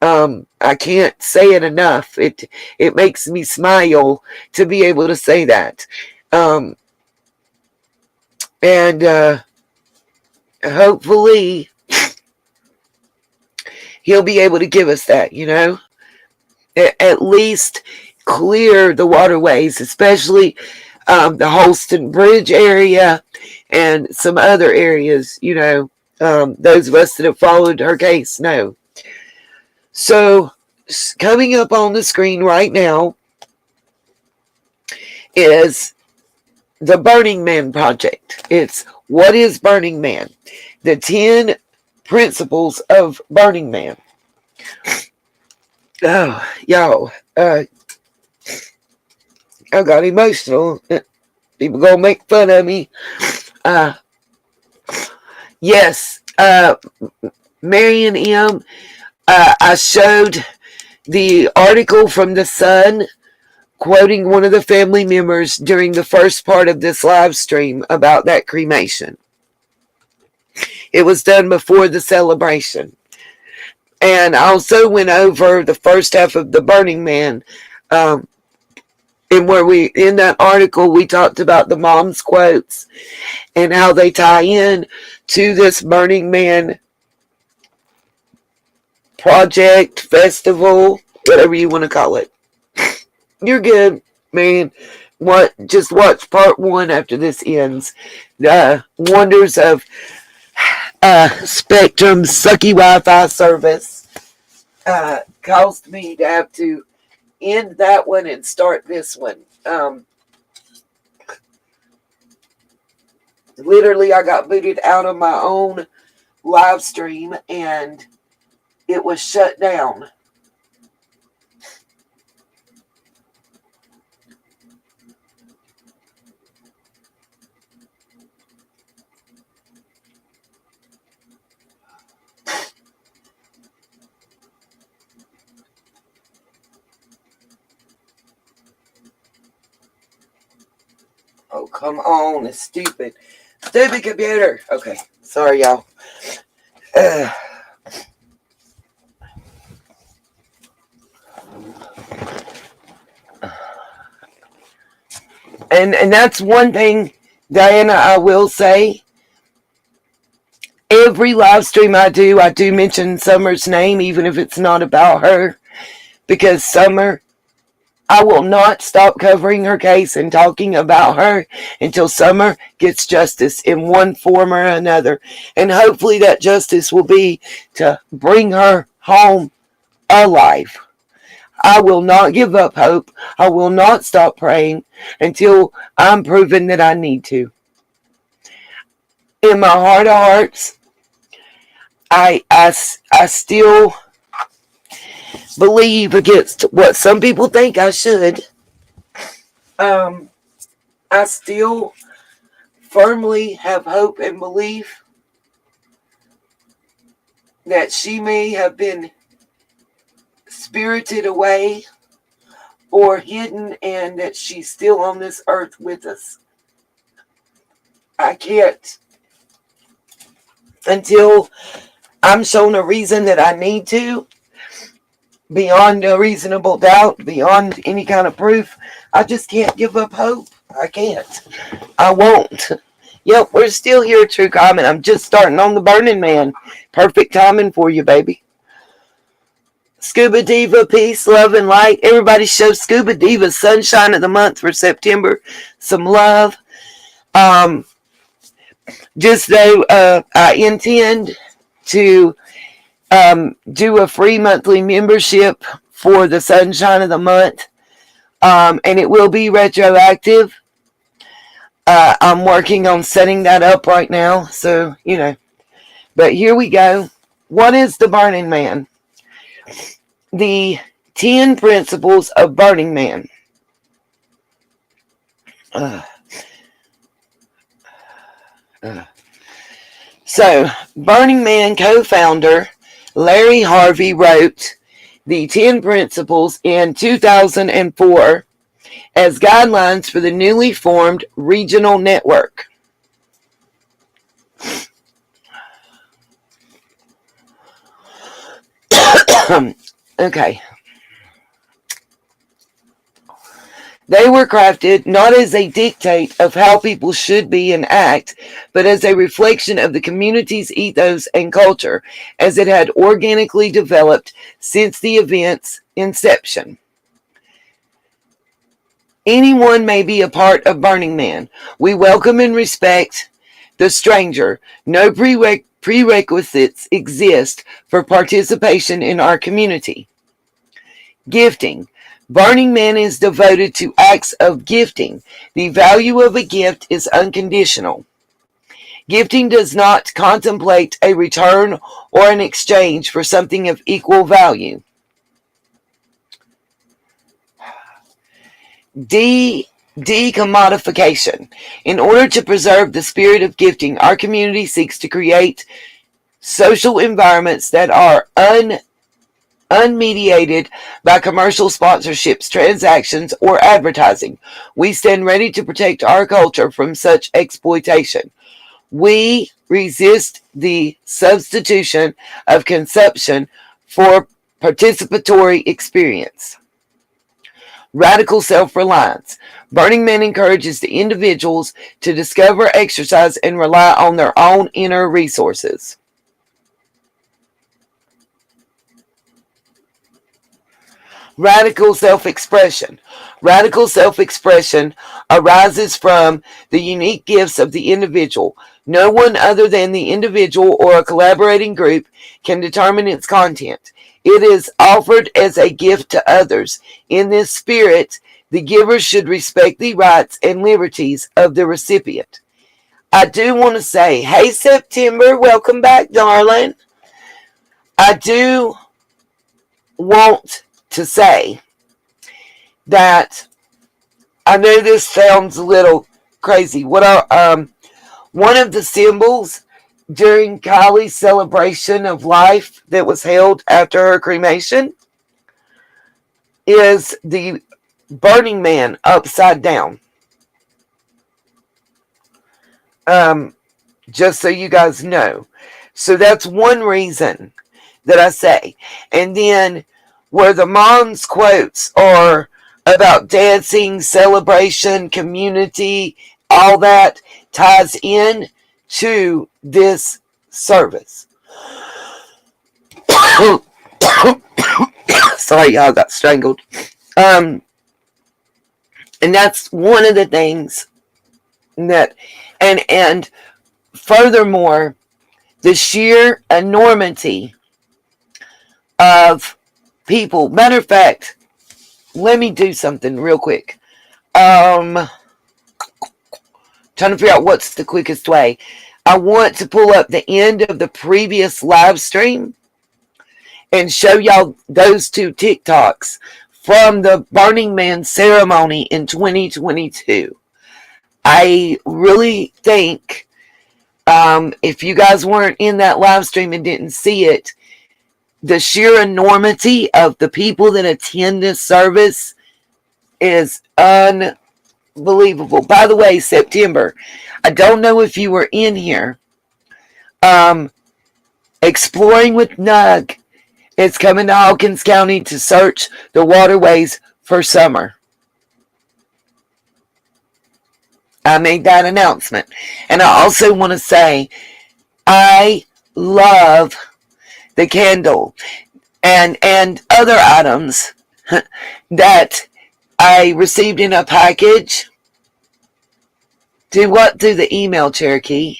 I can't say it enough. It makes me smile to be able to say that. And hopefully he'll be able to give us that, At least clear the waterways, especially the Holston Bridge area and some other areas. Those of us that have followed her case know. So, coming up on the screen right now is the Burning Man Project. It's what is Burning Man? The 10 principles of Burning Man. Oh, y'all. I got emotional. People gonna make fun of me. Yes. Marion M. I showed the article from The Sun quoting one of the family members during the first part of this live stream about that cremation. It was done before the celebration. And I also went over the first half of the Burning Man. And where in that article, we talked about the mom's quotes and how they tie in to this Burning Man project, festival, whatever you want to call it. You're good, man. Just watch part 1 after this ends. The wonders of Spectrum's sucky Wi-Fi service caused me to have to end that one and start this one. Literally, I got booted out of my own live stream and it was shut down. Oh, come on. It's stupid. Stupid computer. Okay. Sorry, y'all. And that's one thing, Diana, I will say. Every live stream I do mention Summer's name, even if it's not about her. Because Summer, I will not stop covering her case and talking about her until Summer gets justice in one form or another. And hopefully that justice will be to bring her home alive. I will not give up hope. I will not stop praying until I'm proven that I need to. In my heart of hearts, I still believe against what some people think I should. I still firmly have hope and belief that she may have been spirited away or hidden and that she's still on this earth with us. I can't, until I'm shown a reason that I need to, beyond a reasonable doubt, beyond any kind of proof, I just can't give up hope. I can't. I won't. Yep, we're still here, True Comment. I'm just starting on the Burning Man. Perfect timing for you, baby. Scuba Diva, peace, love, and light. Everybody show Scuba Diva Sunshine of the Month for September some love. Just though I intend to do a free monthly membership for the Sunshine of the Month, and it will be retroactive. I'm working on setting that up right now, so, But here we go. What is the Burning Man? The 10 principles of Burning Man. So, Burning Man co-founder Larry Harvey wrote the 10 principles in 2004 as guidelines for the newly formed regional network. Okay. They were crafted not as a dictate of how people should be and act, but as a reflection of the community's ethos and culture as it had organically developed since the event's inception. Anyone may be a part of Burning Man. We welcome and respect the stranger. No prerequisites exist for participation in our community. Gifting. Burning Man is devoted to acts of gifting. The value of a gift is unconditional. Gifting does not contemplate a return or an exchange for something of equal value. Decommodification. In order to preserve the spirit of gifting, our community seeks to create social environments that are unmediated by commercial sponsorships, transactions, or advertising. We stand ready to protect our culture from such exploitation. We resist the substitution of consumption for participatory experience. Radical self-reliance. Burning Man encourages the individuals to discover, exercise, and rely on their own inner resources. Radical self-expression. Radical self-expression arises from the unique gifts of the individual. No one other than the individual or a collaborating group can determine its content. It is offered as a gift to others. In this spirit, the giver should respect the rights and liberties of the recipient. I do want to say, hey September, welcome back, darling. I do want to say that I know this sounds a little crazy. One of the symbols during Kiely's celebration of life that was held after her cremation is the Burning Man upside down. Just so you guys know. So that's one reason that I say. And then where the mom's quotes are about dancing, celebration, community, all that ties in to this service. Sorry, y'all, got strangled. And that's one of the things that, and furthermore, the sheer enormity of people. Matter of fact, let me do something real quick. Trying to figure out what's the quickest way. I want to pull up the end of the previous live stream and show y'all those two TikToks from the Burning Man ceremony in 2022. I really think if you guys weren't in that live stream and didn't see it, the sheer enormity of the people that attend this service is unbelievable. By the way, September, I don't know if you were in here. Exploring with Nug is coming to Hawkins County to search the waterways for summer. I made that announcement. And I also want to say, I love the candle and other items that I received in a package. Do what through the email, Cherokee?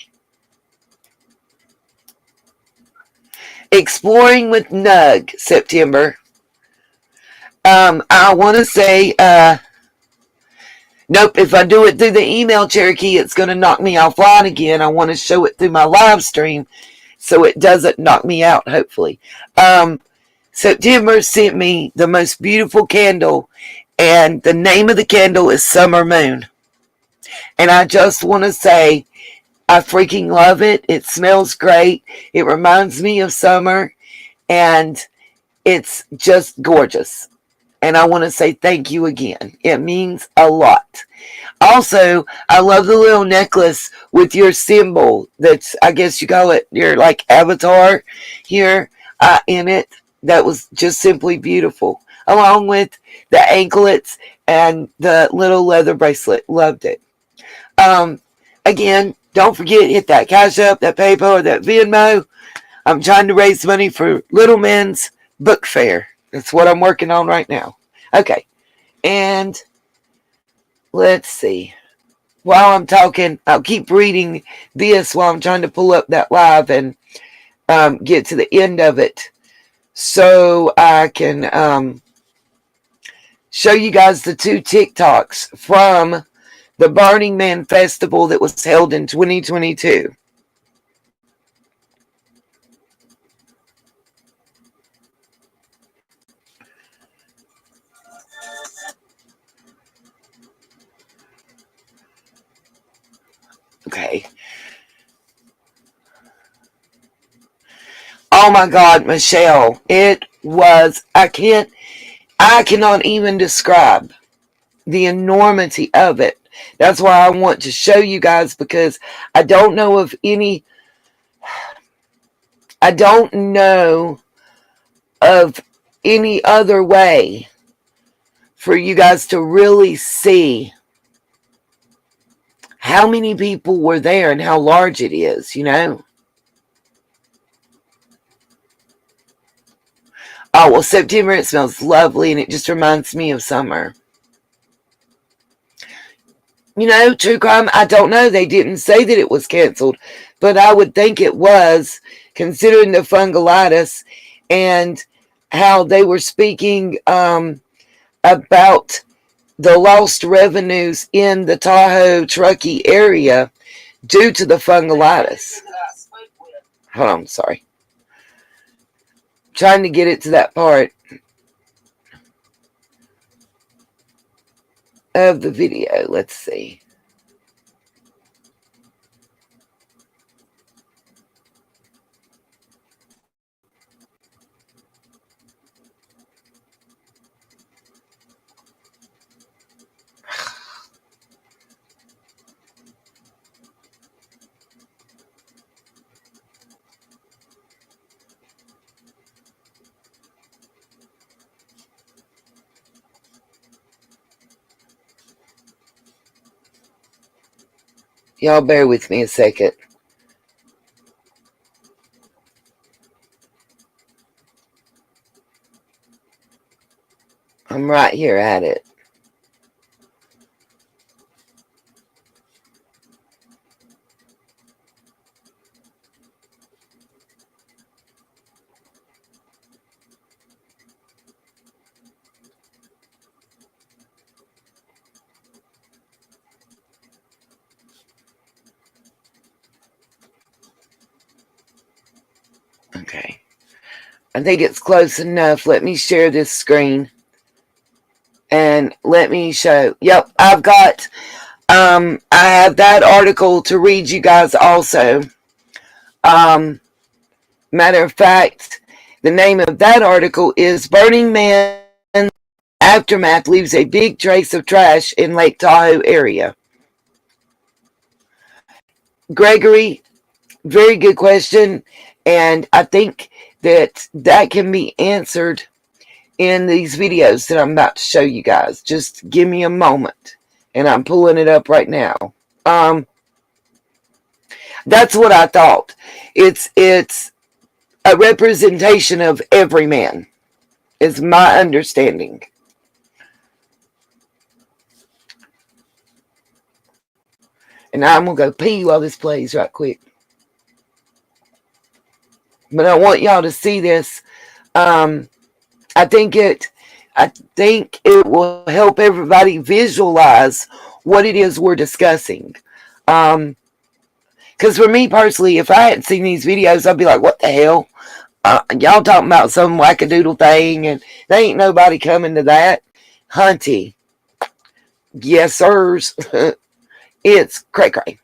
Exploring with Nug, September. I want to say, nope, if I do it through the email, Cherokee, it's going to knock me offline again. I want to show it through my live stream so it doesn't knock me out, hopefully. September sent me the most beautiful candle, and the name of the candle is Summer Moon. And I just want to say, I freaking love it. It smells great. It reminds me of summer, and it's just gorgeous. And I want to say thank you again. It means a lot. Also, I love the little necklace with your symbol. That's, I guess you call it your like avatar here in it. That was just simply beautiful. Along with the anklets and the little leather bracelet. Loved it. Again, don't forget, hit that CashApp, that PayPal, or that Venmo. I'm trying to raise money for Little Men's Book Fair. That's what I'm working on right now. Okay. And let's see. While I'm talking, I'll keep reading this while I'm trying to pull up that live and get to the end of it, so I can show you guys the 2 TikToks from the Burning Man Festival that was held in 2022. Okay. Oh my God, Michelle. It was, I cannot even describe the enormity of it. That's why I want to show you guys, because I don't know of any, I don't know of any other way for you guys to really see how many people were there and how large it is, you know? Oh, well, September, it smells lovely, and it just reminds me of summer. You know, true crime, I don't know. They didn't say that it was canceled, but I would think it was, considering the fungalitis and how they were speaking about the lost revenues in the Tahoe, Truckee area due to the fungalitis. Hold on, sorry. Trying to get it to that part of the video. Let's see. Y'all bear with me a second. I'm right here at it. Okay. I think it's close enough. Let me share this screen. And let me show. Yep, I've got, I have that article to read you guys also. Matter of fact, the name of that article is Burning Man Aftermath Leaves a Big Trace of Trash in Lake Tahoe Area. Gregory, very good question. And I think that that can be answered in these videos that I'm about to show you guys. Just give me a moment. And I'm pulling it up right now. That's what I thought. It's a representation of every man, is my understanding. And I'm going to go pee while this plays right quick. But I want y'all to see this. I think it will help everybody visualize what it is we're discussing. Because for me personally, if I hadn't seen these videos, I'd be like, what the hell? Y'all talking about some wackadoodle thing, and there ain't nobody coming to that. Hunty. Yes, sirs. It's cray-cray.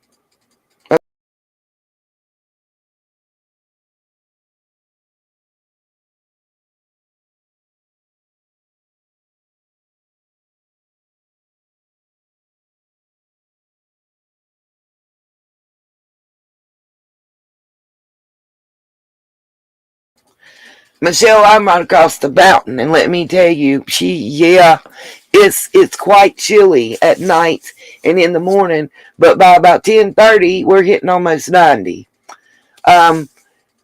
Michelle, I'm right across the mountain, and let me tell you, it's quite chilly at night and in the morning, but by about 10:30, we're hitting almost 90.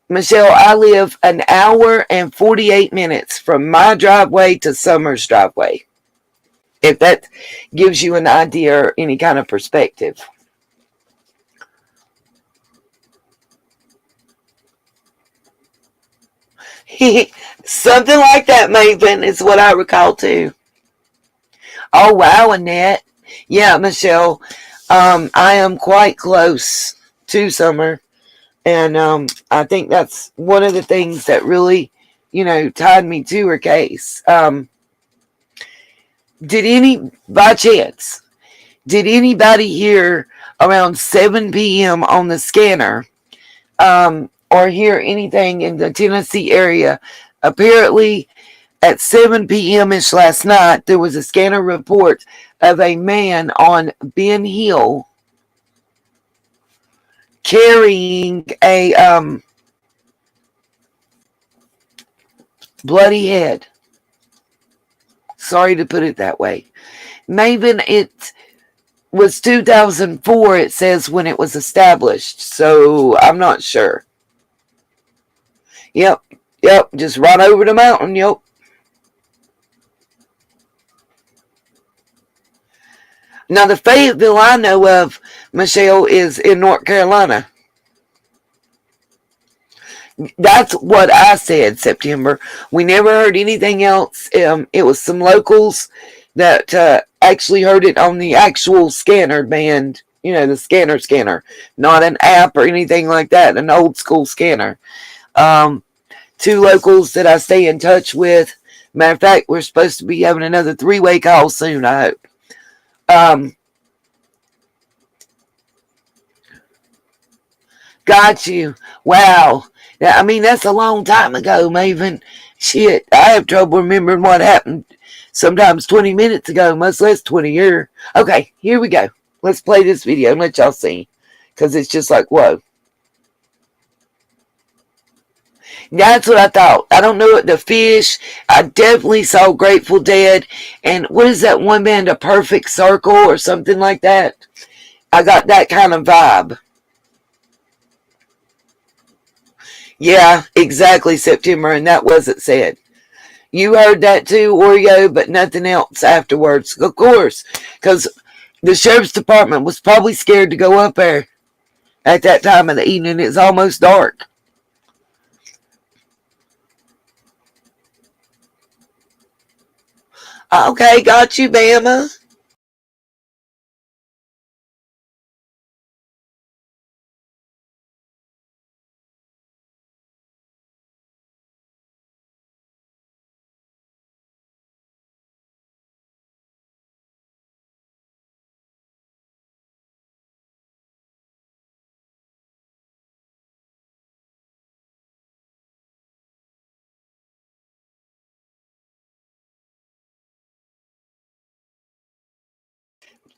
Michelle, I live an hour and 48 minutes from my driveway to Summer's driveway. if that gives you an idea or any kind of perspective. Something like that, Maven, is what I recall too. Oh wow, Annette. Yeah, Michelle. I am quite close to Summer, and I think that's one of the things that really, tied me to her case. By chance, did anybody hear around 7 p.m. on the scanner, or hear anything in the Tennessee area? Apparently, at 7 p.m. ish last night, there was a scanner report of a man on Ben Hill carrying a bloody head. Sorry to put it that way. Maven, it was 2004, it says, when it was established. So I'm not sure. Yep, just right over the mountain, yep. Now, the Fayetteville I know of, Michelle, is in North Carolina. That's what I said, September. We never heard anything else. It was some locals that actually heard it on the actual scanner band, the scanner, not an app or anything like that, an old school scanner. Two locals that I stay in touch with. Matter of fact, we're supposed to be having another 3-way call soon, I hope. Got you. Wow. I mean, that's a long time ago, Maven. Shit, I have trouble remembering what happened sometimes 20 minutes ago, much less 20 years. Okay, here we go. Let's play this video and let y'all see. Because it's just like, whoa. That's what I thought. I don't know what the fish. I definitely saw Grateful Dead. And what is that one band, A Perfect Circle or something like that? I got that kind of vibe. Yeah, exactly, September, and that wasn't said. You heard that too, Oreo, but nothing else afterwards. Of course, because the sheriff's department was probably scared to go up there at that time of the evening. It's almost dark. Okay, got you, Bama.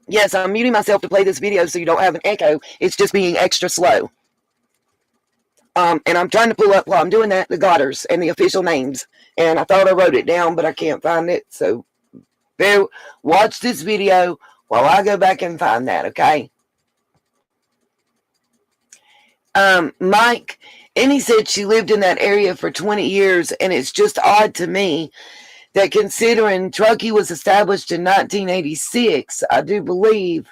Yes, I'm muting myself to play this video so you don't have an echo. It's just being extra slow. And I'm trying to pull up while I'm doing that the Godders and the official names. And I thought I wrote it down, but I can't find it. So watch this video while I go back and find that, okay? Mike, and he said she lived in that area for 20 years, and it's just odd to me that considering Truckee was established in 1986, I do believe,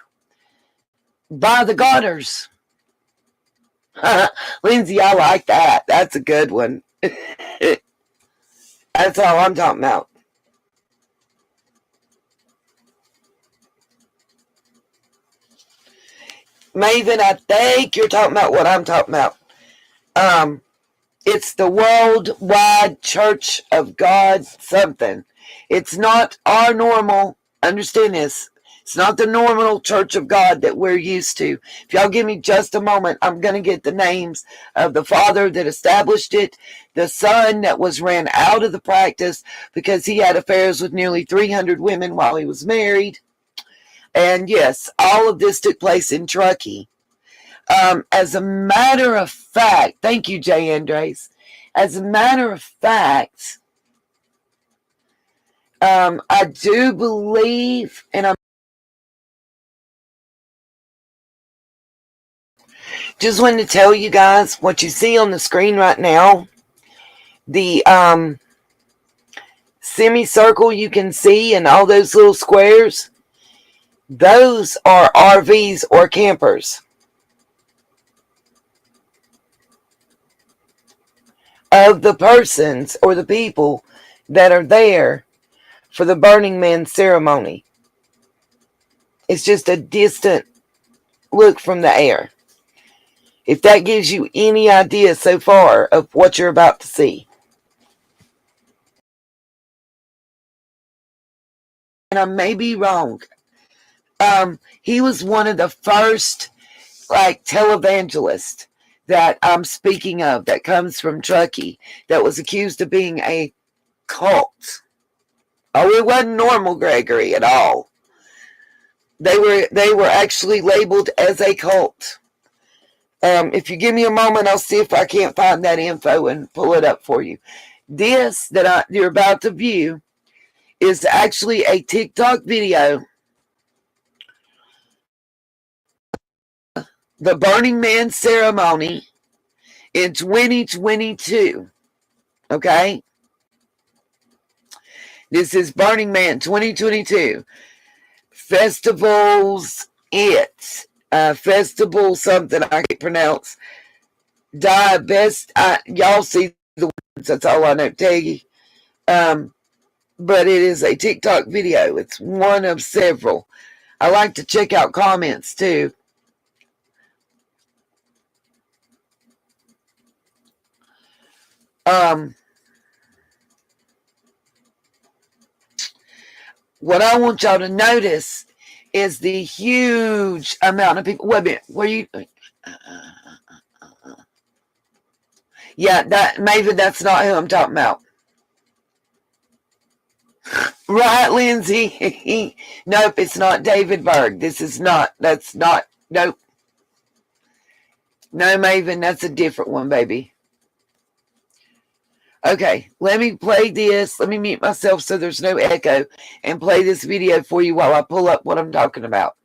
by the Godders. Lindsay, I like that. That's a good one. That's all I'm talking about. Maven, I think you're talking about what I'm talking about. It's the Worldwide Church of God something. It's not our normal, understand this, it's not the normal Church of God that we're used to. If y'all give me just a moment, I'm going to get the names of the father that established it, the son that was ran out of the practice because he had affairs with nearly 300 women while he was married. And yes, all of this took place in Truckee. As a matter of fact, thank you, Jay Andres. As a matter of fact, I do believe, and I'm just wanting to tell you guys what you see on the screen right now. The semicircle you can see and all those little squares, those are RVs or campers of the persons or the people that are there for the Burning Man ceremony. It's just a distant look from the air. If that gives you any idea so far of what you're about to see. And I may be wrong. He was one of the first televangelists that I'm speaking of that comes from Truckee that was accused of being a cult. Oh, it wasn't normal Gregory at all. They were actually labeled as a cult. If you give me a moment, I'll see if I can't find that info and pull it up for you. This that you're about to view is actually a TikTok video. The Burning Man ceremony in 2022. Okay? This is Burning Man 2022. Festivals, festival something I can't pronounce. Y'all see the words, that's all I know, Teggy. But it is a TikTok video. It's one of several. I like to check out comments too. What I want y'all to notice is the huge amount of people. Wait a minute. Were you? Yeah, maybe that's not who I'm talking about. Right, Lindsay? Nope, it's not David Berg. That's not, nope. No, Maven, that's a different one, baby. Okay, let me play this. Let me mute myself so there's no echo and play this video for you while I pull up what I'm talking about.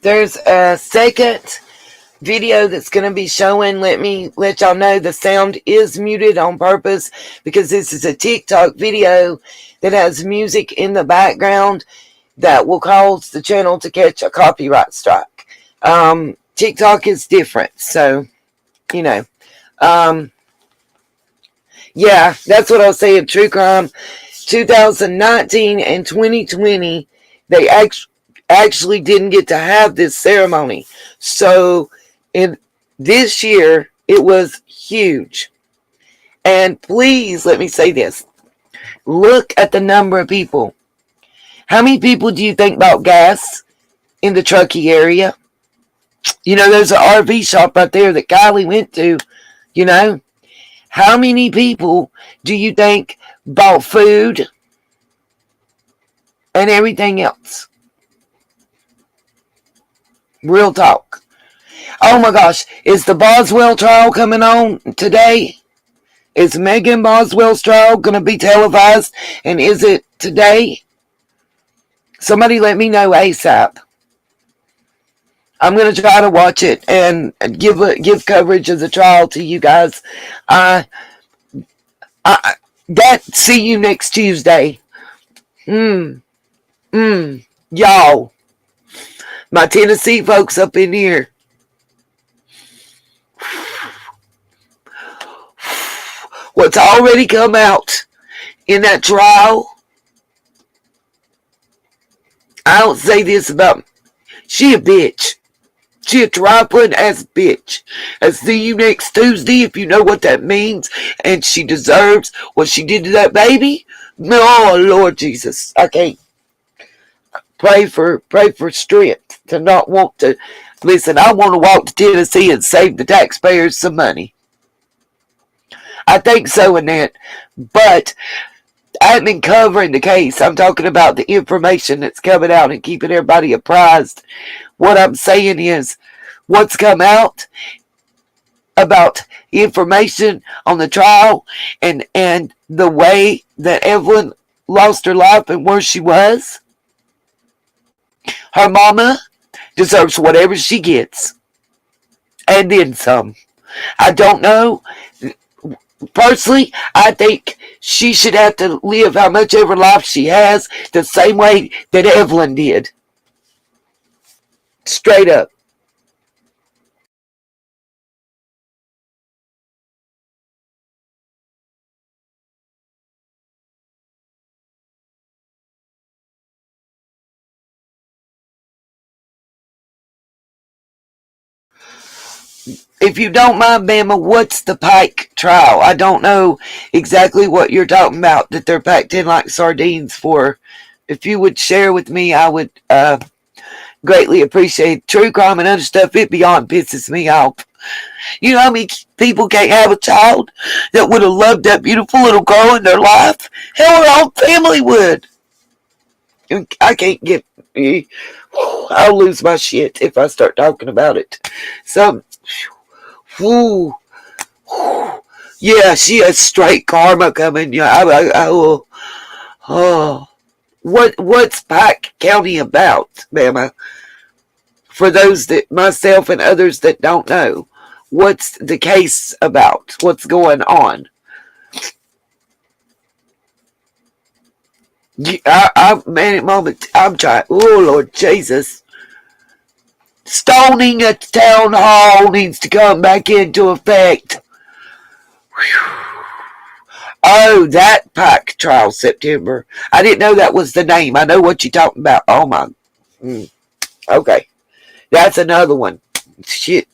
There's a second video that's going to be showing. Let me let y'all know the sound is muted on purpose because this is a TikTok video that has music in the background that will cause the channel to catch a copyright strike. TikTok is different, so you know. Yeah, that's what I was saying. True crime 2019 and 2020, they actually didn't get to have this ceremony. So in this year, it was huge. And please let me say this. Look at the number of people. How many people do you think bought gas in the Truckee area? You know, there's an RV shop right there that Kiely went to, you know. How many people do you think bought food and everything else? Real talk. Oh my gosh, is the Boswell trial coming on today? Is Megan Boswell's trial going to be televised? And is it today? Somebody let me know ASAP. I'm going to try to watch it and give coverage of the trial to you guys. See you next Tuesday. Y'all. My Tennessee folks up in here. What's already come out in that trial. I don't say this about. She a bitch. She a trifling ass bitch. I'll see you next Tuesday if you know what that means. And she deserves what she did to that baby. Oh Lord Jesus. I can't. Pray for strength to not want to. Listen, I want to walk to Tennessee and save the taxpayers some money. I think so, Annette. But I haven't been covering the case. I'm talking about the information that's coming out and keeping everybody apprised. What I'm saying is, what's come out about information on the trial and the way that Evelyn lost her life and where she was. Her mama deserves whatever she gets. And then some. I don't know. Personally, I think she should have to live how much ever life she has the same way that Evelyn did. Straight up. If you don't mind, Bama, what's the Pike trial? I don't know exactly what you're talking about that they're packed in like sardines for. If you would share with me, I would greatly appreciate. True crime and other stuff, it beyond pisses me off. You know how many people can't have a child that would have loved that beautiful little girl in their life? Hell, her own family would. I can't get. I'll lose my shit if I start talking about it. So, yeah, she has straight karma coming. Yeah, what's Pike County about, Mama? For those that myself and others that don't know, what's the case about? What's going on? Man, at the moment, I'm trying. Oh Lord Jesus! Stoning at the town hall needs to come back into effect. Oh, that Pike trial, September. I didn't know that was the name. I know what you're talking about. Oh my. Okay. That's another one. Shit.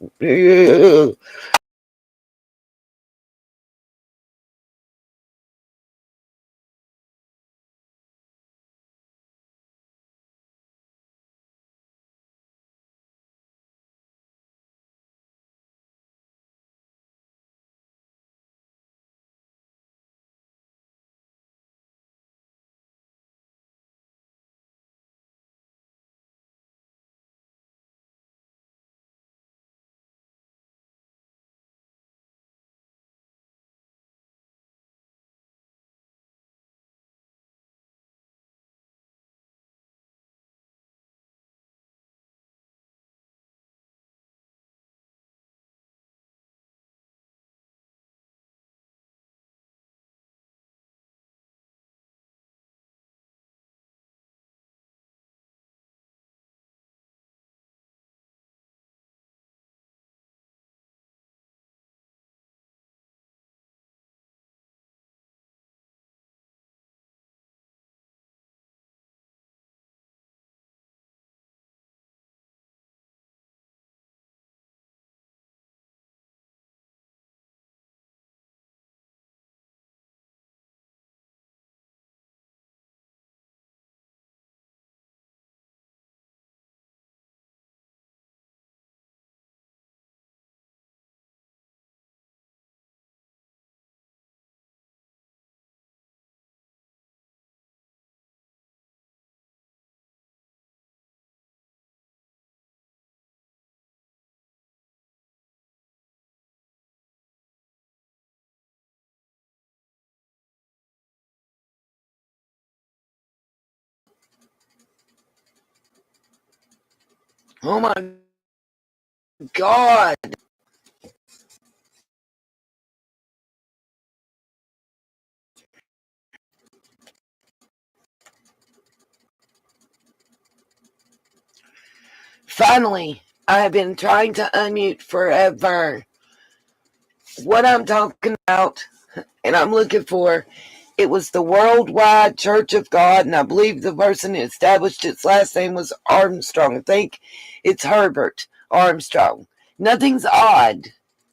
Oh my God. Finally, I have been trying to unmute forever. What I'm talking about and I'm looking for, it was the Worldwide Church of God, and I believe the person that established its last name was Armstrong. I think it's Herbert Armstrong. Nothing's odd.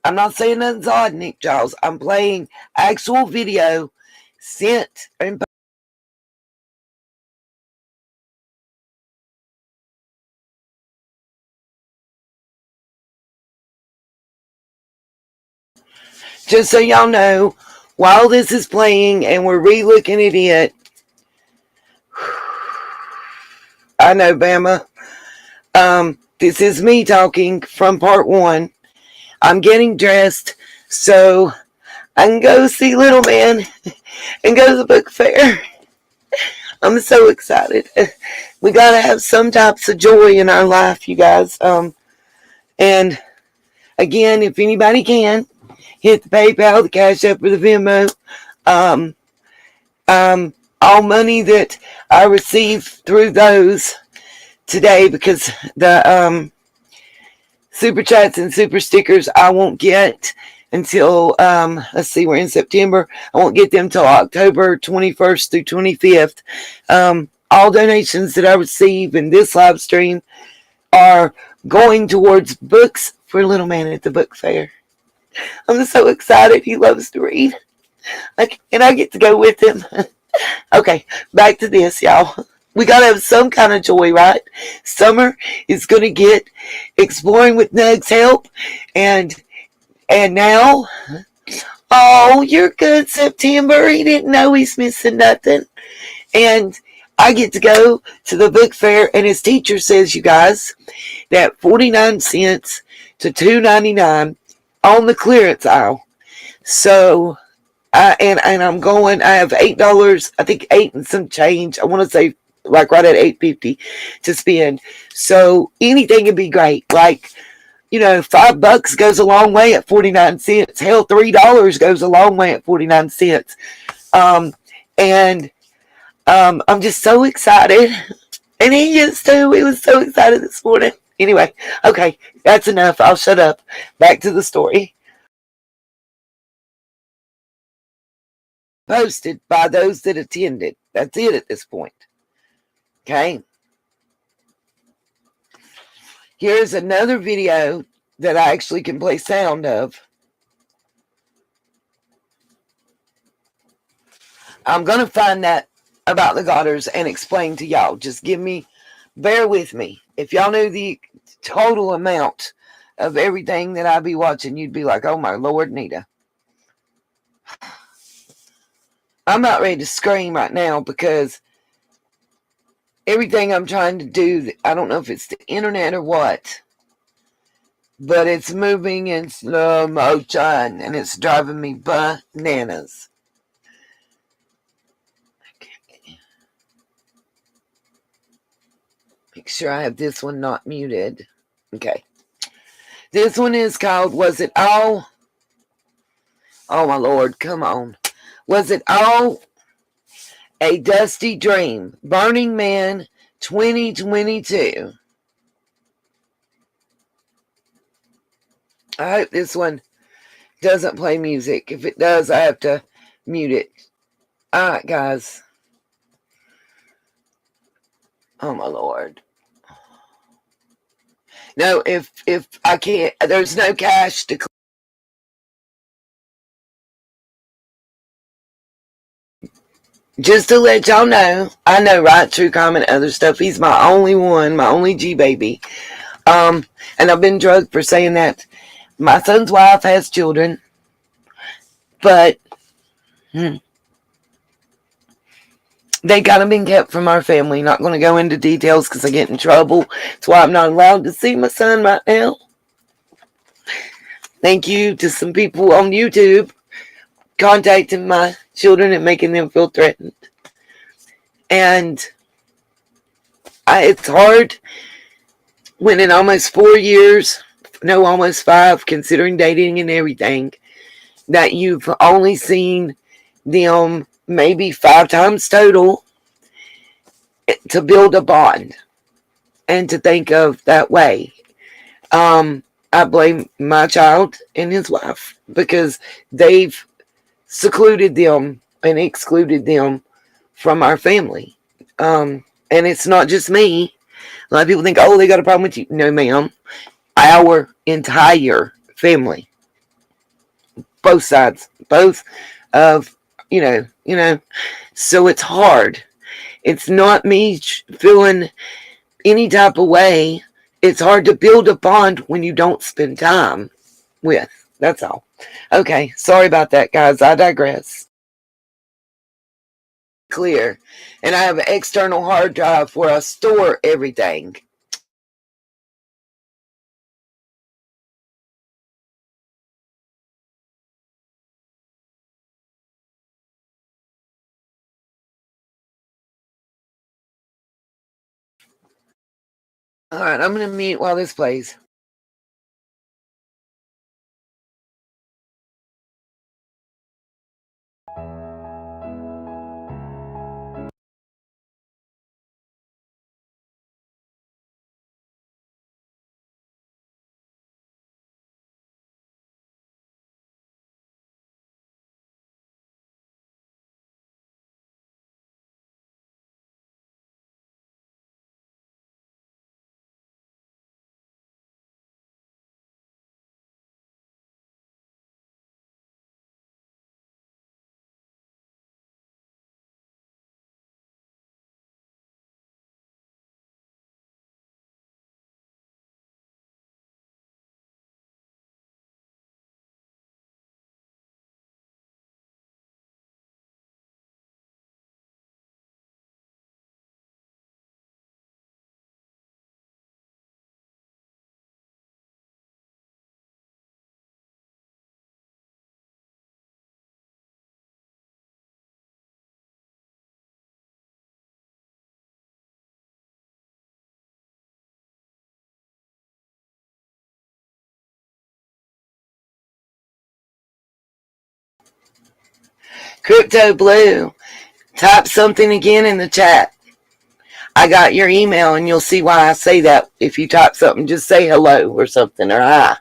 I'm not saying nothing's odd, Nick Giles. I'm playing actual video sent and just so y'all know, while this is playing and we're re-looking at it, I know, Bama. This is me talking from part one. I'm getting dressed so I can go see Little Man and go to the book fair. I'm so excited. We gotta have some types of joy in our life, you guys. And again, if anybody can, hit the PayPal, the Cash App, or the Venmo. All money that I receive through those today, because the super chats and super stickers I won't get until let's see, we're in September. I won't get them till October 21st through 25th. All donations that I receive in this live stream are going towards books for Little Man at the book fair. I'm so excited. He loves to read, and I get to go with him. Okay, back to this, y'all. We gotta have some kind of joy, right? Summer is gonna get exploring with Nug's help, and now, oh, you're good, September. He didn't know he's missing nothing, and I get to go to the book fair, and his teacher says, you guys, that 49 cents to $2.99 on the clearance aisle. So and I'm going. I have $8. I think 8 and some change. I want to say like right at $8.50 to spend. So anything can be great. Like, you know, $5 goes a long way at 49 cents. Hell, $3 goes a long way at 49 cents. And I'm just so excited, and he is too. He was so excited this morning. Anyway, okay, that's enough. I'll shut up. Back to the story. Posted by those that attended. That's it at this point. Okay. Here's another video that I actually can play sound of. I'm going to find that about the Godders and explain to y'all. Just bear with me. If y'all knew the total amount of everything that I'd be watching, you'd be like, oh my Lord, Nita. I'm not ready to scream right now because everything I'm trying to do, I don't know if it's the internet or what, but it's moving in slow motion and it's driving me bananas. Okay. Make sure I have this one not muted. Okay. This one is called, Was It All? Oh my Lord, come on. Was It All a Dusty Dream? Burning Man 2022. I hope this one doesn't play music. If it does, I have to mute it. Alright, guys. Oh my Lord. No, if I can't, there's no cash to just to let y'all know, I know, right? True Comment, other stuff. He's my only one, my only G baby. And I've been drugged for saying that. My son's wife has children, but they kind of been kept from our family. Not going to go into details because I get in trouble. That's why I'm not allowed to see my son right now. Thank you to some people on YouTube contacting my children and making them feel threatened. And it's hard when in almost 4 years, no, almost 5, considering dating and everything, that you've only seen them maybe 5 times total, to build a bond and to think of that way. I blame my child and his wife because they've secluded them and excluded them from our family. And it's not just me. A lot of people think, oh, they got a problem with you. No, ma'am. Our entire family, both sides, both of, so it's hard. It's not me feeling any type of way. It's hard to build a bond when you don't spend time with. That's all. Okay, sorry about that, guys. I digress. Clear. And I have an external hard drive where I store everything. All right, I'm going to mute while this plays. Crypto Blue, type something again in the chat. I got your email and you'll see why I say that. If you type something, just say hello or something or hi.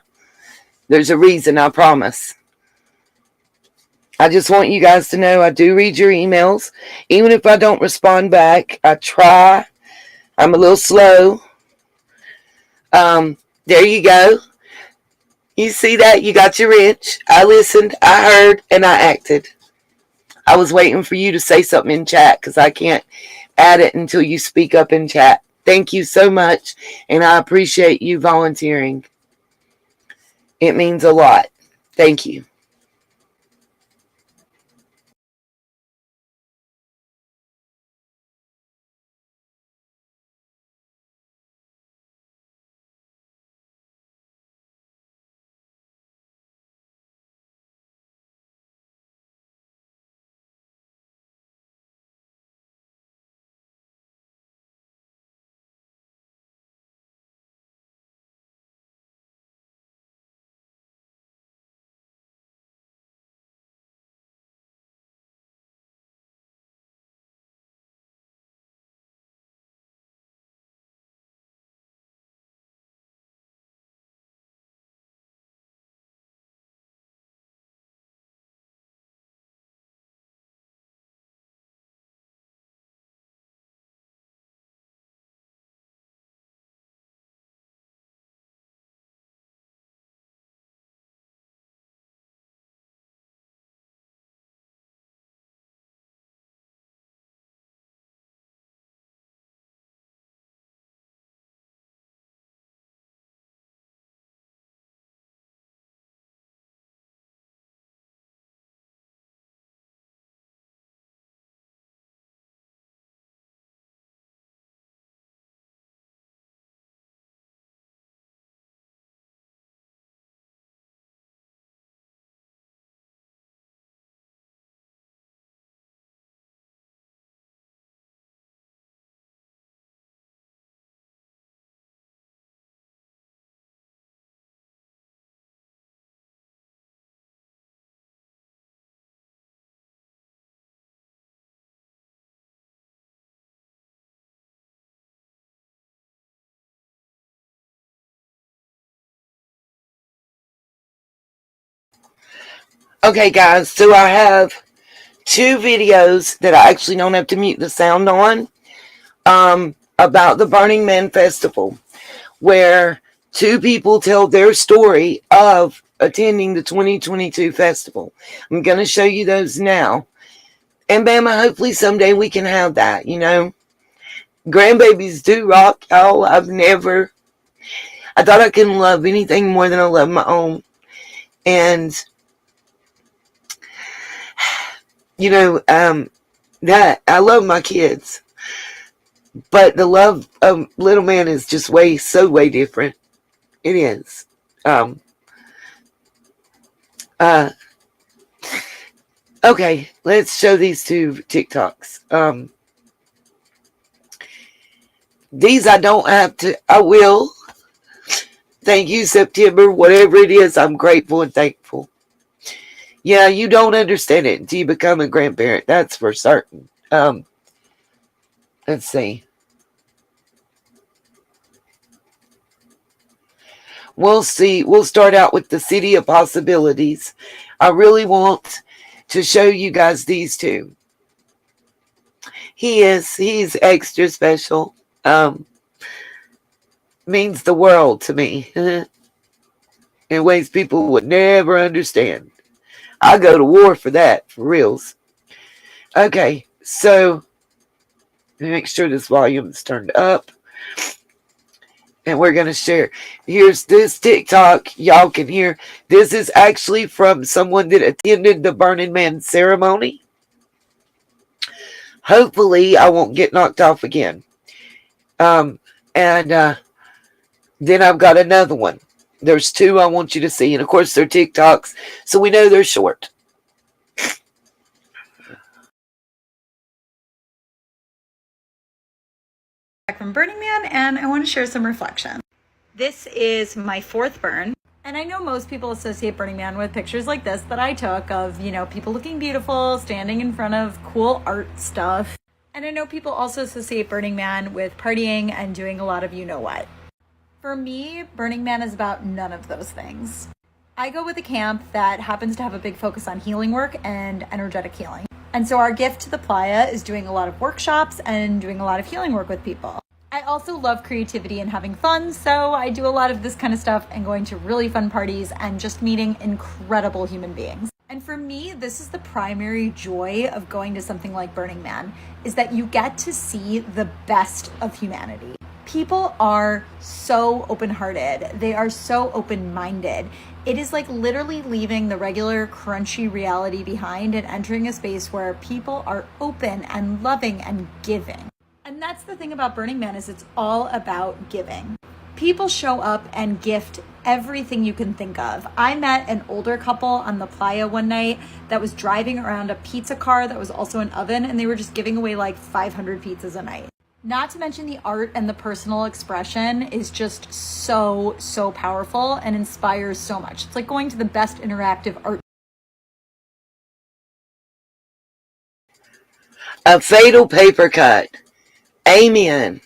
There's a reason, I promise. I just want you guys to know I do read your emails. Even if I don't respond back, I try. I'm a little slow. There you go. You see that? You got your itch. I listened, I heard, and I acted. I was waiting for you to say something in chat because I can't add it until you speak up in chat. Thank you so much, and I appreciate you volunteering. It means a lot. Thank you. Okay, guys, so I have two videos that I actually don't have to mute the sound on, about the Burning Man Festival, where two people tell their story of attending the 2022 festival. I'm going to show you those now. And Bama, hopefully someday we can have that, you know. Grandbabies do rock, y'all. I thought I couldn't love anything more than I love my own. And, you know, that I love my kids. But the love of little man is just way different. It is. Okay, let's show these two TikToks. These I don't have to, I will. Thank you, September. Whatever it is, I'm grateful and thankful. Yeah, you don't understand it until you become a grandparent. That's for certain. Let's see. We'll see. We'll start out with the City of Possibilities. I really want to show you guys these two. He's extra special. Means the world to me in ways people would never understand. I go to war for that, for reals. Okay, so let me make sure this volume is turned up. And we're going to share. Here's this TikTok. Y'all can hear. This is actually from someone that attended the Burning Man ceremony. Hopefully, I won't get knocked off again. And then I've got another one. There's two I want you to see. And, of course, they're TikToks, so we know they're short. Back from Burning Man, and I want to share some reflection. This is my fourth burn, and I know most people associate Burning Man with pictures like this that I took of, you know, people looking beautiful, standing in front of cool art stuff. And I know people also associate Burning Man with partying and doing a lot of you-know-what. For me, Burning Man is about none of those things. I go with a camp that happens to have a big focus on healing work and energetic healing. And so our gift to the playa is doing a lot of workshops and doing a lot of healing work with people. I also love creativity and having fun, so I do a lot of this kind of stuff and going to really fun parties and just meeting incredible human beings. And for me, this is the primary joy of going to something like Burning Man, is that you get to see the best of humanity. People are so open-hearted. They are so open-minded. It is like literally leaving the regular crunchy reality behind and entering a space where people are open and loving and giving. And that's the thing about Burning Man, is it's all about giving. People show up and gift everything you can think of. I met an older couple on the playa one night that was driving around a pizza car that was also an oven, and they were just giving away like 500 pizzas a night. Not to mention the art and the personal expression is just so powerful and inspires so much. It's like going to the best interactive art. A fatal paper cut. Amen.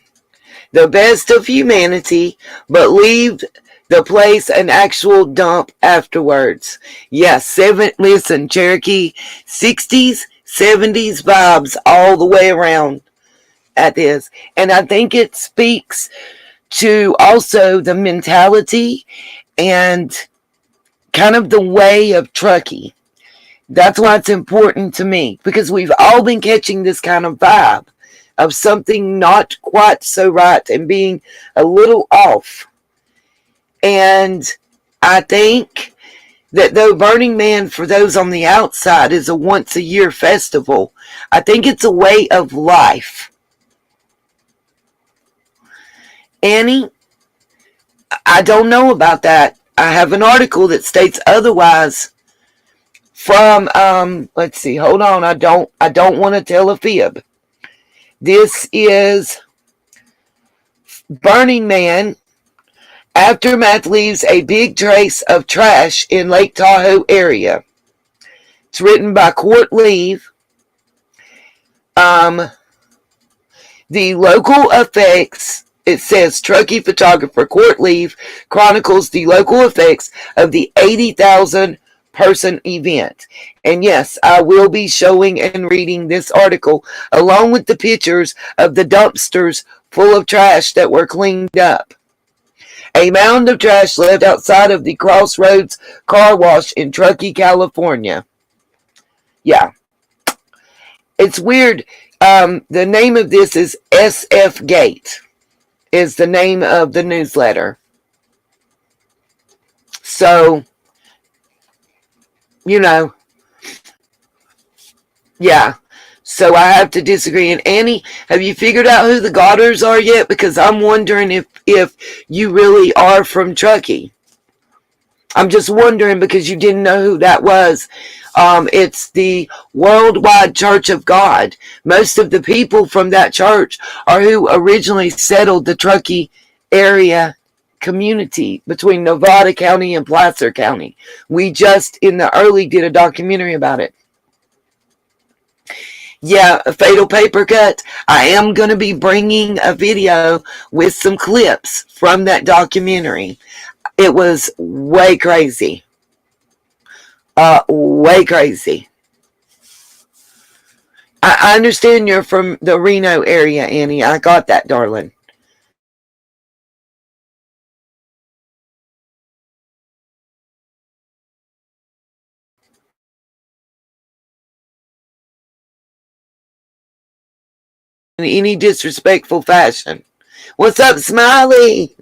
The best of humanity, but leave the place an actual dump afterwards. Yes, listen, Cherokee, 60s, 70s vibes all the way around at this. And I think it speaks to also the mentality and kind of the way of Truckee. That's why it's important to me, because we've all been catching this kind of vibe of something not quite so right and being a little off. And I think that though Burning Man, for those on the outside, is a once-a-year festival, I think it's a way of life. Annie, I don't know about that. I have an article that states otherwise from, let's see, hold on, I don't want to tell a fib. This is Burning Man. Aftermath leaves a big trace of trash in Lake Tahoe area. It's written by Court Leave. The local effects, it says Truckee photographer Court Leave chronicles the local effects of the 80,000 person event. And yes, I will be showing and reading this article along with the pictures of the dumpsters full of trash that were cleaned up. A mound of trash left outside of the Crossroads car wash in Truckee, California. Yeah. It's weird. The name of this is SF Gate, is the name of the newsletter. So, yeah. So I have to disagree. And Annie, have you figured out who the Godders are yet? Because I'm wondering if you really are from Truckee. I'm just wondering because you didn't know who that was. It's the Worldwide Church of God. Most of the people from that church are who originally settled the Truckee area community between Nevada County and Placer County. We just in the early did a documentary about it. Yeah, a fatal paper cut. I am going to be bringing a video with some clips from that documentary. It was way crazy. Way crazy. I understand you're from the Reno area, Annie. I got that, darling. In any disrespectful fashion. What's up, Smiley?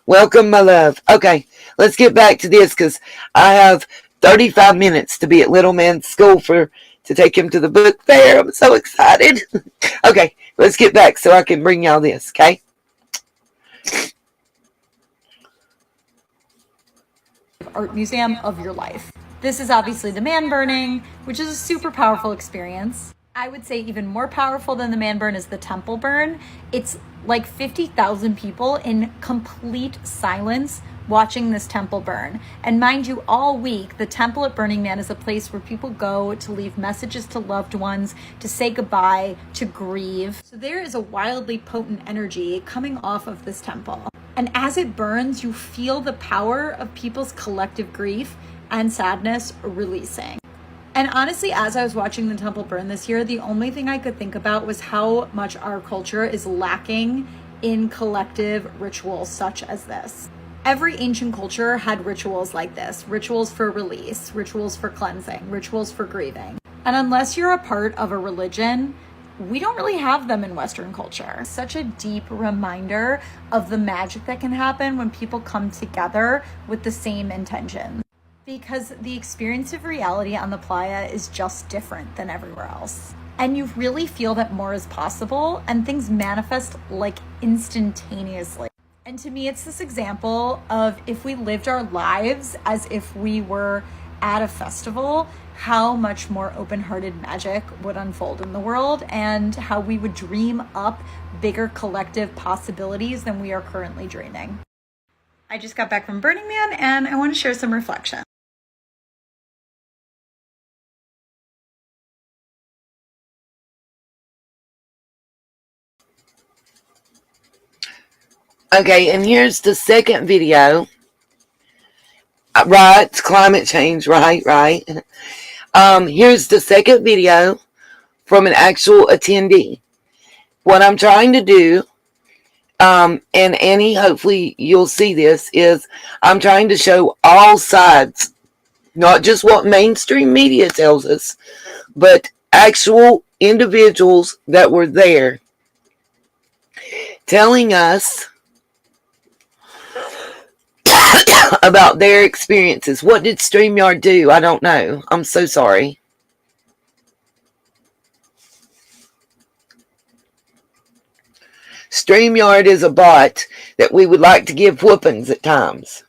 Welcome, my love. Okay, let's get back to this because I have 35 minutes to be at Little Man's School to take him to the book fair. I'm so excited. Okay, let's get back so I can bring y'all this, okay? Art museum of your life. This is obviously the man burning, which is a super powerful experience. I would say even more powerful than the man burn is the temple burn. It's like 50,000 people in complete silence watching this temple burn. And mind you, all week, the temple at Burning Man is a place where people go to leave messages to loved ones, to say goodbye, to grieve. So there is a wildly potent energy coming off of this temple. And as it burns, you feel the power of people's collective grief and sadness releasing. And honestly, as I was watching the temple burn this year, the only thing I could think about was how much our culture is lacking in collective rituals such as this. Every ancient culture had rituals like this, rituals for release, rituals for cleansing, rituals for grieving. And unless you're a part of a religion, we don't really have them in Western culture. Such a deep reminder of the magic that can happen when people come together with the same intention. Because the experience of reality on the playa is just different than everywhere else. And you really feel that more is possible and things manifest like instantaneously. And to me, it's this example of if we lived our lives as if we were at a festival, how much more open-hearted magic would unfold in the world and how we would dream up bigger collective possibilities than we are currently dreaming. I just got back from Burning Man and I want to share some reflection. Okay, and here's the second video. Right, it's climate change, right. Here's the second video from an actual attendee. What I'm trying to do, and Annie, hopefully you'll see this, is I'm trying to show all sides, not just what mainstream media tells us, but actual individuals that were there telling us about their experiences. What did StreamYard do? I don't know. I'm so sorry. StreamYard is a bot that we would like to give whoopings at times.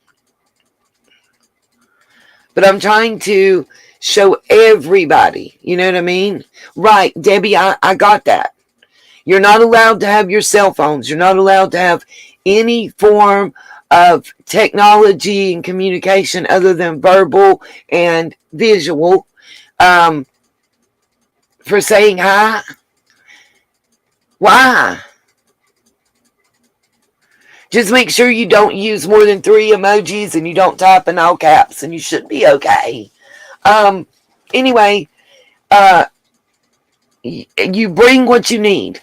But I'm trying to show everybody. You know what I mean? Right, Debbie, I got that. You're not allowed to have your cell phones. You're not allowed to have any form of technology and communication other than verbal and visual for saying hi. Why? Just make sure you don't use more than 3 emojis and you don't type in all caps, and you should be okay. Anyway, you bring what you need.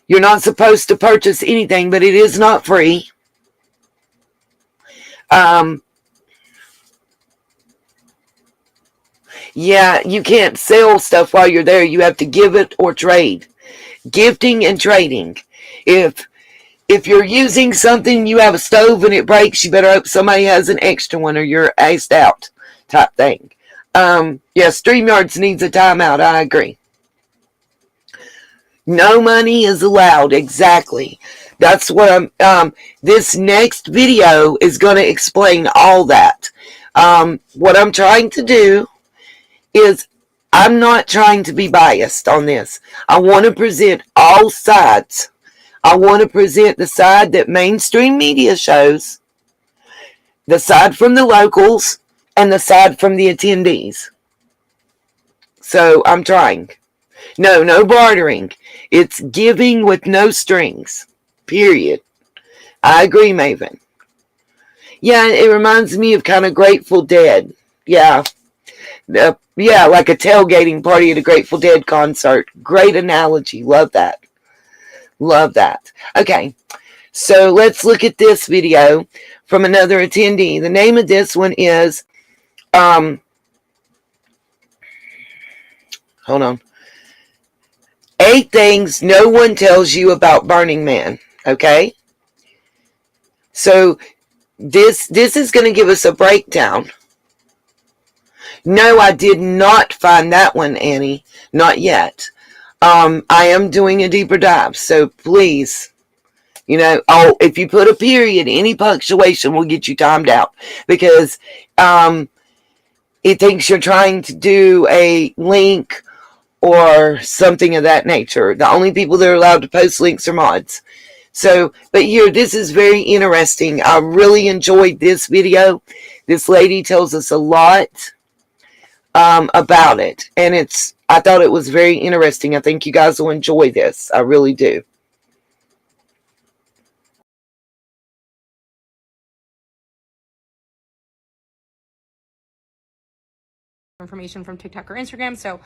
You're not supposed to purchase anything, but it is not free. Yeah, you can't sell stuff while you're there. You have to give it or trade. Gifting and trading. If you're using something, you have a stove and it breaks, you better hope somebody has an extra one or you're iced out type thing. Yeah, StreamYards needs a timeout. I agree. No money is allowed. Exactly. That's what this next video is going to explain all that. What I'm trying to do is, I'm not trying to be biased on this. I want to present all sides. I want to present the side that mainstream media shows, the side from the locals, and the side from the attendees. So I'm trying. No bartering. It's giving with no strings. Period. I agree, Maven. Yeah, it reminds me of kind of Grateful Dead. Yeah. Yeah, like a tailgating party at a Grateful Dead concert. Great analogy. Love that. Love that. Okay, so let's look at this video from another attendee. The name of this one is, hold on. 8 things no one tells you about Burning Man. Okay? So this is going to give us a breakdown. No, I did not find that one, Annie. Not yet. I am doing a deeper dive, so please, if you put a period, any punctuation will get you timed out, because it thinks you're trying to do a link or something of that nature. The only people that are allowed to post links are mods. So, but here, this is very interesting. I really enjoyed this video. This lady tells us a lot about it, and I thought it was very interesting. I think you guys will enjoy this. I really do. Information from TikTok or Instagram. So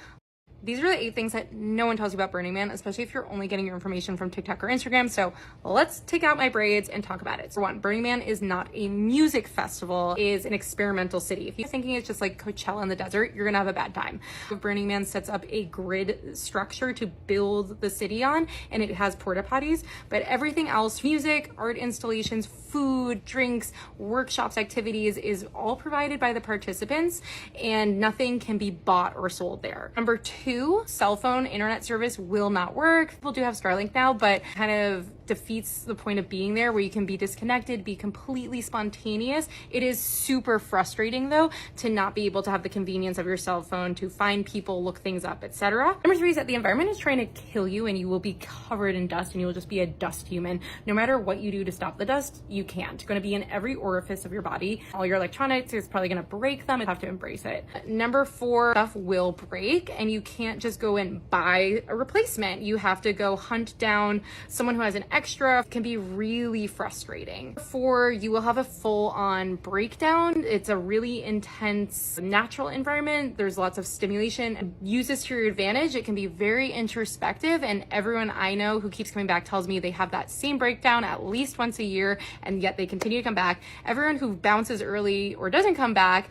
these are the 8 things that no one tells you about Burning Man, especially if you're only getting your information from TikTok or Instagram. So let's take out my braids and talk about it. For one, Burning Man is not a music festival, it is an experimental city. If you're thinking it's just like Coachella in the desert, you're gonna have a bad time. Burning Man sets up a grid structure to build the city on, and it has porta potties, but everything else, music, art installations, food, drinks, workshops, activities, is all provided by the participants, and nothing can be bought or sold there. Number 2, cell phone internet service will not work. People do have Starlink now, but kind of defeats the point of being there, where you can be disconnected, be completely spontaneous. It is super frustrating though to not be able to have the convenience of your cell phone to find people, look things up, etc. Number 3 is that the environment is trying to kill you, and you will be covered in dust, and you will just be a dust human. No matter what you do to stop the dust, you can't. It's going to be in every orifice of your body. All your electronics is probably going to break them. You have to embrace it. Number 4, stuff will break, and you can't just go and buy a replacement. You have to go hunt down someone who has an extra. It can be really frustrating. 4, you will have a full-on breakdown. It's a really intense natural environment. There's lots of stimulation. Use this to your advantage. It can be very introspective, and everyone I know who keeps coming back tells me they have that same breakdown at least once a year, and yet they continue to come back. Everyone who bounces early or doesn't come back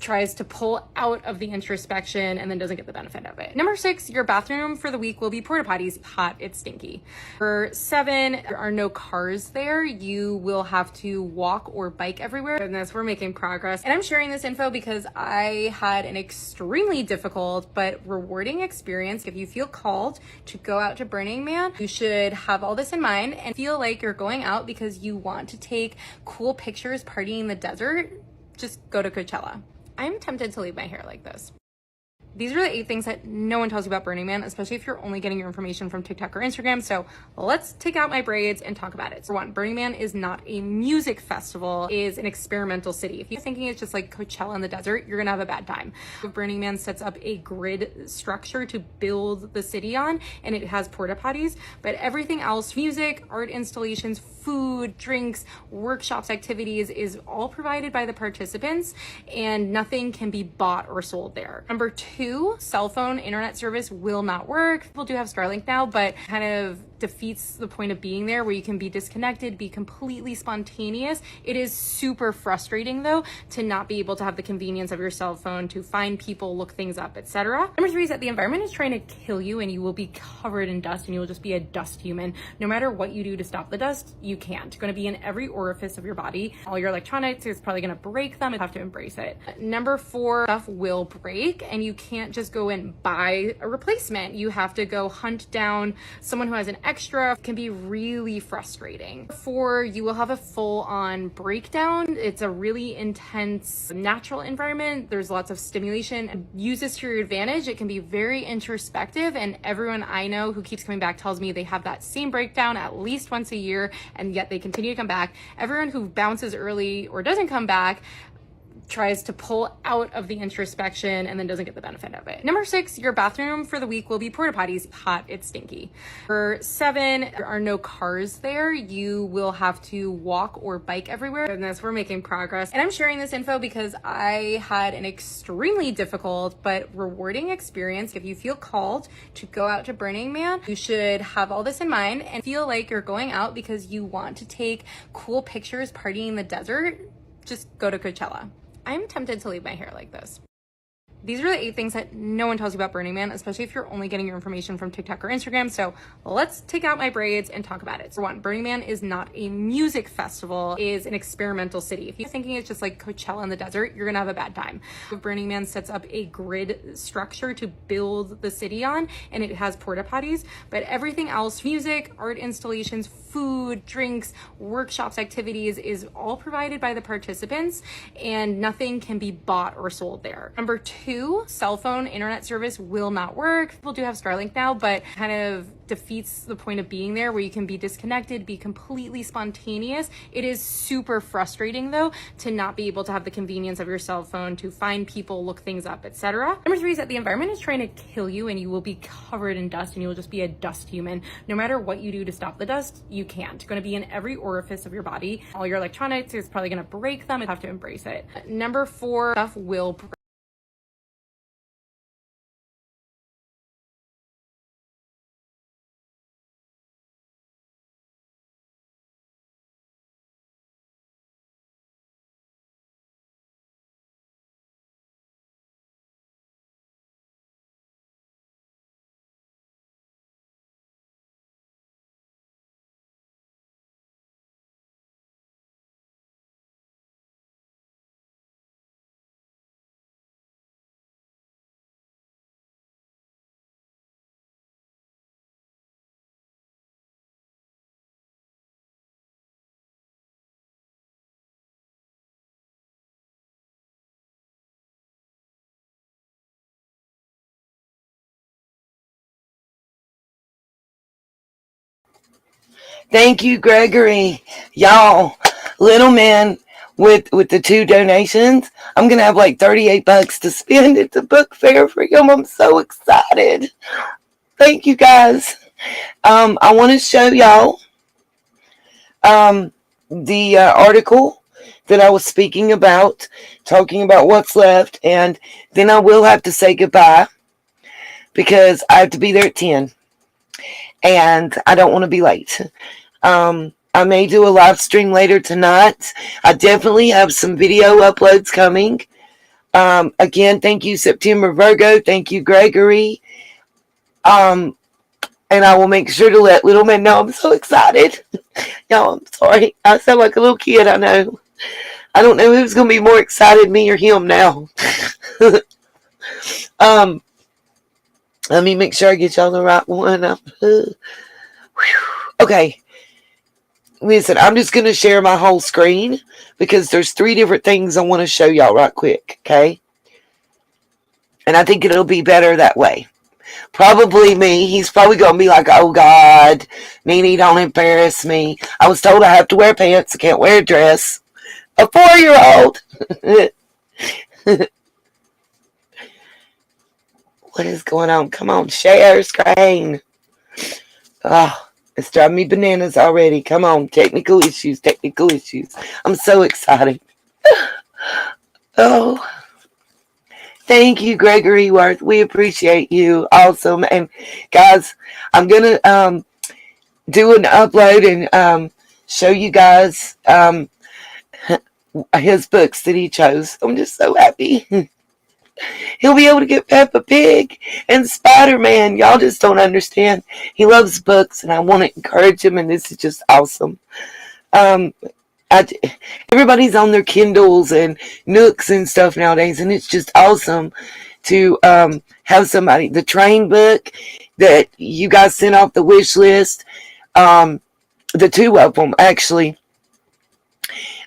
tries to pull out of the introspection and then doesn't get the benefit of it. Number 6, your bathroom for the week will be porta potties. Hot, it's stinky. For 7, there are no cars there. You will have to walk or bike everywhere. Goodness, we're making progress. And I'm sharing this info because I had an extremely difficult but rewarding experience. If you feel called to go out to Burning Man, you should have all this in mind and feel like you're going out because you want to take cool pictures partying in the desert. Just go to Coachella. I'm tempted to leave my hair like this. These are the 8 things that no one tells you about Burning Man, especially if you're only getting your information from TikTok or Instagram. So let's take out my braids and talk about it. For one, Burning Man is not a music festival, it is an experimental city. If you're thinking it's just like Coachella in the desert, you're gonna have a bad time. Burning Man sets up a grid structure to build the city on, and it has porta potties, but everything else, music, art installations, food, drinks, workshops, activities, is all provided by the participants, and nothing can be bought or sold there. Number 2, cell phone internet service will not work. People do have Starlink now, but kind of defeats the point of being there, where you can be disconnected, be completely spontaneous. It is super frustrating though to not be able to have the convenience of your cell phone to find people, look things up, etc. Number 3 is that the environment is trying to kill you, and you will be covered in dust, and you will just be a dust human. No matter what you do to stop the dust, you can't. It's going to be in every orifice of your body. All your electronics is probably going to break them. You have to embrace it. Number 4, stuff will break, and you can't just go and buy a replacement. You have to go hunt down someone who has an extra. It can be really frustrating. 4, you will have a full-on breakdown. It's a really intense natural environment. There's lots of stimulation. Use this to your advantage. It can be very introspective, and everyone I know who keeps coming back tells me they have that same breakdown at least once a year, and yet they continue to come back. Everyone who bounces early or doesn't come back tries to pull out of the introspection and then doesn't get the benefit of it. Number 6, your bathroom for the week will be porta potties. Hot, it's stinky. Number 7, there are no cars there. You will have to walk or bike everywhere. And that's, we're making progress. And I'm sharing this info because I had an extremely difficult but rewarding experience. If you feel called to go out to Burning Man, you should have all this in mind and feel like you're going out because you want to take cool pictures partying in the desert. Just go to Coachella. I'm tempted to leave my hair like this. These are the 8 things that no one tells you about Burning Man, especially if you're only getting your information from TikTok or Instagram. So let's take out my braids and talk about it. For one, Burning Man is not a music festival, it is an experimental city. If you're thinking it's just like Coachella in the desert, you're gonna have a bad time. Burning Man sets up a grid structure to build the city on, and it has porta potties, but everything else, music, art installations, food, drinks, workshops, activities, is all provided by the participants, and nothing can be bought or sold there. Number 2, cell phone internet service will not work. People do have Starlink now, but kind of defeats the point of being there, where you can be disconnected, be completely spontaneous. It is super frustrating though to not be able to have the convenience of your cell phone to find people, look things up, etc. Number 3 is that the environment is trying to kill you, and you will be covered in dust, and you will just be a dust human. No matter what you do to stop the dust, you can't. It's going to be in every orifice of your body. All your electronics is probably going to break them. You have to embrace it. Number 4, stuff will break. Thank you, Gregory. Y'all, little man with the 2 donations, I'm gonna have like $38 to spend at the book fair for him. I'm so excited. Thank you, guys. I want to show y'all the article that I was speaking about, talking about what's left, and then I will have to say goodbye because I have to be there at 10, and I don't want to be late. I may do a live stream later tonight. I definitely have some video uploads coming. Again, thank you, September Virgo. Thank you, Gregory. And I will make sure to let little man know I'm so excited. Y'all, I'm sorry. I sound like a little kid, I know. I don't know who's going to be more excited, me or him now. Let me make sure I get y'all the right one. Okay. Listen, I'm just going to share my whole screen because there's 3 different things I want to show y'all right quick, okay? And I think it'll be better that way. Probably me. He's probably going to be like, oh, God, Nene, don't embarrass me. I was told I have to wear pants. I can't wear a dress. A 4-year-old. What is going on? Come on, share screen. Oh, it's driving me bananas already. Come on, technical issues. I'm so excited. Oh, thank you, Gregory Worth. We appreciate you. Awesome. And guys, I'm going to do an upload and show you guys his books that he chose. I'm just so happy. He'll be able to get Peppa Pig and Spider-Man. Y'all just don't understand. He loves books, and I want to encourage him, and this is just awesome. Everybody's on their Kindles and Nooks and stuff nowadays, and it's just awesome to have somebody. The train book that you guys sent off the wish list, the two of them, actually.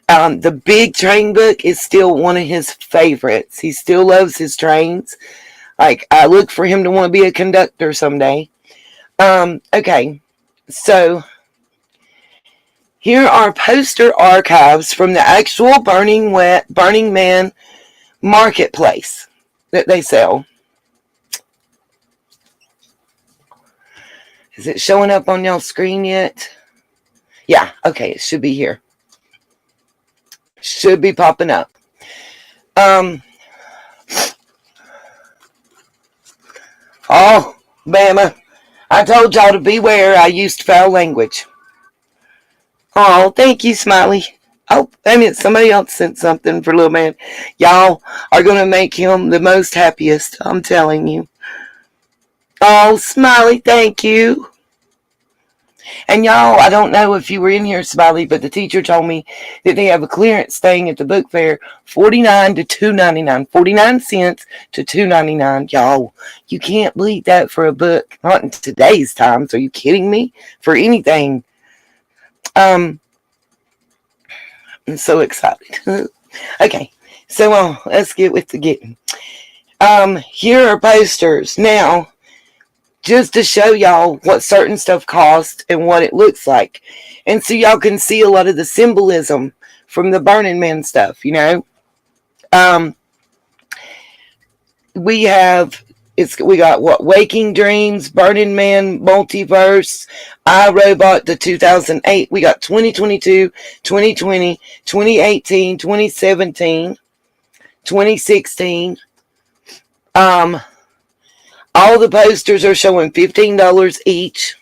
The big train book is still one of his favorites. He still loves his trains. Like, I look for him to want to be a conductor someday. Okay, so here are poster archives from the actual Burning Man marketplace that they sell. Is it showing up on y'all's screen yet? Yeah, okay, it should be here. Should be popping up. Oh, Bama, I told y'all to beware. I used foul language. Oh, thank you, Smiley. Oh, wait a minute. Somebody else sent something for little man. Y'all are going to make him the most happiest. I'm telling you. Oh, Smiley, thank you. And y'all, I don't know if you were in here, Smiley, but the teacher told me that they have a clearance thing at the book fair, $49 to $2.99, 49 cents to $2.99. Y'all, you can't believe that for a book. Not in today's times. Are you kidding me? For anything. I'm so excited. Okay, so let's get with the getting. Here are posters. Now, just to show y'all what certain stuff costs and what it looks like. And so y'all can see a lot of the symbolism from the Burning Man stuff, you know. We got what? Waking Dreams, Burning Man, Multiverse, iRobot, the 2008. We got 2022, 2020, 2018, 2017, 2016. All the posters are showing $15 each.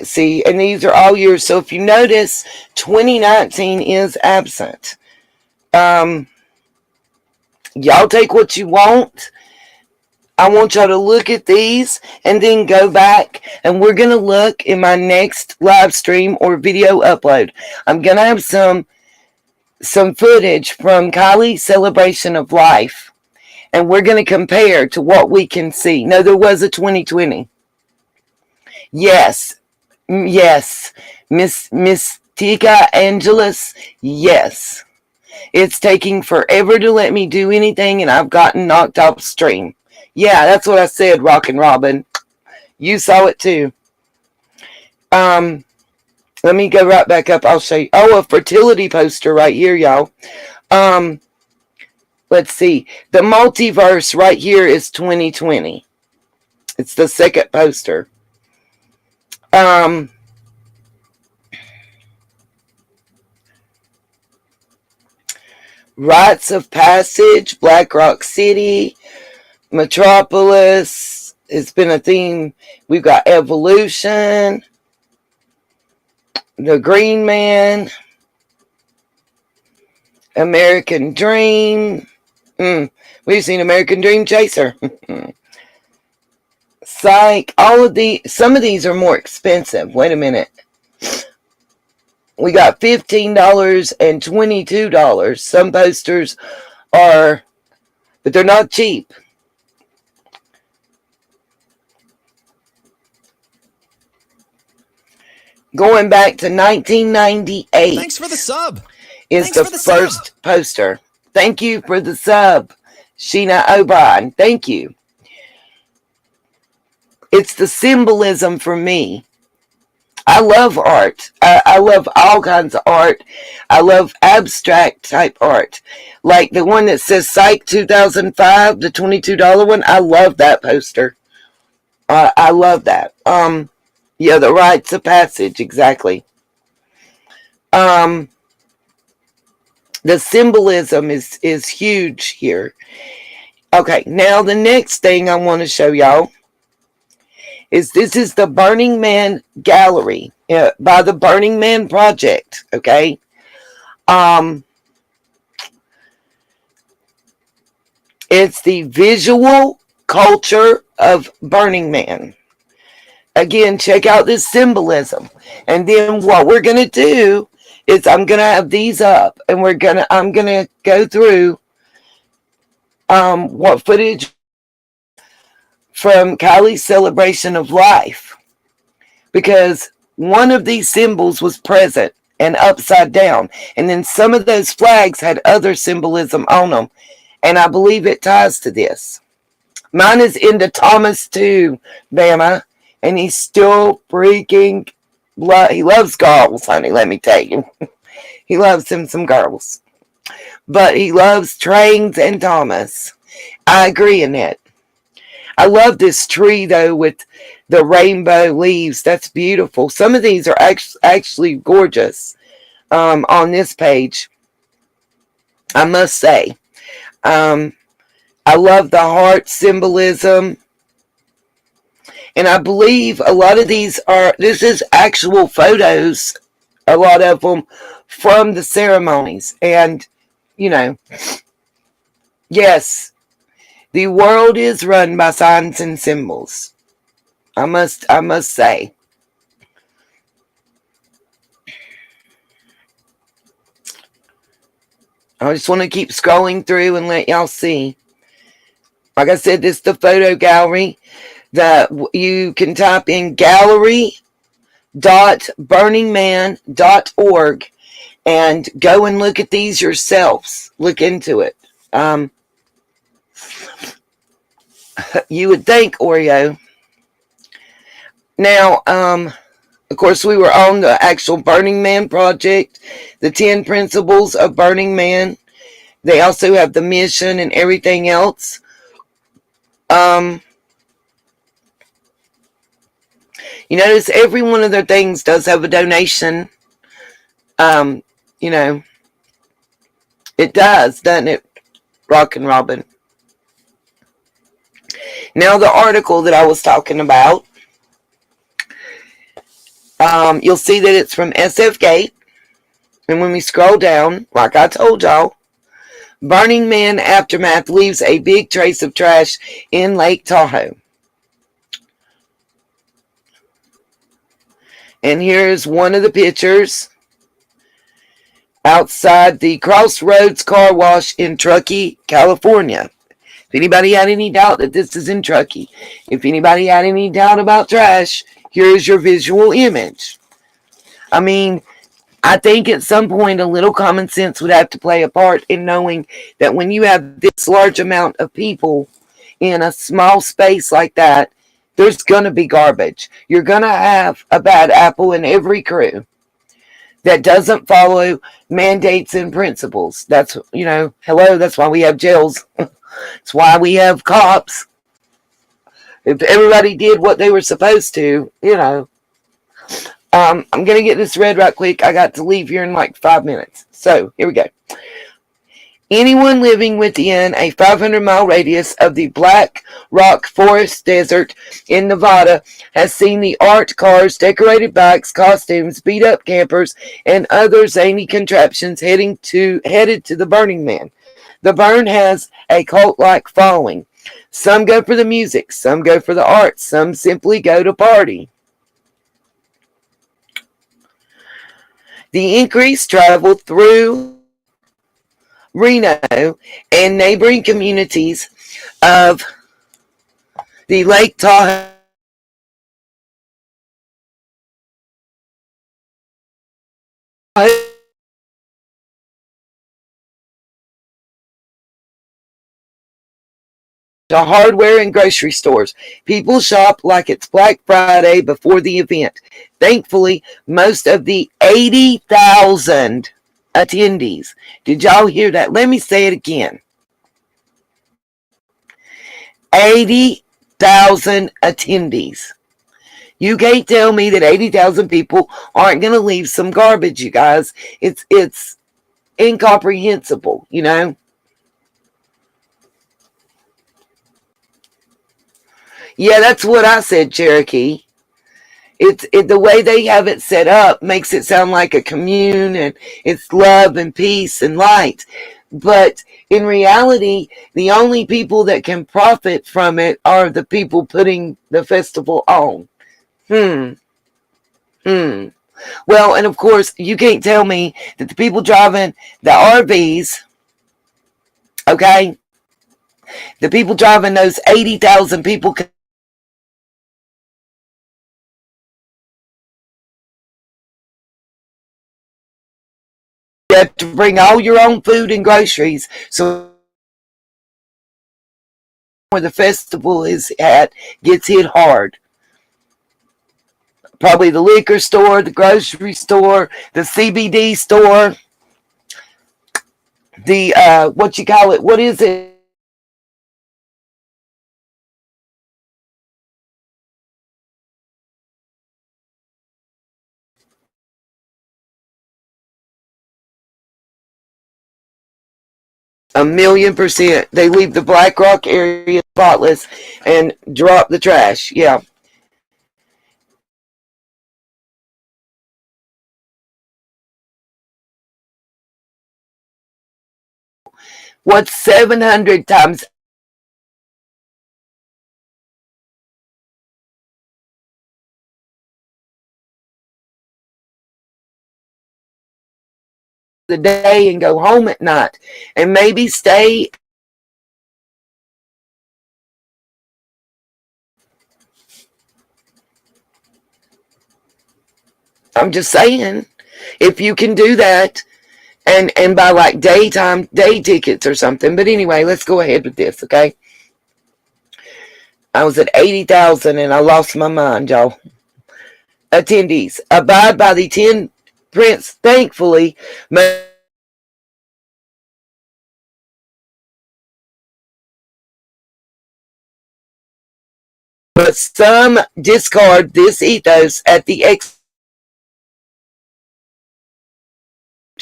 See, and these are all years. So if you notice, 2019 is absent. Y'all take what you want. I want y'all to look at these and then go back, and we're going to look in my next live stream or video upload. I'm going to have some footage from Kiely's Celebration of Life, and we're going to compare to what we can see. No, there was a 2020. Yes, Miss Tika Angelus, yes. It's taking forever to let me do anything, and I've gotten knocked off stream. Yeah, that's what I said, Rockin' Robin. You saw it too. Let me go right back up. I'll show you. Oh, a fertility poster right here, y'all. Let's see. The multiverse right here is 2020. It's the second poster. Rites of Passage, Black Rock City, Metropolis. It's been a theme. We've got Evolution, The Green Man, American Dream. We've seen American Dream Chaser. Psych. Some of these are more expensive. Wait a minute. We got $15 and $22. Some posters are, but they're not cheap. Going back to 1998. Thanks for the sub. Is the first poster. Thank you for the sub, Sheena O'Brien. Thank you. It's the symbolism for me. I love art. I love all kinds of art. I love abstract type art. Like the one that says Psych 2005, the $22 one. I love that poster. I love that. Yeah, the rites of passage, exactly. The symbolism is huge here. Okay, now the next thing I want to show y'all is this is the Burning Man Gallery by the Burning Man Project. Okay, it's the visual culture of Burning Man. Again, check out this symbolism, and then what we're gonna do is I'm gonna have these up, and I'm gonna go through what footage from Kiely's celebration of life, because one of these symbols was present and upside down, and then some of those flags had other symbolism on them, and I believe it ties to this. Mine is into Thomas too, Bama, and he's still freaking he loves girls, honey, let me tell you. He loves him some girls, but he loves trains and Thomas. I agree in that. I love this tree though with the rainbow leaves. That's beautiful. Some of these are actually gorgeous on this page, I must say. I love the heart symbolism. And I believe a lot of these this is actual photos, a lot of them from the ceremonies. And, you know, yes, the world is run by signs and symbols. I must say. I just want to keep scrolling through and let y'all see. Like I said, this is the photo gallery that you can type in gallery.burningman.org and go and look at these yourselves. Look into it. You would think, Oreo. Now, of course, we were on the actual Burning Man project, the 10 principles of Burning Man. They also have the mission and everything else. You notice every one of their things does have a donation. You know, it does, doesn't it, Rockin' Robin? Now, the article that I was talking about, you'll see that it's from SF Gate. And when we scroll down, like I told y'all, Burning Man aftermath leaves a big trace of trash in Lake Tahoe. And here's one of the pictures outside the Crossroads Car Wash in Truckee, California. If anybody had any doubt that this is in Truckee, if anybody had any doubt about trash, here's your visual image. I mean, I think at some point a little common sense would have to play a part in knowing that when you have this large amount of people in a small space like that, there's going to be garbage. You're going to have a bad apple in every crew that doesn't follow mandates and principles. That's, you know, hello, that's why we have jails. That's why we have cops. If everybody did what they were supposed to, you know. I'm going to get this read right quick. I got to leave here in like 5 minutes. So, here we go. Anyone living within a 500-mile radius of the Black Rock Forest Desert in Nevada has seen the art, cars, decorated bikes, costumes, beat-up campers, and other zany contraptions headed to the Burning Man. The burn has a cult-like following. Some go for the music, some go for the art, some simply go to party. The increased travel through Reno and neighboring communities of the Lake Tahoe to hardware and grocery stores. People shop like it's Black Friday before the event. Thankfully, most of the 80,000 attendees, did y'all hear that? Let me say it again. 80,000 attendees. You can't tell me that 80,000 people aren't going to leave some garbage, you guys. It's incomprehensible, you know? Yeah, that's what I said, Cherokee. The way they have it set up makes it sound like a commune and it's love and peace and light. But in reality, the only people that can profit from it are the people putting the festival on. Well, and of course, you can't tell me that the people driving the RVs, okay, the people driving those 80,000 people you have to bring all your own food and groceries. So where the festival is at gets hit hard. Probably the liquor store, the grocery store, the CBD store, the what you call it? What is it? $1,000,000%. They leave the Black Rock area spotless and drop the trash. Yeah. What's 700 times the day and go home at night and maybe stay? I'm just saying, if you can do that and buy like day tickets or something. But anyway, let's go ahead with this, okay? I was at 80,000 and I lost my mind, y'all. Attendees, abide by the 10 prints, thankfully. But some discard this ethos at the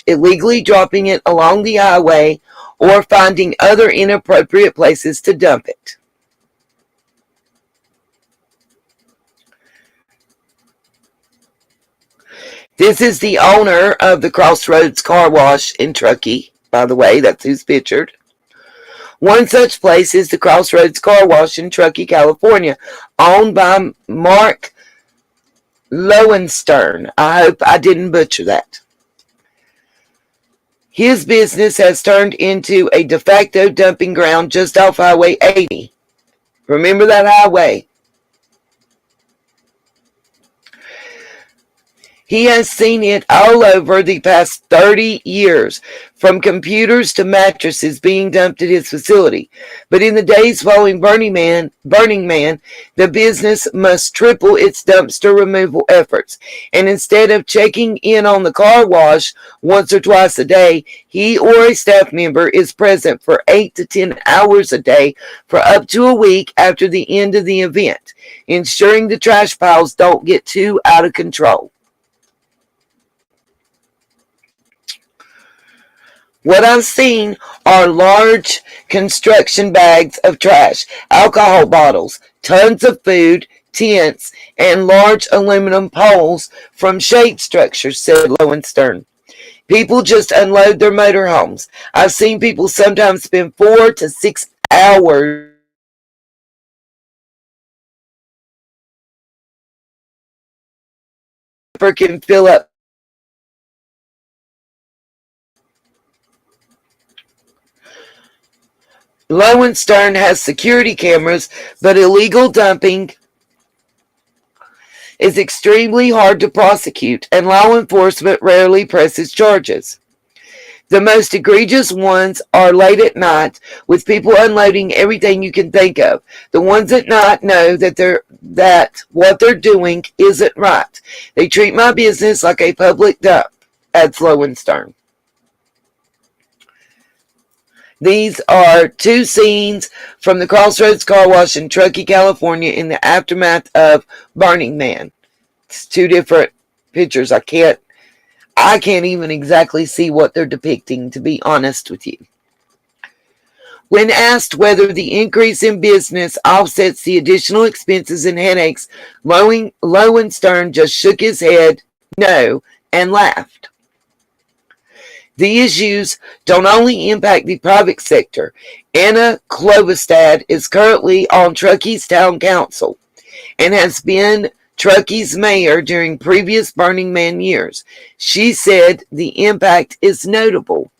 illegally dropping it along the highway or finding other inappropriate places to dump it. This is the owner of the Crossroads Car Wash in Truckee, by the way. That's who's pictured. One such place is the Crossroads Car Wash in Truckee, California, owned by Mark Lowenstern. I hope I didn't butcher that. His business has turned into a de facto dumping ground just off Highway 80. Remember that highway? He has seen it all over the past 30 years, from computers to mattresses being dumped at his facility. But in the days following Burning Man, the business must triple its dumpster removal efforts. And instead of checking in on the car wash once or twice a day, he or a staff member is present for 8 to 10 hours a day for up to a week after the end of the event, ensuring the trash piles don't get too out of control. What I've seen are large construction bags of trash, alcohol bottles, tons of food, tents, and large aluminum poles from shade structures, said Lowenstern. People just unload their motorhomes. I've seen people sometimes spend 4 to 6 hours can fill up. Lowenstern has security cameras, but illegal dumping is extremely hard to prosecute, and law enforcement rarely presses charges. The most egregious ones are late at night, with people unloading everything you can think of. The ones at night know that what they're doing isn't right. They treat my business like a public dump, adds Lowenstern. These are two scenes from the Crossroads Car Wash in Truckee, California in the aftermath of Burning Man. It's two different pictures. I can't even exactly see what they're depicting, to be honest with you. When asked whether the increase in business offsets the additional expenses and headaches, Lowenstern just shook his head no and laughed. The issues don't only impact the private sector. Anna Klobestad is currently on Truckee's town council and has been Truckee's mayor during previous Burning Man years. She said the impact is notable,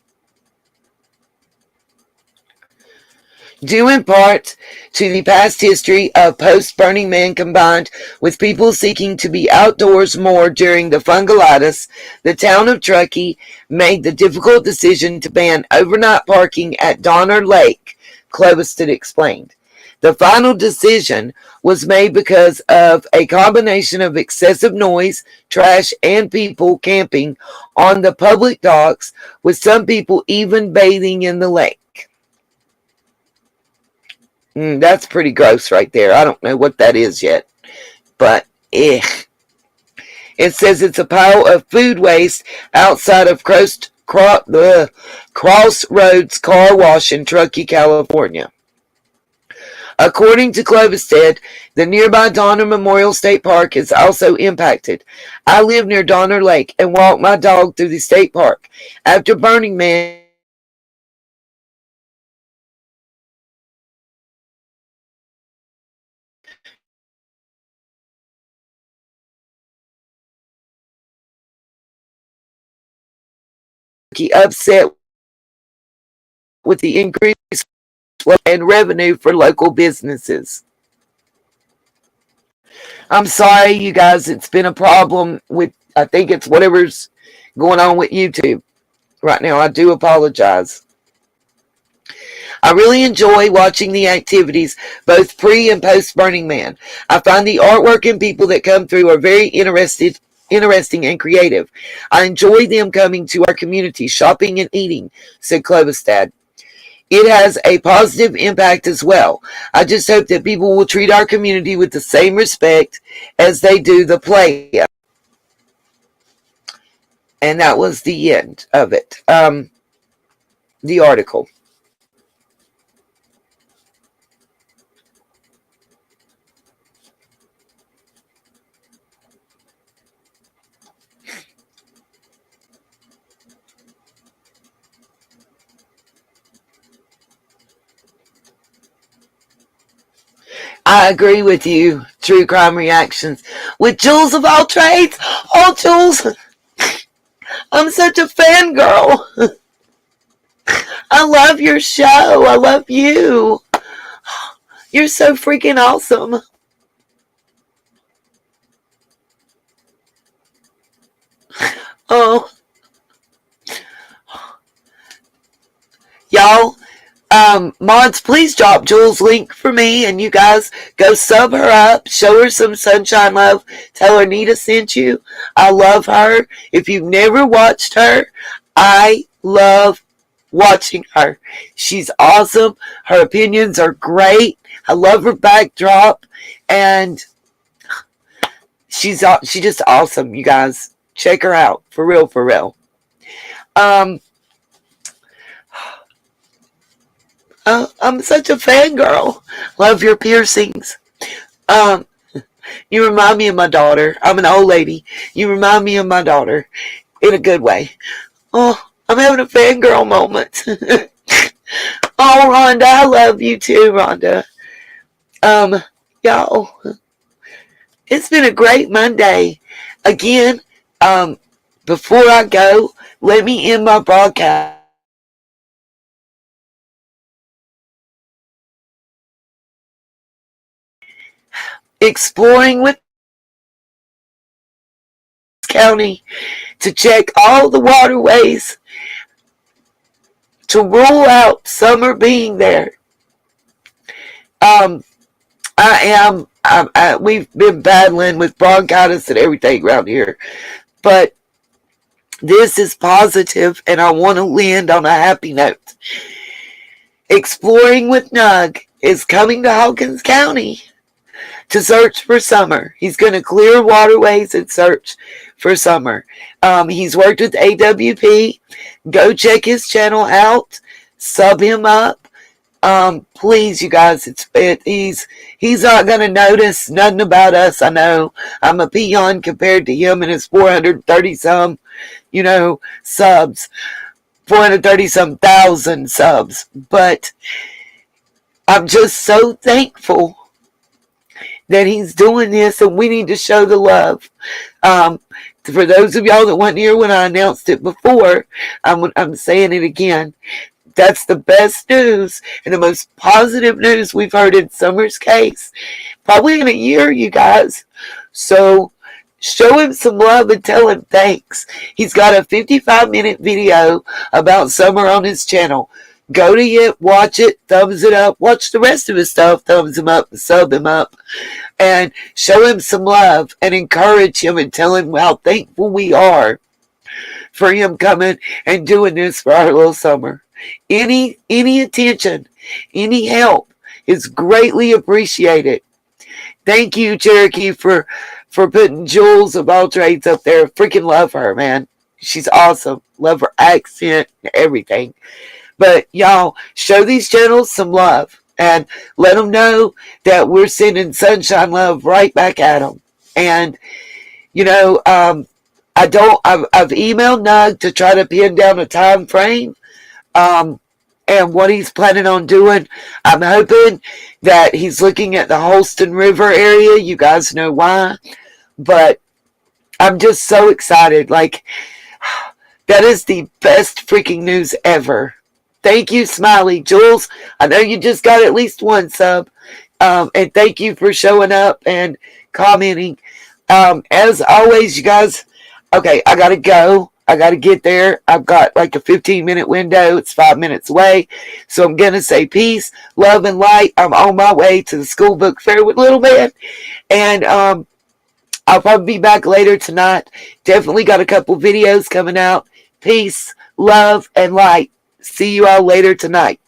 due in part to the past history of post-Burning Man combined with people seeking to be outdoors more during the fungalitis. The town of Truckee made the difficult decision to ban overnight parking at Donner Lake, Klobestad explained. The final decision was made because of a combination of excessive noise, trash, and people camping on the public docks, with some people even bathing in the lake. That's pretty gross right there. I don't know what that is yet, but It says it's a pile of food waste outside of Crossroads Car Wash in Truckee, California. According to Klobestad, the nearby Donner Memorial State Park is also impacted. I live near Donner Lake and walk my dog through the state park. After Burning Man, upset with the increase and revenue for local businesses. I'm sorry, you guys. It's been a problem with, I think it's whatever's going on with YouTube right now. I do apologize. I really enjoy watching the activities, both pre and post Burning Man. I find the artwork and people that come through are very interesting and creative. I enjoy them coming to our community, shopping and eating, said Klobestad. It has a positive impact as well. I just hope that people will treat our community with the same respect as they do the playa. And that was the end of it. The article. I agree with you, True Crime Reactions. With Jules of all trades. Oh, Jules, I'm such a fangirl. I love your show. I love you. You're so freaking awesome. Oh. Y'all, mods, please drop Jules' link for me, and you guys go sub her up, show her some sunshine love, tell her Nita sent you. I love her. If you've never watched her, I love watching her. She's awesome. Her opinions are great. I love her backdrop, and she's just awesome, you guys. Check her out, for real, for real. I'm such a fangirl. Love your piercings. You remind me of my daughter. I'm an old lady. You remind me of my daughter in a good way. Oh, I'm having a fangirl moment. Oh, Rhonda, I love you too, Rhonda. Y'all, it's been a great Monday. Again, before I go, let me end my broadcast. Exploring with County to check all the waterways to rule out summer being there. We've been battling with bronchitis and everything around here, but this is positive, and I want to land on a happy note. Exploring with Nug is coming to Hawkins County to search for summer. He's going to clear waterways and search for summer. He's worked with AWP. Go check his channel out. Sub him up. Please, you guys, he's not going to notice nothing about us. I know I'm a peon compared to him and his 430 some, subs, 430 some thousand subs. But I'm just so thankful that he's doing this, and we need to show the love. For those of y'all that weren't here when I announced it before, I'm saying it again. That's the best news and the most positive news we've heard in Summer's case, probably in a year, you guys. So show him some love and tell him thanks. He's got a 55-minute video about Summer on his channel. Go to it, watch it, thumbs it up. Watch the rest of his stuff, thumbs him up, sub him up, and show him some love and encourage him and tell him how thankful we are for him coming and doing this for our little Summer. Any attention, any help is greatly appreciated. Thank you, Cherokee, for putting Jules of All Trades up there. Freaking love her, man. She's awesome. Love her accent and everything. But y'all, show these channels some love and let them know that we're sending sunshine love right back at them. And I've emailed Nug to try to pin down a time frame. And what he's planning on doing. I'm hoping that he's looking at the Holston River area. You guys know why. But I'm just so excited. Like, that is the best freaking news ever. Thank you, Smiley. Jules, I know you just got at least one sub. And thank you for showing up and commenting. As always, you guys, okay, I got to go. I got to get there. I've got like a 15-minute window. It's 5 minutes away. So I'm going to say peace, love, and light. I'm on my way to the school book fair with Little Man. And I'll probably be back later tonight. Definitely got a couple videos coming out. Peace, love, and light. See you all later tonight.